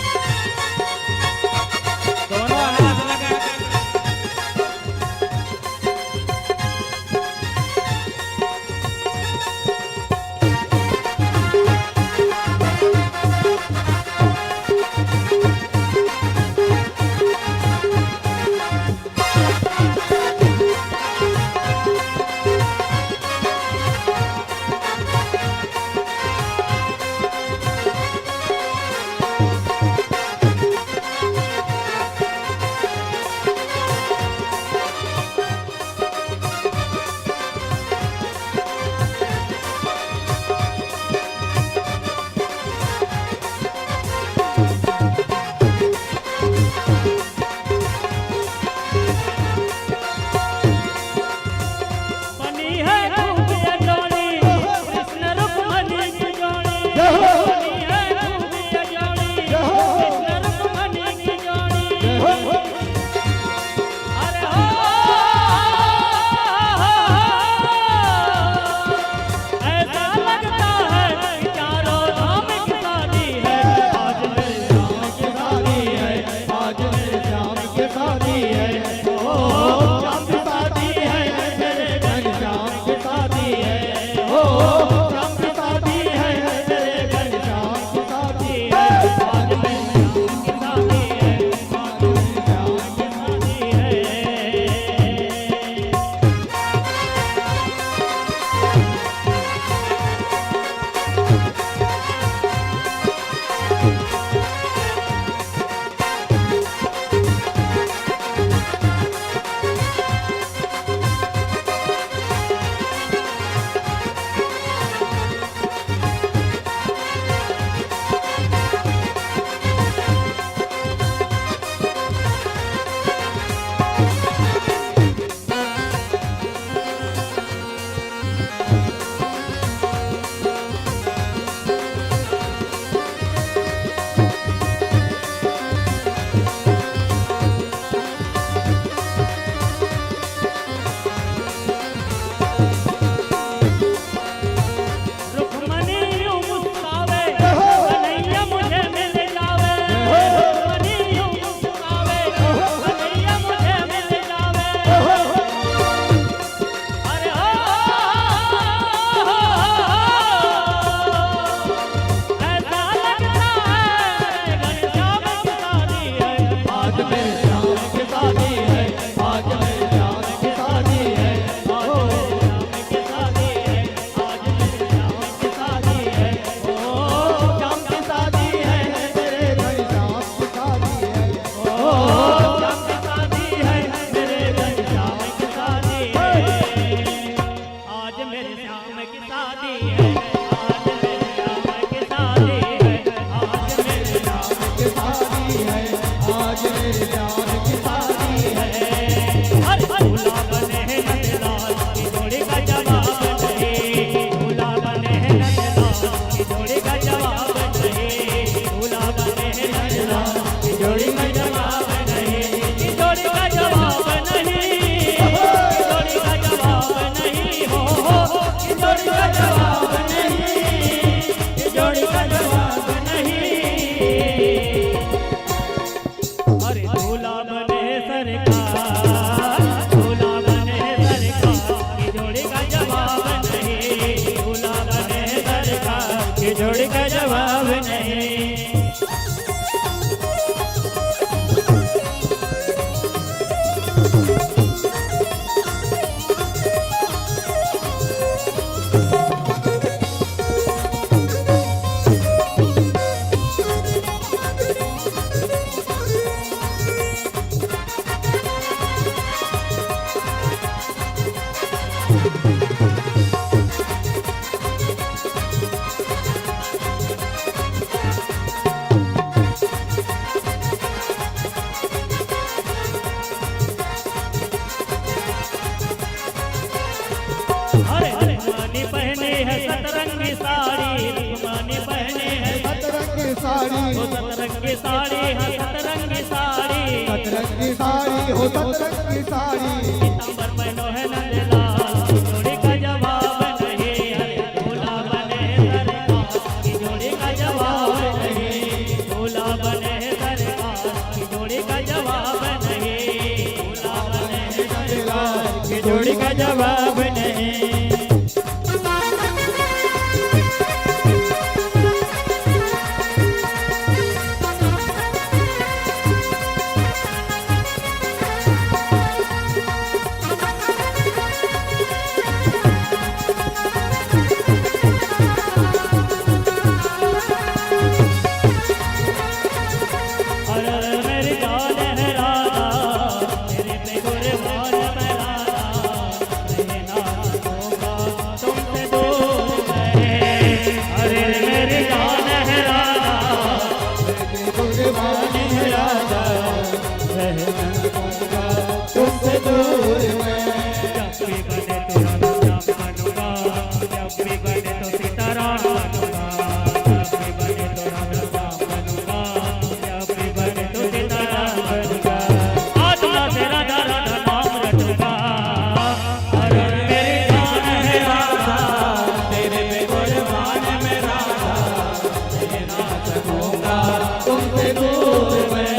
मेरे प्यार की शादी है। अरे दूल्हा बने हैं नंदलाल की जोड़ी का जवाब नहीं, दूल्हा बने हैं नंदलाल की जोड़ी का जवाब नहीं, दूल्हा बने हैं नंदलाल की जोड़ी का जवाब नहीं, की जोड़ी का जवाब नहीं, की जोड़ी का जवाब नहीं, हो की जोड़ी का जवाब नहीं, की जोड़ी का जवाब नहीं। अरे दूल्हा बने सरकार, दूल्हा बने सरकार की जोड़ी का जवाब नहीं, दूल्हा बने सरकार की जोड़ी का जवाब नहीं। अरे रुक्मानी पहने है सतरंगी साड़ी, रुक्मानी पहने है सतरंगी साड़ी, वो सतरंगी साड़ी है सतरंगी साड़ी, सतरंगी साड़ी हो सतरंगी साड़ी। पीतांबर पहनो है नंदलाल की जोड़ी का जवाब नहीं, अरे दूल्हा बने सरकार की जोड़ी का जवाब नहीं, दूल्हा बने सरकार की जोड़ी का जवाब नहीं, दूल्हा बने सरकार की जोड़ी का जवाब नहीं। अरे मेरी जान है राधा, तेरे पे कुर्बान मैं राधा, रहना चाहूँगा तुमसे दूर मैं। अरे मेरी जान है राधा, तेरी कुर्बानी है राजा, रहना चाहूँगा तुमसे दूर मैं। जब भी बने तो राम बनूंगा, जब भी बने तो सीताराम बनूंगा, जब भी बने तो राम बनूंगा, जब भी बने तो सीताराम बनूंगा, आत्मा से राधा राधा नाम रटूंगा। अरे मेरी जान है राधा, तेरे पे कुर्बान मैं राधा, रहना चाहूँगा तुमसे दूर मैं।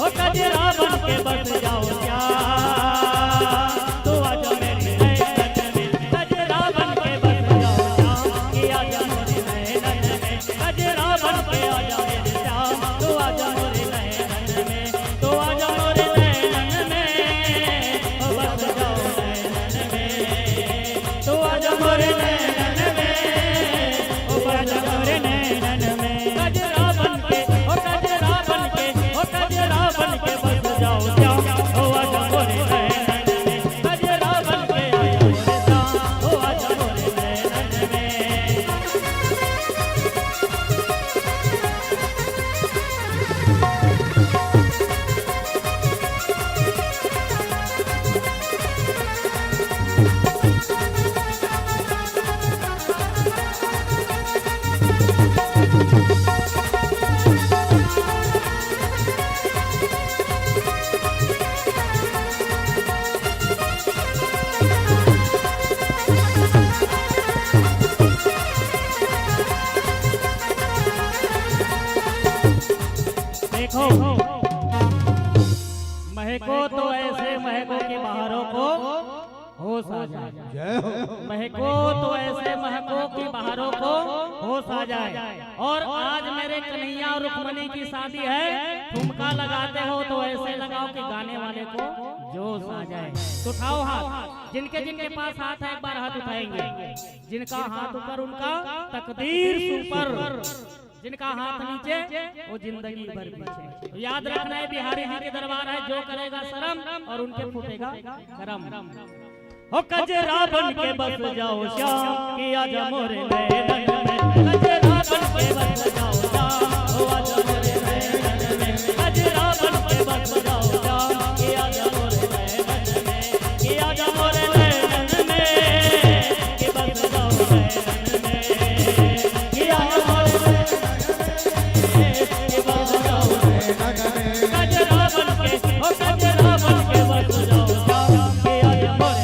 कजरा बनके बस जाओ क्या, तो आजा मेरी नैनन में, कजरा बनके बस जाओ क्या, कि आजा मोरे नैनन में, कजरा बनके आजा मेरे श्याम, तो आजा मोरे नैनन में, तो आजा मोरे नैनन में, ओ बस जाओ नैनन में, तो आजा मोरे नैनन में, ओ बस जाओ मोरे नैनन में। कजरा बनके बस जाओ क्या, ओ आजा मोरे नैनन में, कजरा बनके आजा मोरे श्याम, ओ आजा मोरे नैनन में। देखो महको तो ऐसे महको के बाहरों को होश आ जाए, जय हो। महको तो ऐसे महको की बाहरों को होश आ जाए। और आज मेरे कन्हैया और रुक्मणी की शादी है, ठुमका लगाते हो तो ऐसे लगाओ कि गाने वाले को जोश आ जाए। तो उठाओ हाथ, जिनके जिनके पास हाथ है एक बार हाथ उठाएंगे, जिनका हाथ ऊपर उनका तकदीर सुपर। जिनका हाथ नीचे वो जिंदगी भर पीछे। तो याद रखना है बिहारी जी के दरबार है, जो करेगा शर्म और उनके फूटेगा करम। हो कजरा बन के बस जाओ श्याम कि आजा मोरे नैनन में, कजरा बन के बस जाओ श्याम ओ आजा मोरे नैनन में, कजरा बन के बस जाओ श्याम कि आजा मोरे नैनन में, कि आजा मोरे नैनन में, कि बस जाओ नैनन में, कि आजा मोरे नैनन में, कि बस जाओ नैनन में, कजरा बन के ओ कजरा बन के बस जाओ श्याम कि आजा मोरे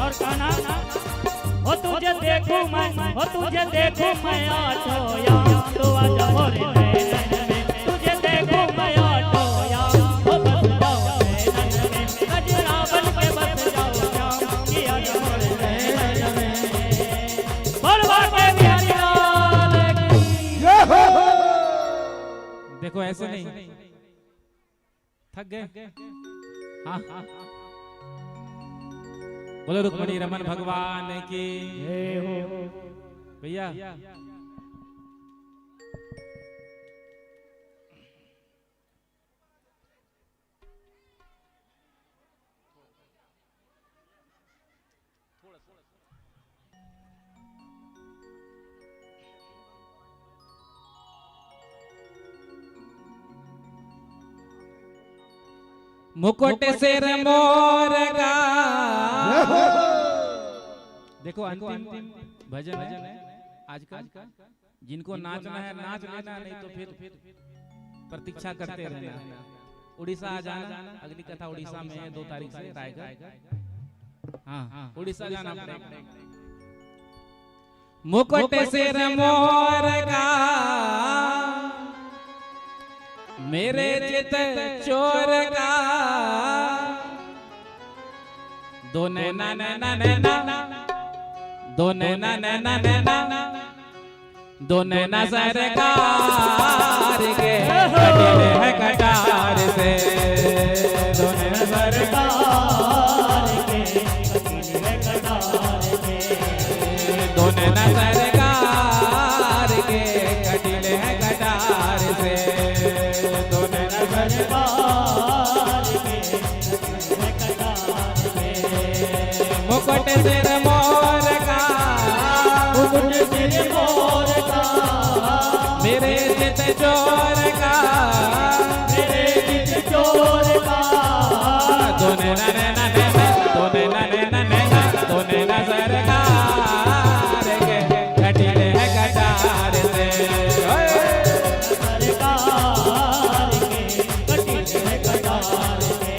और कहना हो तुझे देखूं मैं, हो तुझे देखूं मैं आठो याम तो आजा मोरे नैनन में, तुझे देखूं मैं आठो याम हो बस जाओ नैनन में, कजरा बन के बस जाओ श्याम कि आजा मोरे नैनन में। बलवा के बिहारी लाल की देखो ऐसे नहीं, थक गए। हाँ बोलो रुक्मणी रमन भगवान की भैया। मुकुट सिर मोर का, देखो अंतिम भजन है आज का। जिनको नाचना है नाच लेना, नहीं तो फिर प्रतीक्षा करते रहना। उड़ीसा आ जाना, अगली कथा उड़ीसा में है 2 तारीख से रायगढ़। हाँ उड़ीसा जाना पड़ेगा। मुकुट सिर मोर का मेरे चित चोर का, दो नैना नैना नैना, दो नैना नैना नैना, दो नैना सरकार के कटले है कटार से, दो नैना सरकार के कटले है कटार से, दो नैना सरकार के कटले है कटार से, दो नैना सरकार के कटले है कटार से। मुकुट सिर मोर का, मुकुट सिर मोर का, मेरे चित चोर का, मेरे चित चोर का, दो नैना नैना नैना, दो नैना नैना नैना, दो नैना सरकार के कटले है कटार से, सरकार के कटले है कटार से।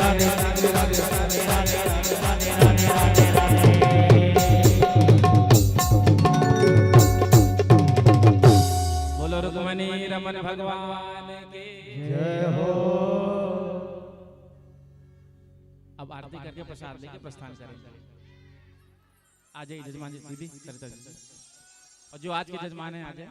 राधे राधे राधे राधे राधे बोलो रुक्मणी रमन भगवान की जय हो। अब आरती करके प्रसाद लेके प्रस्थान करेंगे। आ जाइए जजमान जी, दीदी सरिता जी, और जो आज के जजमान हैं आ जाए।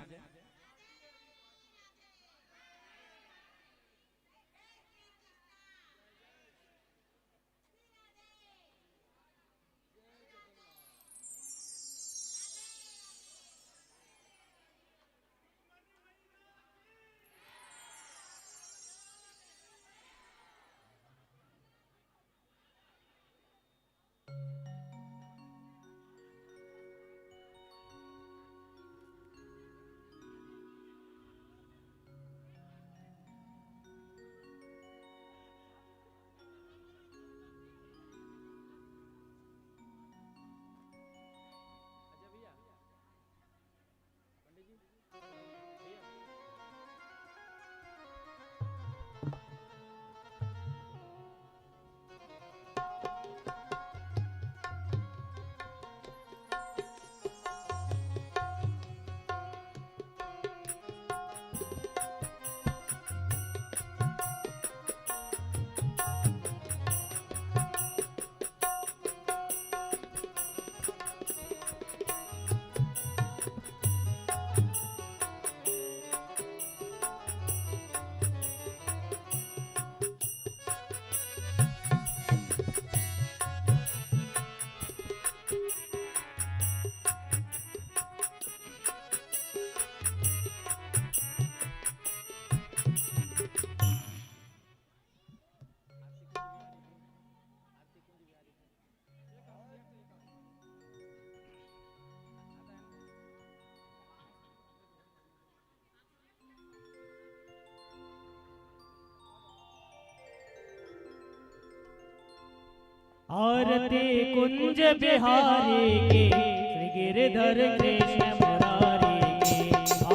आरती कुंज बिहारी की श्री गिरधर कृष्ण मुरारी की।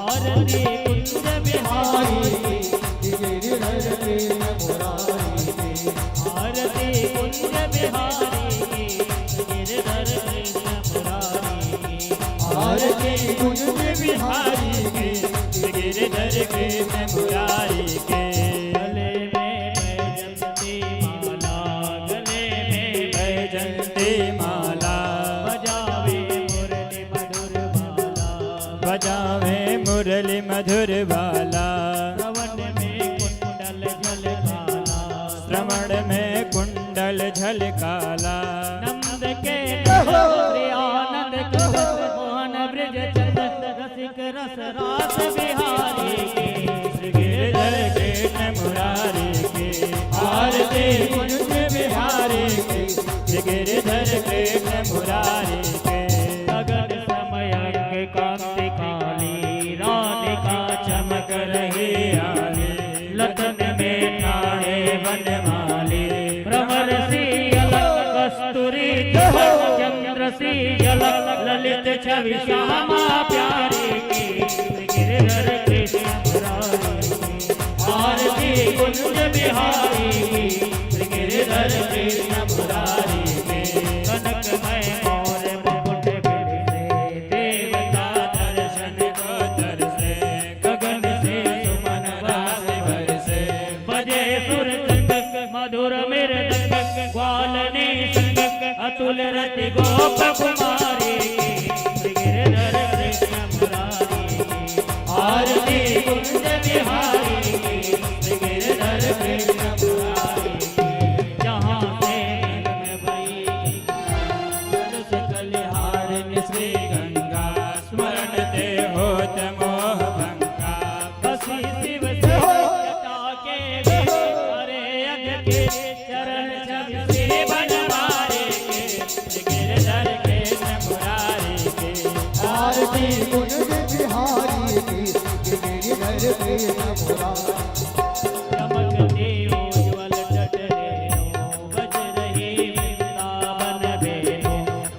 आरती कुंज बिहारी की श्री गिरधर कृष्ण मुरारी की। आरती कुंज बिहारी की श्री गिरधर कृष्ण मुरारी की। आरती कुंज बिहारी की श्री गिरधर कृष्ण मुरारी के। गले में बैजंती माला, गले में बैजंती माला, बजावे मुरली मधुर बाला, बजावे मुरली मधुर बाला। श्रवण में कुंडल झलकाला, श्रवण में कुंडल झलकाला। नंद के श्री आनंद कुंज मोहन ब्रज चंद रसिक रस रास बिहारी के। श्री गिरधर कृष्ण मुरारी के। आरती कुंज बिहारी के श्री गिरधर कृष्ण मुरारी के। गगन समय कांति काली, राधिका चमक रही आली, लखन में ठाणे बनमाली, भ्रमर सी अलग कस्तूरी चंद्र सी अलग, ललित छवि श्यामा प्यारी की श्री गिरधर कृष्ण मुरारी की। आरती कुंज बिहारी की श्री गिरधर कृष्ण मुरारी के। कनकमय मोर मुकुट बिलसे, देवता दर्शन को तरसे, गगन से सुमन रास बरसे, बजे सुर संग मधुर मृदंग, ग्वालनी संग अतुल रति गोप कुमारी की श्री गिरधर कृष्ण मुरारी की। आरती कुंज बिहारी की श्री गिरधर कृष्ण मुरारी की। जहाँ से मन भई तुलसी कलिहारिणी श्री गंगा, स्मरण ते होत मोह भंगा। बसी शिव से जटा के बीच, हरे अघ के चरण छवि श्री बनवारी के श्री गिरधर कृष्ण मुरारी के। आरती कुंज बिहारी की श्री गिरधर कृष्ण मुरारी। चमकते उज्ज्वल तट रेणु, बज रही वृंदावन वेणु,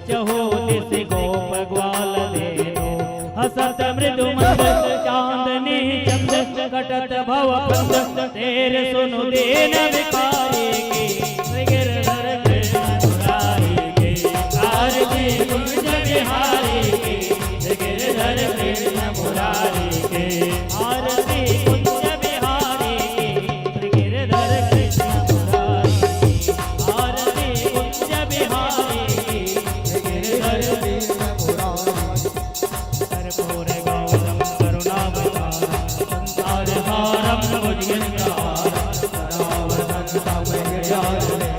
चहो दिस गोप ग्वाल धेनु, हसत मृदु मंद चांदनी चंद, कटत भव पंद तेरे सुनु दीन भिखारी की तमेव जायते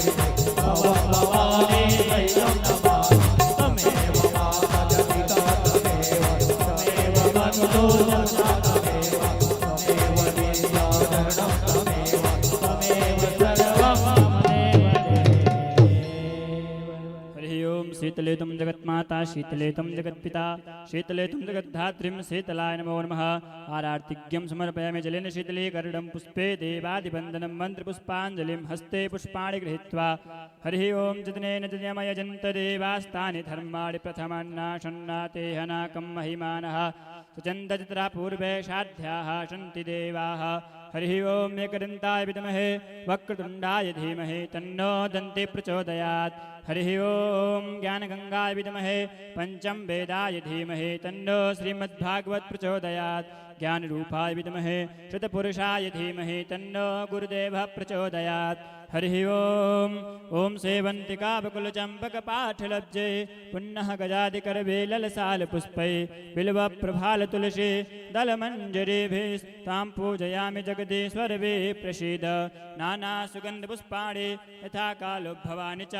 भवं भवानी दैवं नमामि तमेव माता च पिता तमेव तमेव बन्धो जन्म तमेव तमेव विद्याधरणं तमेव तमेव सर्वं मम हरि ओम शीतले तुम जगन्माता शीतले तुम जगत्पिता शीतले तुम जगद्धात्रीं शीतलाय नमो नमः आरार्तिज्ञं समर्पयामि जलेन शीतलीकरणं पुष्पे देवादिवन्दनं मन्त्रपुष्पाञ्जलिं हस्ते पुष्पाणि गृहीत्वा हरि ओम जितनेन जयमयजन्त देवास्तानि धर्माणि प्रथमन्नाशन्नाते हनाकं महिमानः सुचन्दजित्रा पूर्वे साध्याः सन्ति देवाः हरि ओम एकदन्ताय विद्महे वक्रतुण्डाय धीमहि तन्नो दन्ति प्रचोदयात् हरि ओम ज्ञानगंगाय विद्महे पंचम वेदाय धीमहि तन्नो श्रीमद्भागवत प्रचोदयात् ज्ञानरूपाय विद्महे शतपुरुषाय धीमहि तन्नो गुरुदेवः प्रचोदयात् हरि ओम ओम सेवंतिका बकुल चंपक पाठलब्जे पुन्नः गजादिकरवेललसाल पुष्पै बिल्व प्रभाल तुलसी दलमञ्जरीभिस्तां पूजयामि जगदीश्वर वे प्रसीद नाना सुगंध पुष्पाणि यथा कालो भवानि च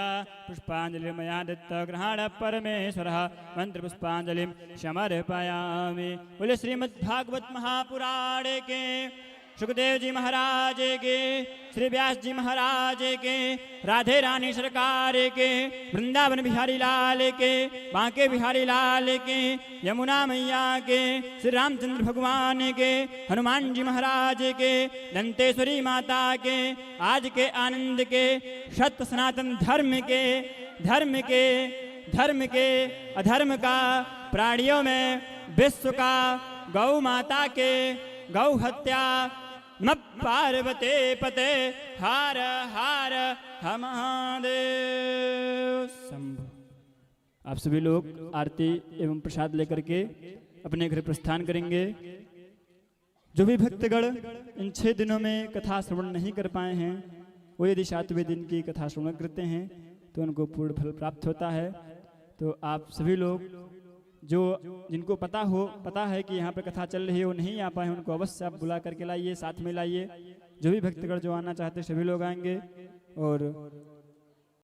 पुष्पाञ्जलिर्मया दत्त गृहाण परमेश्वरः मन्त्रपुष्पाञ्जलिं समर्पयामि। बोले श्रीमद्भागवत महापुराणे के सुखदेव जी महाराज के, श्री व्यास जी महाराज के, राधे रानी सरकार के, वृंदावन बिहारी लाल के, बांके बिहारी लाल के, यमुना मैया के, श्री रामचंद्र भगवान के, हनुमान जी महाराज के, दंतेश्वरी माता के, आज के आनंद के, सत्य सनातन धर्म के अधर्म का, प्राणियों में विश्व का, गौ माता के, गौ हत्या नमः पार्वते पते हार हार हम महादेव शंभु। आप सभी लोग आरती एवं प्रसाद लेकर के अपने घर प्रस्थान करेंगे। जो भी भक्तगण इन 6 दिनों में कथा श्रवण नहीं कर पाए हैं वो यदि 7वें दिन की कथा श्रवण करते हैं तो उनको पूर्ण फल प्राप्त होता है। तो आप सभी लोग जो जिनको पता है कि यहाँ पर कथा चल रही है वो नहीं आ पाए उनको अवश्य आप बुला करके लाइए, साथ में लाइए। जो भी भक्तगण जो आना चाहते सभी लोग आएंगे और